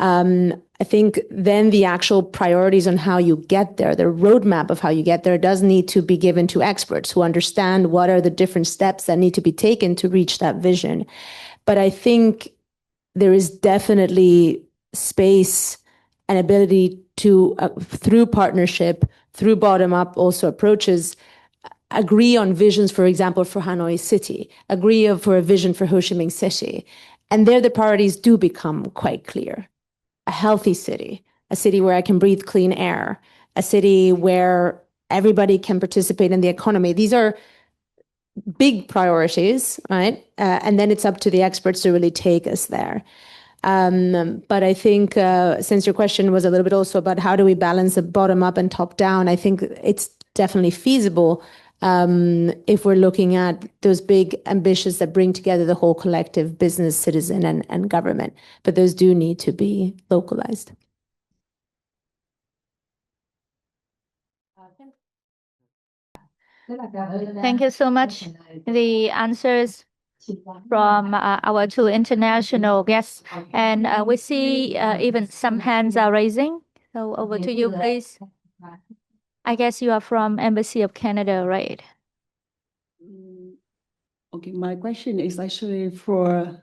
I think then the actual priorities on how you get there, the roadmap of how you get there, does need to be given to experts who understand what are the different steps that need to be taken to reach that vision. But I think there is definitely space and ability to, through partnership, through bottom-up also approaches, agree on visions, for example, for Hanoi City, agree for a vision for Ho Chi Minh City. And there the priorities do become quite clear. A healthy city, a city where I can breathe clean air, a city where everybody can participate in the economy. These are big priorities, right? And then it's up to the experts to really take us there. But I think since your question was a little bit also about how do we balance the bottom up and top down, I think it's definitely feasible if we're looking at those big ambitions that bring together the whole collective business, citizen, and government. But those do need to be localized. Thank you so much. The answers from our two international guests. And we see even some hands are raising. So over to you, please. I guess you are from Embassy of Canada, right? Okay, my question is actually for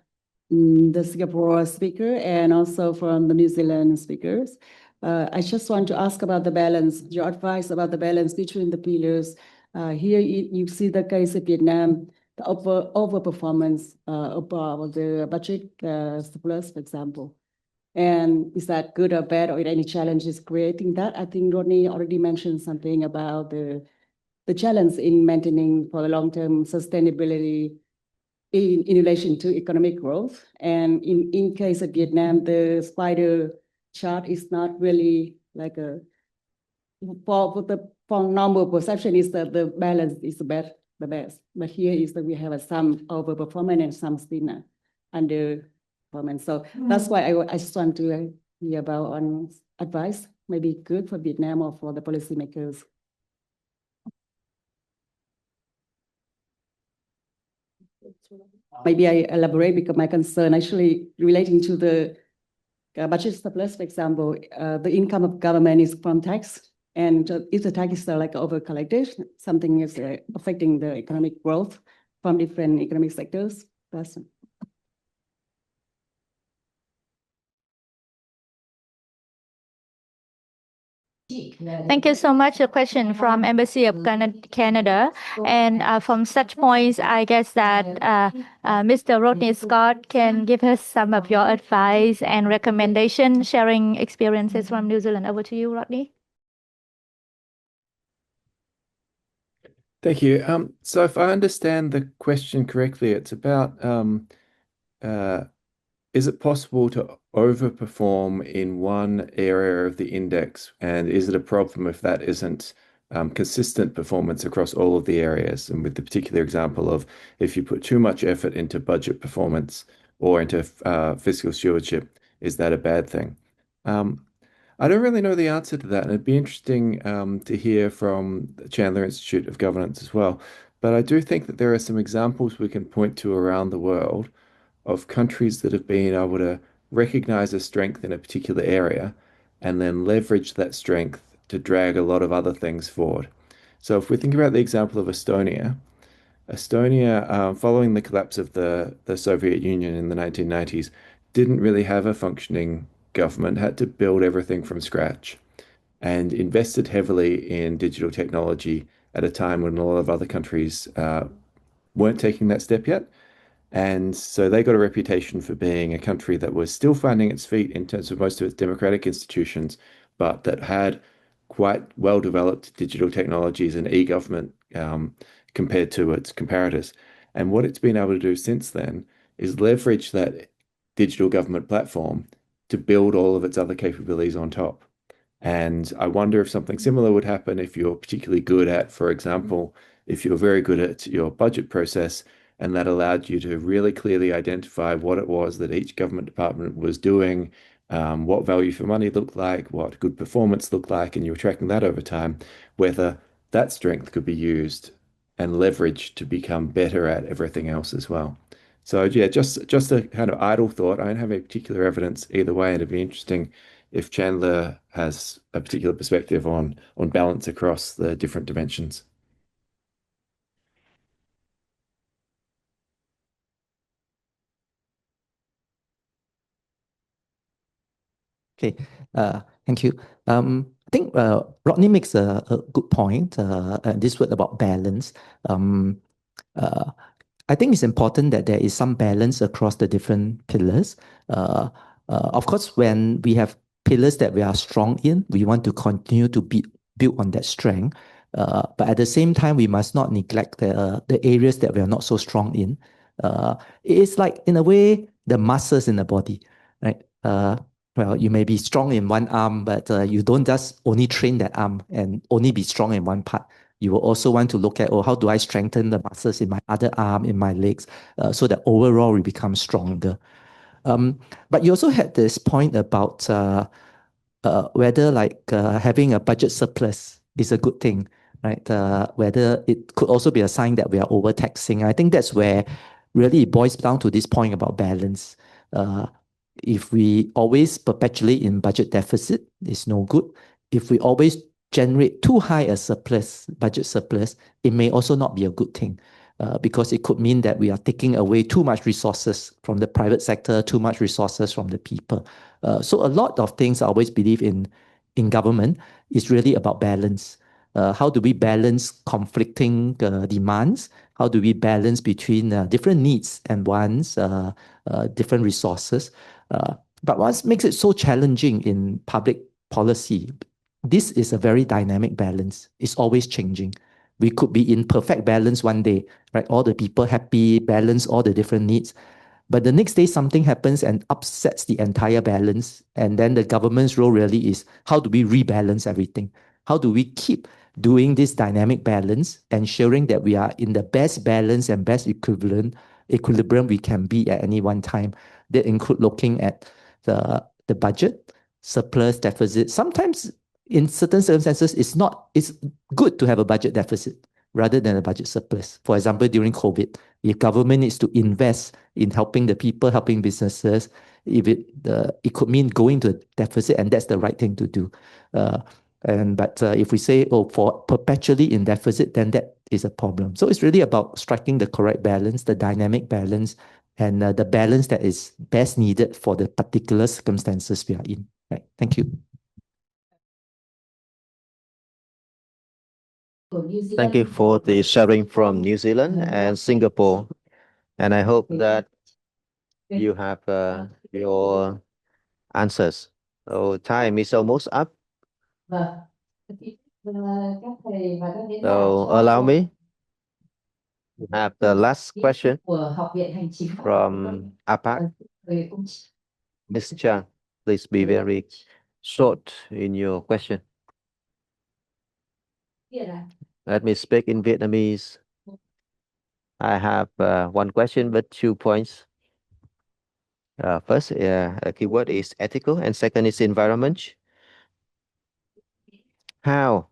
the Singapore speaker and also from the New Zealand speakers. I just want to ask about the balance, your advice about the balance between the pillars. Here you see the case of Vietnam, the overperformance above the budget surplus, for example. And is that good or bad, or any challenges creating that? I think Rodney already mentioned something about the the challenge in maintaining for the long-term sustainability in relation to economic growth. And in case of Vietnam, the spider chart is not really like a, for normal perception is that the balance is the best. But here is that we have some overperformance and some still underperformance. So that's why I just want to hear about on advice, maybe good for Vietnam or for the policymakers. Maybe I elaborate because my concern actually relating to the budget surplus, for example, the income of government is from tax. And if the tax is like over collected, something is affecting the economic growth from different economic sectors. That's Thank you so much. A question from Embassy of Canada. And from such points, I guess that Mr. Rodney Scott can give us some of your advice and recommendation, sharing experiences from New Zealand. Over to you, Rodney. Thank you. So if I understand the question correctly, it's about is it possible to overperform in one area of the index? And is it a problem if that isn't consistent performance across all of the areas? And with the particular example of if you put too much effort into budget performance or into fiscal stewardship, is that a bad thing? I don't really know the answer to that. And it'd be interesting to hear from the Chandler Institute of Governance as well. But I do think that there are some examples we can point to around the world of countries that have been able to recognize a strength in a particular area and then leverage that strength to drag a lot of other things forward. So if we think about the example of Estonia, following the collapse of the Soviet Union in the 1990s, didn't really have a functioning government, had to build everything from scratch, and invested heavily in digital technology at a time when a lot of other countries weren't taking that step yet. And so they got a reputation for being a country that was still finding its feet in terms of most of its democratic institutions, but that had quite well-developed digital technologies and e-government compared to its comparators. And what it's been able to do since then is leverage that digital government platform to build all of its other capabilities on top. And I wonder if something similar would happen if you're particularly good at, for example, if you're very good at your budget process, and that allowed you to really clearly identify what it was that each government department was doing, what value for money looked like, what good performance looked like, and you were tracking that over time, whether that strength could be used and leveraged to become better at everything else as well. So yeah, just a kind of idle thought. I don't have any particular evidence either way, and it'd be interesting if Chandler has a particular perspective on balance across the different dimensions. Okay, thank you. I think Rodney makes a good point. This word about balance. I think it's important that there is some balance across the different pillars. Of course, when we have pillars that we are strong in, we want to continue to build on that strength. But at the same time, we must not neglect the areas that we are not so strong in. It is like, in a way, the muscles in the body, right? Well, you may be strong in one arm, but you don't just only train that arm and only be strong in one part. You will also want to look at, how do I strengthen the muscles in my other arm, in my legs, so that overall we become stronger. But you also had this point about whether having a budget surplus is a good thing, right? Whether it could also be a sign that we are overtaxing. I think that's where really it boils down to this point about balance. If we always perpetuate in budget deficit, it's no good. If we always generate too high a surplus, budget surplus, it may also not be a good thing, because it could mean that we are taking away too much resources from the private sector, too much resources from the people. So a lot of things I always believe in government is really about balance. How do we balance conflicting demands? How do we balance between different needs and wants, different resources? But what makes it so challenging in public policy, this is a very dynamic balance. It's always changing. We could be in perfect balance one day, right? All the people happy, balance all the different needs. But the next day, something happens and upsets the entire balance. And then the government's role really is, how do we rebalance everything? How do we keep doing this dynamic balance, ensuring that we are in the best balance and best equilibrium we can be at any one time? That include looking at the budget, surplus, deficit. Sometimes in certain circumstances, it's good to have a budget deficit rather than a budget surplus. For example, during COVID, if government needs to invest in helping the people, helping businesses, it could mean going to a deficit, and that's the right thing to do. But if we say, for perpetually in deficit, then that is a problem. So it's really about striking the correct balance, the dynamic balance, and the balance that is best needed for the particular circumstances we are in. Right. Thank you. Thank you for the sharing from New Zealand and Singapore. And I hope that you have your answers. So time is almost up. So allow me to have the last question from APAC. Ms. Chang, please be very short in your question. Let me speak in Vietnamese. I have one question but 2 points. First, a keyword is ethical, and second is environment. How?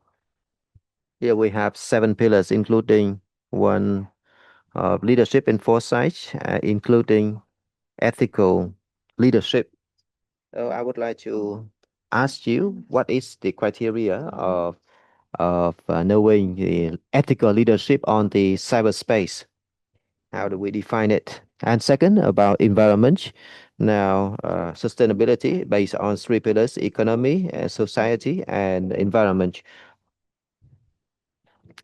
Here we have 7 pillars, including one of leadership and foresight, including ethical leadership. So I would like to ask you, what is the criteria of knowing the ethical leadership on the cyberspace? How do we define it? And second, about environment. Now, sustainability based on 3 pillars: economy, society, and environment.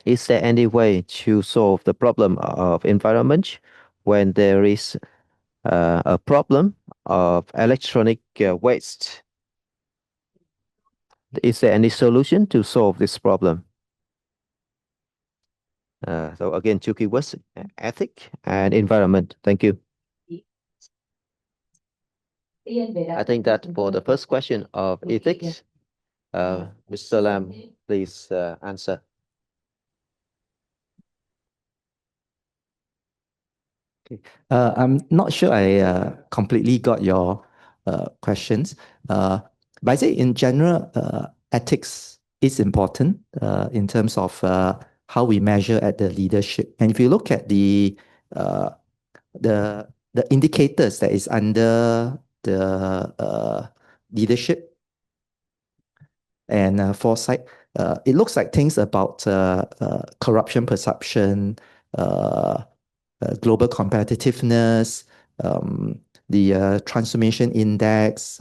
Is there any way to solve the problem of environment when there is a problem of electronic waste? Is there any solution to solve this problem? So again, 2 keywords: ethic and environment. Thank you. I think that for the first question of ethics, Mr. Lam, please answer. I'm not sure I completely got your questions. But I say in general, ethics is important in terms of how we measure at the leadership. And if you look at the indicators that is under the leadership and foresight, it looks like things about corruption perception, global competitiveness, the transformation index,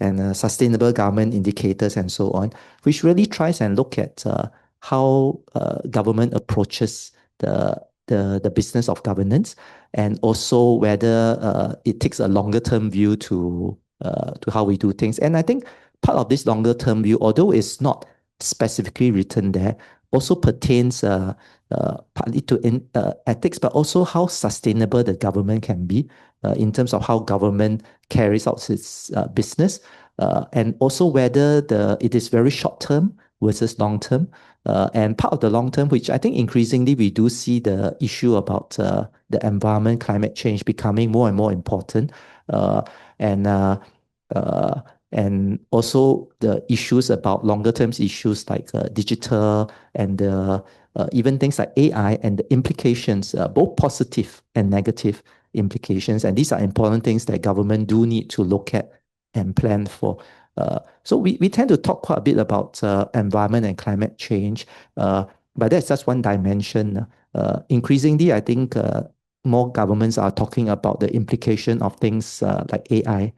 and sustainable government indicators and so on, which really tries and look at how government approaches the business of governance, and also whether it takes a longer term view to how we do things. And I think part of this longer term view, although it's not specifically written there, also pertains partly to ethics, but also how sustainable the government can be in terms of how government carries out its business, and also whether it is very short term versus long term. And part of the long term, which I think increasingly we do see the issue about the environment, climate change becoming more and more important, and also the issues about longer term issues like digital and even things like AI and the implications, both positive and negative implications. And these are important things that government do need to look at and plan for. So we tend to talk quite a bit about environment and climate change, but that's just one dimension. Increasingly, I think more governments are talking about the implication of things like AI,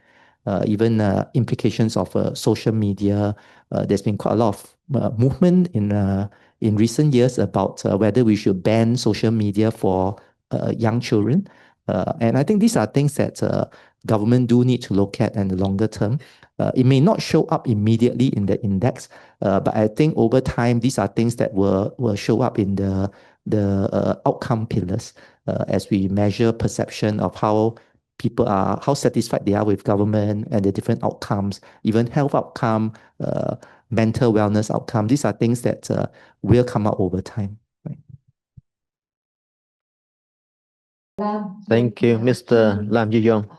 even implications of social media. There's been quite a lot of movement in recent years about whether we should ban social media for young children. And I think these are things that government do need to look at in the longer term. It may not show up immediately in the index, but I think over time, these are things that will show up in the outcome pillars as we measure perception of how people are, how satisfied they are with government and the different outcomes, even health outcome, mental wellness outcome. These are things that will come out over time. Right? Thank you, Mr. Lam Yu Yong.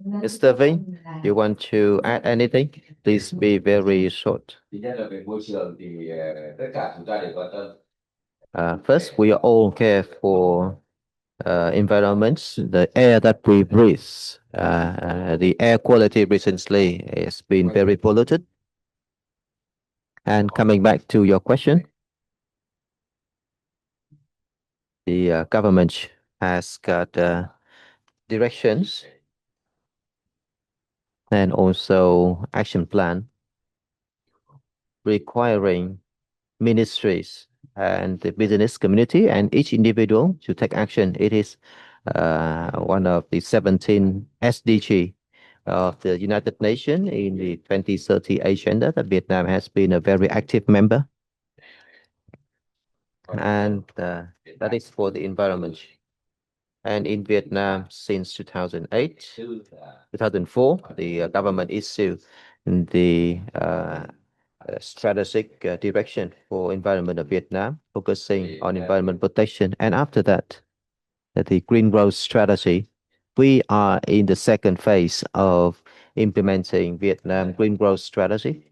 Mr. Vinh, you want to add anything? Please be very short. First, we all care for environments, the air that we breathe. The air quality recently has been very polluted. And coming back to your question, the government has got directions and also action plan requiring ministries and the business community and each individual to take action. It is one of the 17 SDG of the United Nations in the 2030 agenda that Vietnam has been a very active member. And that is for the environment. And in Vietnam, since 2008, 2004, the government issued the strategic direction for environment of Vietnam, focusing on environment protection. And after that, the green growth strategy, we are in the second phase of implementing Vietnam green growth strategy.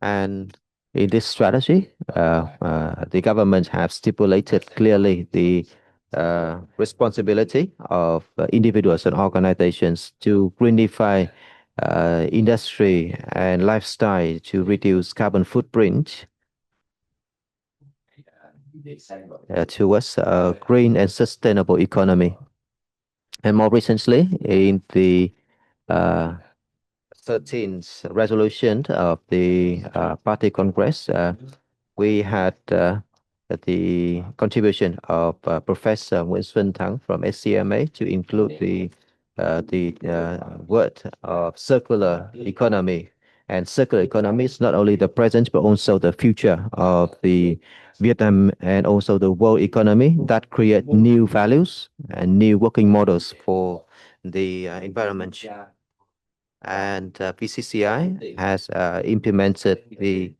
And in this strategy, the government have stipulated clearly the responsibility of individuals and organizations to greenify industry and lifestyle to reduce carbon footprint towards a green and sustainable economy. And more recently, in the 13th resolution of the Party Congress, we had the contribution of Professor Nguyen from HCMA to include the word of circular economy. And circular economy is not only the present, but also the future of the Vietnam and also the world economy that create new values and new working models for the environment. And PCCI has implemented the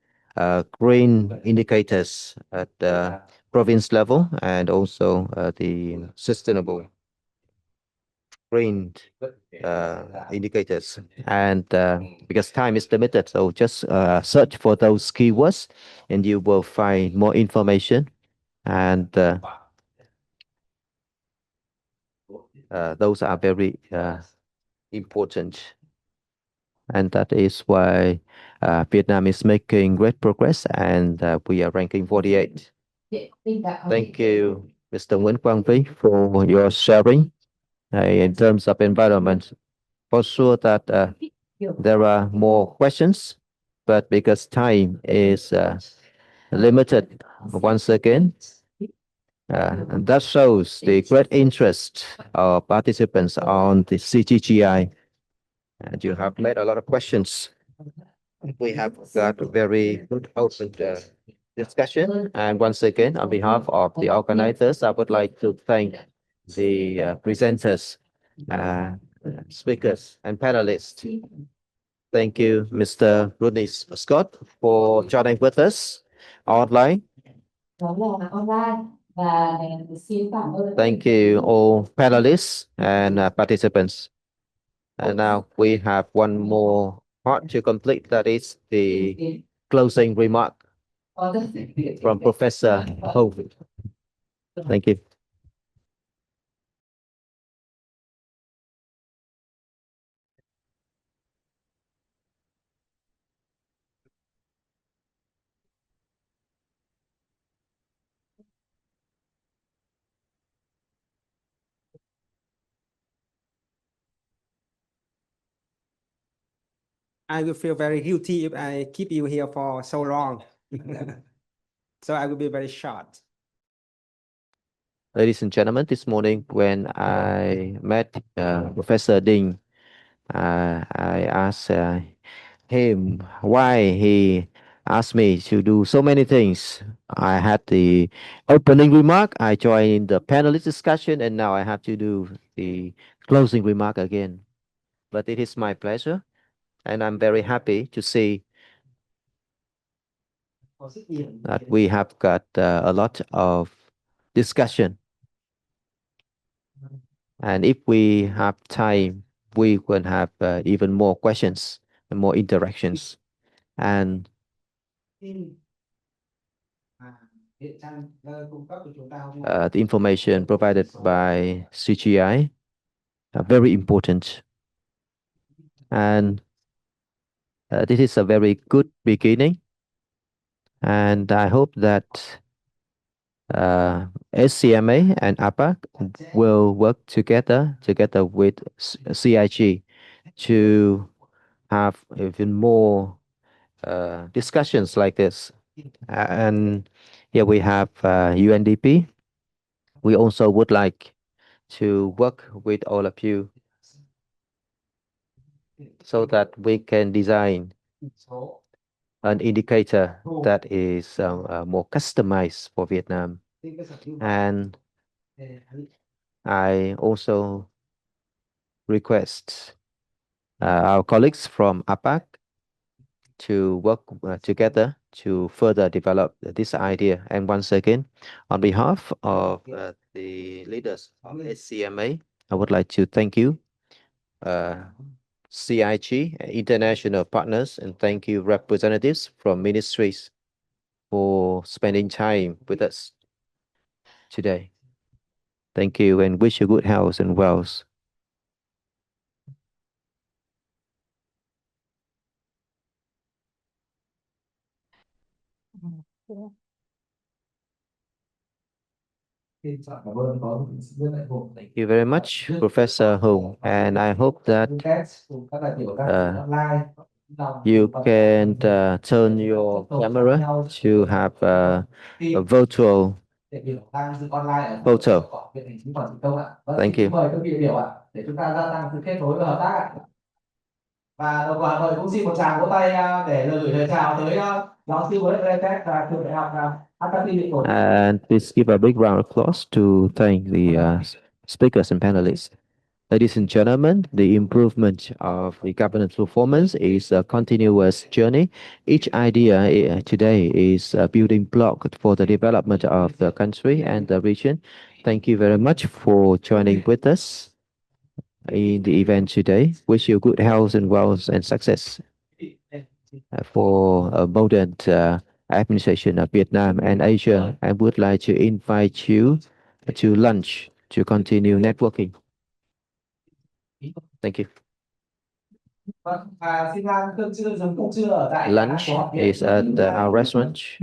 green indicators at the province level and also the sustainable green indicators. And because time is limited, so just search for those keywords and you will find more information. And those are very important. And that is why Vietnam is making great progress, and we are ranking 48. Thank you, Mr. Nguyen Quang Vy, for your sharing in terms of environment. For sure that there are more questions, but because time is limited, once again, that shows the great interest of participants on the CGGI. And you have made a lot of questions. We have got a very good open discussion. And once again, on behalf of the organizers, I would like to thank the presenters, speakers, and panelists. Thank you, Mr. Rodney Scott, for joining with us online. Thank you, all panelists and participants. And now we have one more part to complete, that is the closing remark from Professor Ho. Thank you. I will feel very guilty if I keep you here for so long. So I will be very short. Ladies and gentlemen, this morning when I met Professor Ding, I asked him why he asked me to do so many things. I had the opening remark, I joined the panelist discussion, and now I have to do the closing remark again. But it is my pleasure, and I'm very happy to see that we have got a lot of discussion. And if we have time, we will have even more questions and more interactions. And the information provided by CGI are very important. And this is a very good beginning. And I hope that HCMA and APAC will work together with CIG to have even more discussions like this. And here we have UNDP. We also would like to work with all of you so that we can design an indicator that is more customized for Vietnam. And I also request our colleagues from APAC to work together to further develop this idea. And once again, on behalf of the leaders of HCMA, I would like to thank you, CIG, international partners, and thank you, representatives from ministries, for spending time with us today. Thank you and wish you good health and wealth. Thank you very much, Professor Hùng, and I hope that you can turn your camera to have a virtual photo. Thank you. Và đồng thời mời cũng xin một tràng vỗ tay để gửi lời chào tới giáo sư Nguyễn và trường đại học HCMA. And please give a big round of applause to thank the speakers and panelists. Ladies and gentlemen, the improvement of the governance performance is a continuous journey. Each idea today is a building block for the development of the country and the region. Thank you very much for joining with us in the event today. Wish you good health and wealth and success for a modern administration of Vietnam and Asia. I would like to invite you to lunch to continue networking. Thank you. Lunch is at our restaurant.